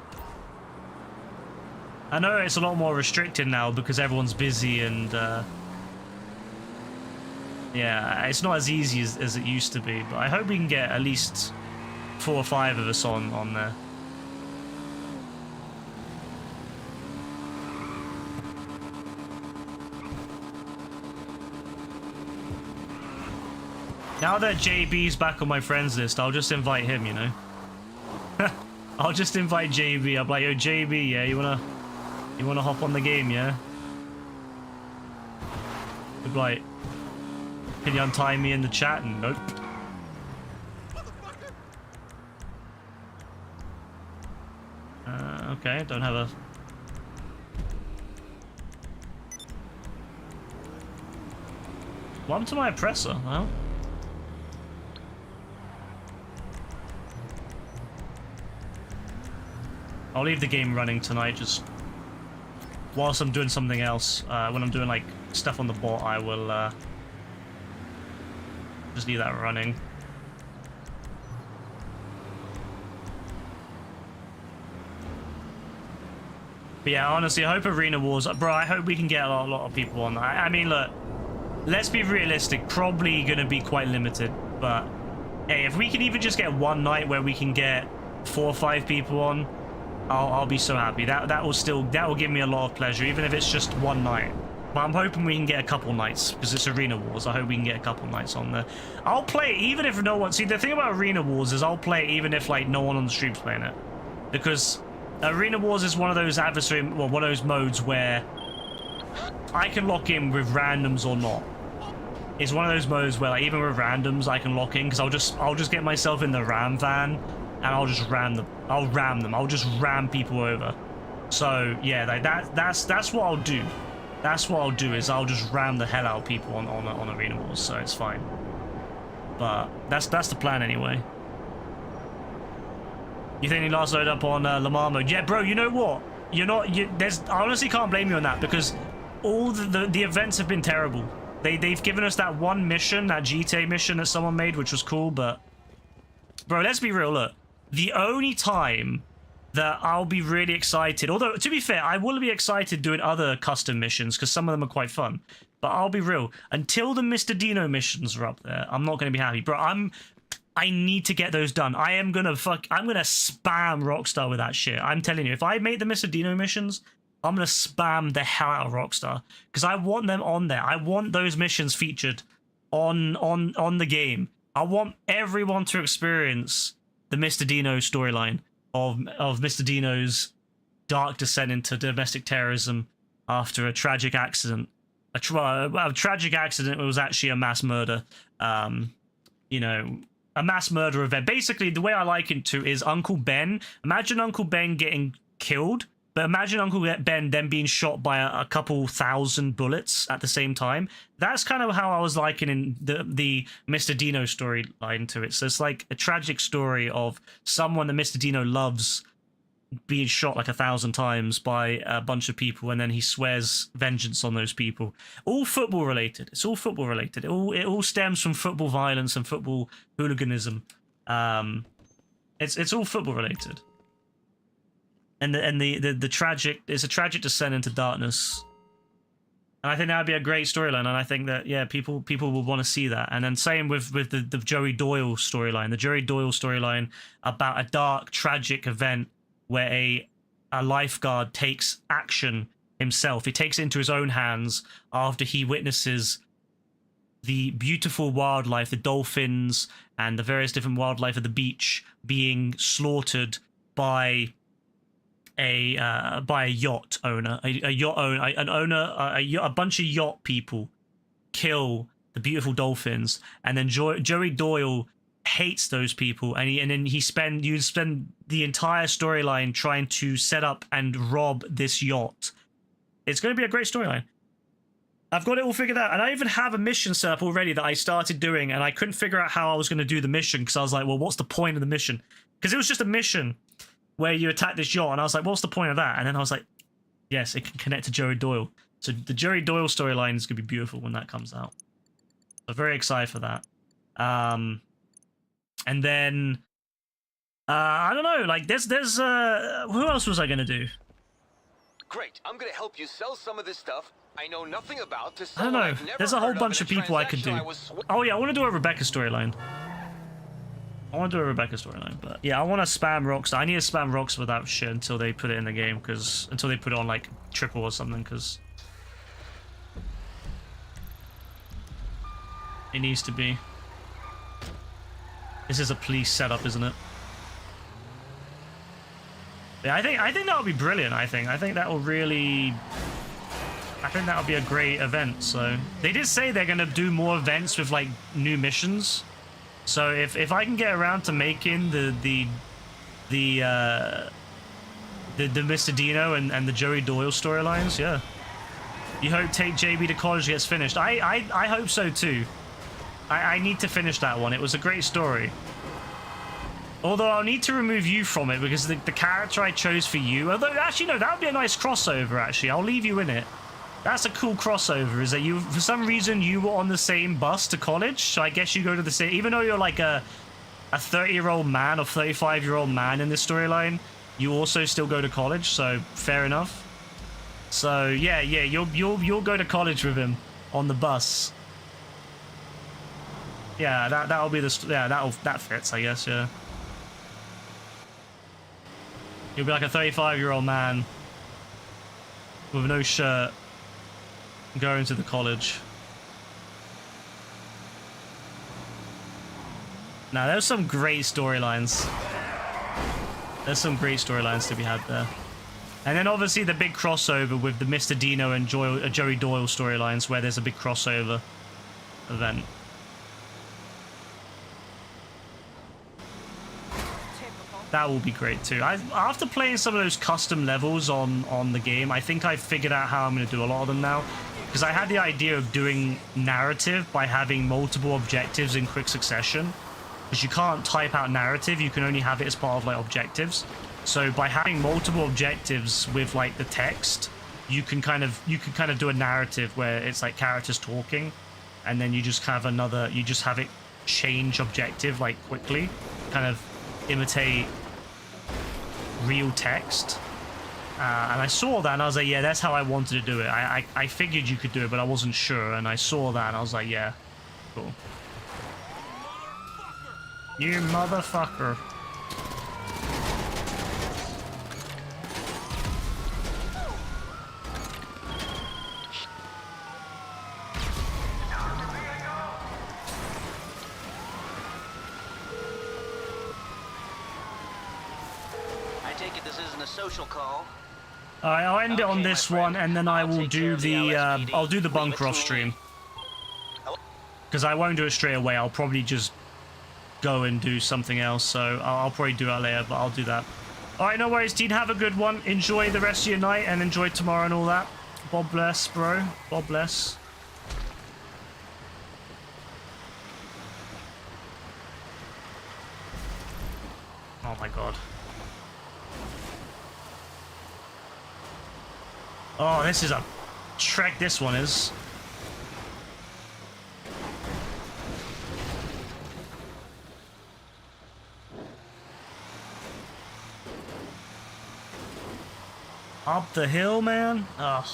I know it's a lot more restricted now because everyone's busy and yeah, it's not as easy as it used to be, but I hope we can get at least 4 or 5 of us on there. Now that JB's back on my friends list, I'll just invite him, you know. I'll just invite JB. I'll be like, yo, JB, yeah, you wanna hop on the game, yeah? He'll be like, can you untie me in the chat? Nope. Okay, don't have a... What happened to my oppressor? Well... I'll leave the game running tonight, just whilst I'm doing something else. When I'm doing like stuff on the bot, I will just leave that running. But yeah, honestly, I hope Arena Wars, bro, I hope we can get a lot of people on. I mean, look, let's be realistic, probably gonna be quite limited, but hey, if we can even just get one night where we can get 4 or 5 people on, I'll be so happy. That will give me a lot of pleasure, even if it's just one night. But I'm hoping we can get a couple nights because it's Arena Wars. I hope we can get a couple nights on there. I'll play it even if no one. See, the thing about Arena Wars is I'll play it even if like no one on the stream's playing it, because Arena Wars is one of those adversary, well, one of those modes where I can lock in with randoms or not. It's one of those modes where, like, even with randoms, I can lock in because I'll just get myself in the ram van and I'll just ram them. I'll just ram people over. So yeah, like that's what I'll do. That's what I'll do is I'll just ram the hell out of people on Arena Wars. So it's fine. But that's the plan anyway. You think you last load up on Lamar mode? Yeah, bro. You know what? I honestly can't blame you on that because all the events have been terrible. They've given us that one mission, that GTA mission that someone made, which was cool. But bro, let's be real. Look, the only time that I'll be really excited, although to be fair, I will be excited doing other custom missions because some of them are quite fun. But I'll be real, until the Mr. Dino missions are up there, I'm not going to be happy, bro. I need to get those done. I'm gonna spam Rockstar with that shit. I'm telling you, if I make the Mr. Dino missions, I'm gonna spam the hell out of Rockstar because I want them on there. I want those missions featured on the game. I want everyone to experience the Mr. Dino storyline of Mr. Dino's dark descent into domestic terrorism after a tragic accident. A tragic accident was actually a mass murder. You know, a mass murder event. Basically, the way I liken it to is Uncle Ben. Imagine Uncle Ben getting killed, but imagine Uncle Ben then being shot by a couple thousand bullets at the same time. That's kind of how I was likening the Mr. Dino storyline to it. So it's like a tragic story of someone that Mr. Dino loves being shot like 1,000 times by a bunch of people, and then he swears vengeance on those people. All football related. It's all football related. It all stems from football violence and football hooliganism. It's all football related. And the tragic, it's a tragic descent into darkness. And I think that would be a great storyline, and I think that, yeah, people will want to see that. And then same with the Joey Doyle storyline. The Joey Doyle storyline about a dark, tragic event where a lifeguard takes action himself. He takes it into his own hands after he witnesses the beautiful wildlife, the dolphins and the various different wildlife of the beach being slaughtered by a yacht owner. A bunch of yacht people kill the beautiful dolphins, and then Joey Doyle hates those people, and then you spend the entire storyline trying to set up and rob this yacht. It's going to be a great storyline. I've got it all figured out, and I even have a mission set up already that I started doing, and I couldn't figure out how I was going to do the mission because I was like, well, what's the point of the mission? Because it was just a mission where you attack this yacht, and I was like, what's the point of that? And then I was like, yes, it can connect to Joey Doyle. So the Joey Doyle storyline is going to be beautiful when that comes out. I'm very excited for that. And then I don't know, like there's who else was I gonna do? Great, I'm gonna help you sell some of this stuff I know nothing about to I don't know. There's a whole bunch of people I could do. Oh yeah, I want to do a Rebecca storyline. But yeah, I want to spam Rockstar. I need to spam Rockstar with that shit until they put it in the game, until they put it on like triple or something, because it needs to be. This is a police setup, isn't it? Yeah, I think that would be brilliant. I think that will really. I think that would be a great event. So they did say they're gonna do more events with like new missions. So if I can get around to making the Mr. Dino and the Joey Doyle storylines, yeah. You hope Take JB to College gets finished. I hope so too. I need to finish that one. It was a great story. Although I'll need to remove you from it because the character I chose for you... Although, actually, no, that would be a nice crossover, actually. I'll leave you in it. That's a cool crossover, is that you, for some reason, you were on the same bus to college. So I guess you go to the same... Even though you're like a 30-year-old man or 35-year-old man in this storyline, you also still go to college, so fair enough. So, yeah, you'll go to college with him on the bus. Yeah, that'll be the... Yeah, that fits, I guess, yeah. You'll be like a 35-year-old man with no shirt going to the college. Now, there's some great storylines. There's some great storylines to be had there. And then obviously the big crossover with the Mr. Dino and Joey Doyle storylines where there's a big crossover event. That will be great too. After playing some of those custom levels on the game, I think I've figured out how I'm going to do a lot of them now. Because I had the idea of doing narrative by having multiple objectives in quick succession. Because you can't type out narrative, you can only have it as part of like objectives. So by having multiple objectives with like the text, you can kind of do a narrative where it's like characters talking, and then you just have it change objective like quickly, kind of imitate real text. And I saw that and I was like, yeah, that's how I wanted to do it. I figured you could do it, but I wasn't sure. And I saw that and I was like, yeah, cool. You motherfucker. I take it this isn't a social call. Alright, I'll end it on Okay, this my friend. one, and then I I'll will take care do of the LSPD. I'll do the Leave bunker it off to me. stream. Because I won't do it straight away, I'll probably just go and do something else, so I'll probably do that later, but I'll do that. Alright, no worries, Dean, have a good one. Enjoy the rest of your night, and enjoy tomorrow and all that. God bless, bro. God bless. Oh my god. Oh, this is a trek, this one is. Up the hill, man? Ugh.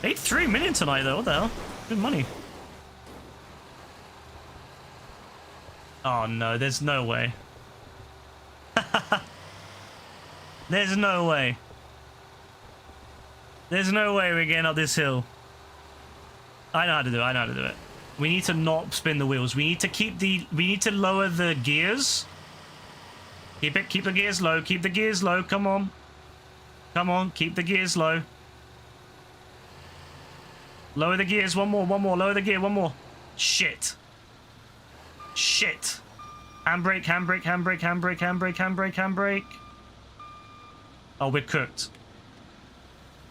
83 million tonight, though. What the hell? Good money. Oh, no. There's no way. There's no way. There's no way we're getting up this hill. I know how to do it. I know how to do it. We need to not spin the wheels. We need to keep the... We need to lower the gears. Keep it. Keep the gears low. Keep the gears low. Come on. Come on. Keep the gears low. Lower the gears. One more. One more. Lower the gear. One more. Shit. Shit. Handbrake. Handbrake. Handbrake. Handbrake. Handbrake. Handbrake. Handbrake. Oh, we're cooked.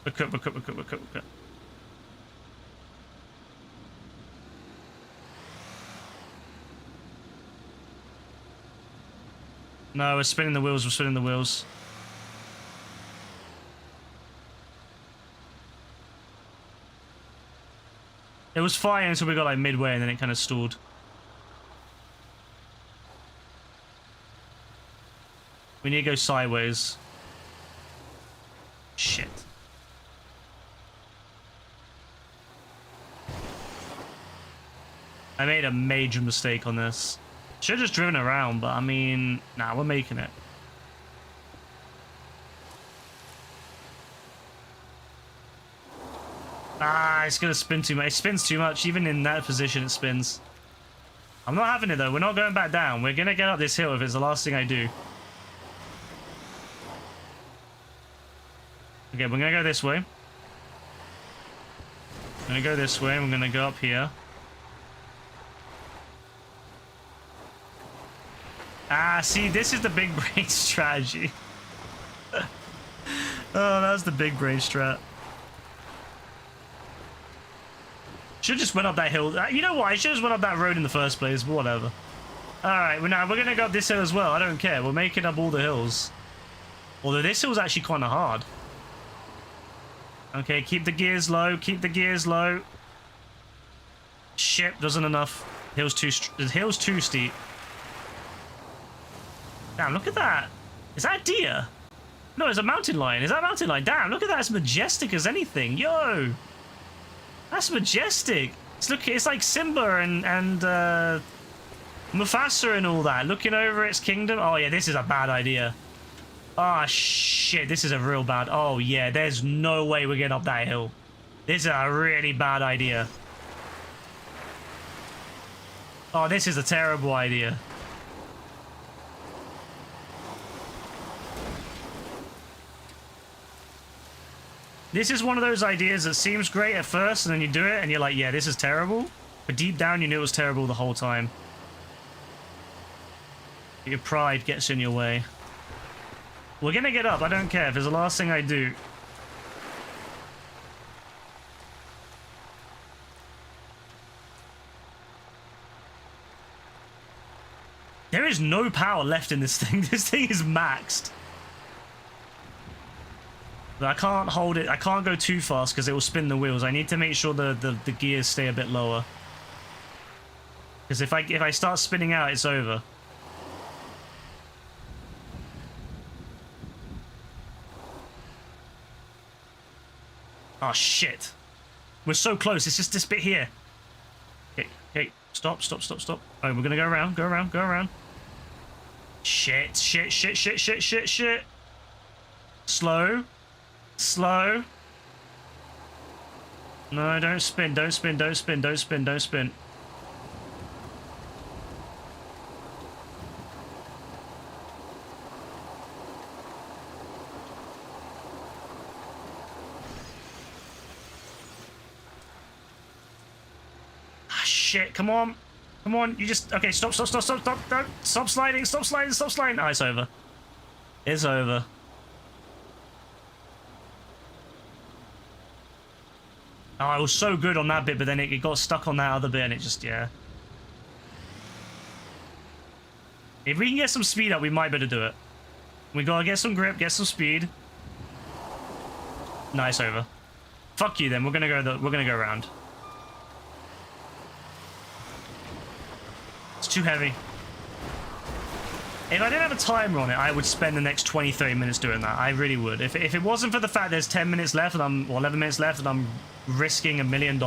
We're cooked. We're cooked. We're cooked. We're cooked. We're cooked. No, we're spinning the wheels. We're spinning the wheels. It was fine until we got like midway and then it kind of stalled. We need to go sideways. Shit. I made a major mistake on this. Should have just driven around, but I mean, nah, we're making it. Ah, it's gonna spin too much. It spins too much. Even in that position, it spins. I'm not having it though. We're not going back down. We're gonna get up this hill if it's the last thing I do. Okay, we're gonna go this way. I'm gonna go this way. We're gonna go up here. Ah, see, this is the big brain strategy. Oh, that's the big brain strat. Should just went up that hill. You know what? I should just went up that road in the first place, but whatever. Alright, well, now we're gonna go up this hill as well. I don't care. We're making up all the hills. Although this hill's actually kind of hard. Okay, keep the gears low. Keep the gears low. Shit, wasn't enough. The hill's too steep. Damn, look at that. Is that a deer? No, it's a mountain lion. Is that a mountain lion? Damn, look at that. It's majestic as anything. Yo. That's majestic. It's like Simba and Mufasa and all that. Looking over its kingdom. Oh, yeah, this is a bad idea. Oh, shit. This is a real bad... Oh, yeah, there's no way we're getting up that hill. This is a really bad idea. Oh, this is a terrible idea. This is one of those ideas that seems great at first, and then you do it, and you're like, yeah, this is terrible. But deep down, you knew it was terrible the whole time. Your pride gets in your way. We're gonna get up, I don't care. If it's the last thing I do. There is no power left in this thing. This thing is maxed. But I can't hold it. I can't go too fast because it will spin the wheels. I need to make sure the gears stay a bit lower. Because if I start spinning out, it's over. Oh shit. We're so close. It's just this bit here. Okay, okay. Stop, stop, stop, stop. Oh, we're gonna go around, go around, go around. Shit, shit, shit, shit, shit, shit, shit. Slow. Slow. No, don't spin, don't spin, don't spin, don't spin, don't spin. Ah, shit, come on. Come on, you just... Okay, stop, stop, stop, stop, stop, don't. Stop sliding, stop sliding, stop sliding. Oh, it's over. It's over. Oh, I was so good on that bit, but then it got stuck on that other bit, and it just, yeah. If we can get some speed up, we might better do it. We gotta get some grip, get some speed. Nice, over. Fuck you, then. We're gonna go around. It's too heavy. If I didn't have a timer on it, I would spend the next 20-30 minutes doing that. I really would. If it wasn't for the fact there's 10 minutes left and or 11 minutes left and I'm risking $1 million,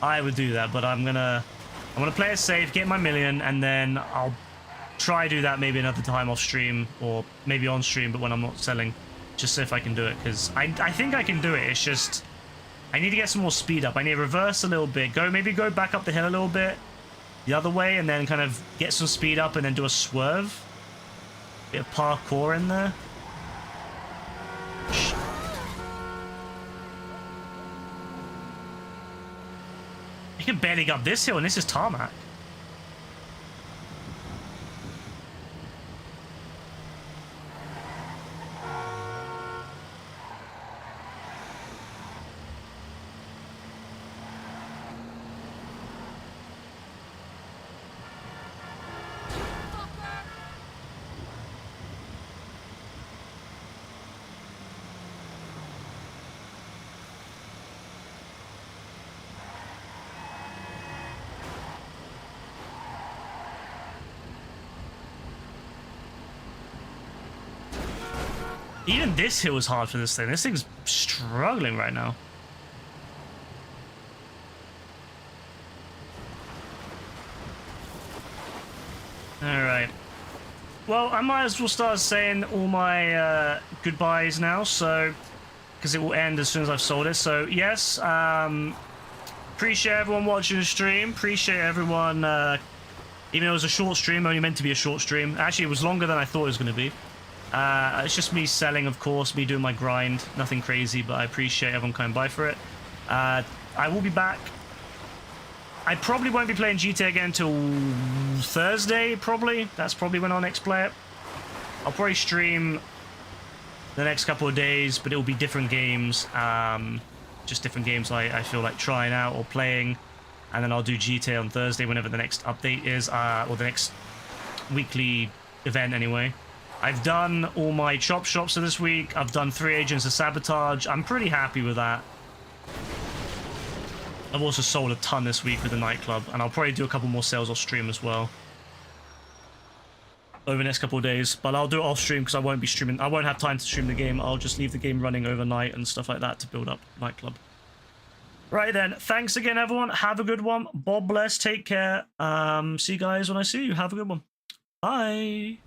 I would do that. But I'm gonna play it safe, get my million, and then I'll try do that maybe another time off stream or maybe on stream, but when I'm not selling, just see if I can do it, because I think I can do it. It's just I need to get some more speed up. I need to reverse a little bit, maybe go back up the hill a little bit the other way, and then kind of get some speed up and then do a swerve. Bit of parkour in there. You can barely get up this hill, and this is tarmac. Even this hill is hard for this thing. This thing's struggling right now. Alright. Well, I might as well start saying all my goodbyes now, so... because it will end as soon as I've sold it. So, yes, appreciate everyone watching the stream. Appreciate everyone... even though it was a short stream, only meant to be a short stream. Actually, it was longer than I thought it was going to be. It's just me selling, of course, me doing my grind. Nothing crazy, but I appreciate everyone coming by for it. I will be back. I probably won't be playing GTA again until Thursday, probably. That's probably when I'll next play it. I'll probably stream the next couple of days, but it will be different games. Just different games I feel like trying out or playing. And then I'll do GTA on Thursday whenever the next update is, or the next weekly event anyway. I've done all my chop shops for this week. I've done 3 Agents of Sabotage. I'm pretty happy with that. I've also sold a ton this week with the nightclub, and I'll probably do a couple more sales off stream as well over the next couple of days. But I'll do it off stream because I won't be streaming. I won't have time to stream the game. I'll just leave the game running overnight and stuff like that to build up nightclub. Right then, thanks again, everyone. Have a good one. God bless. Take care. See you guys when I see you. Have a good one. Bye.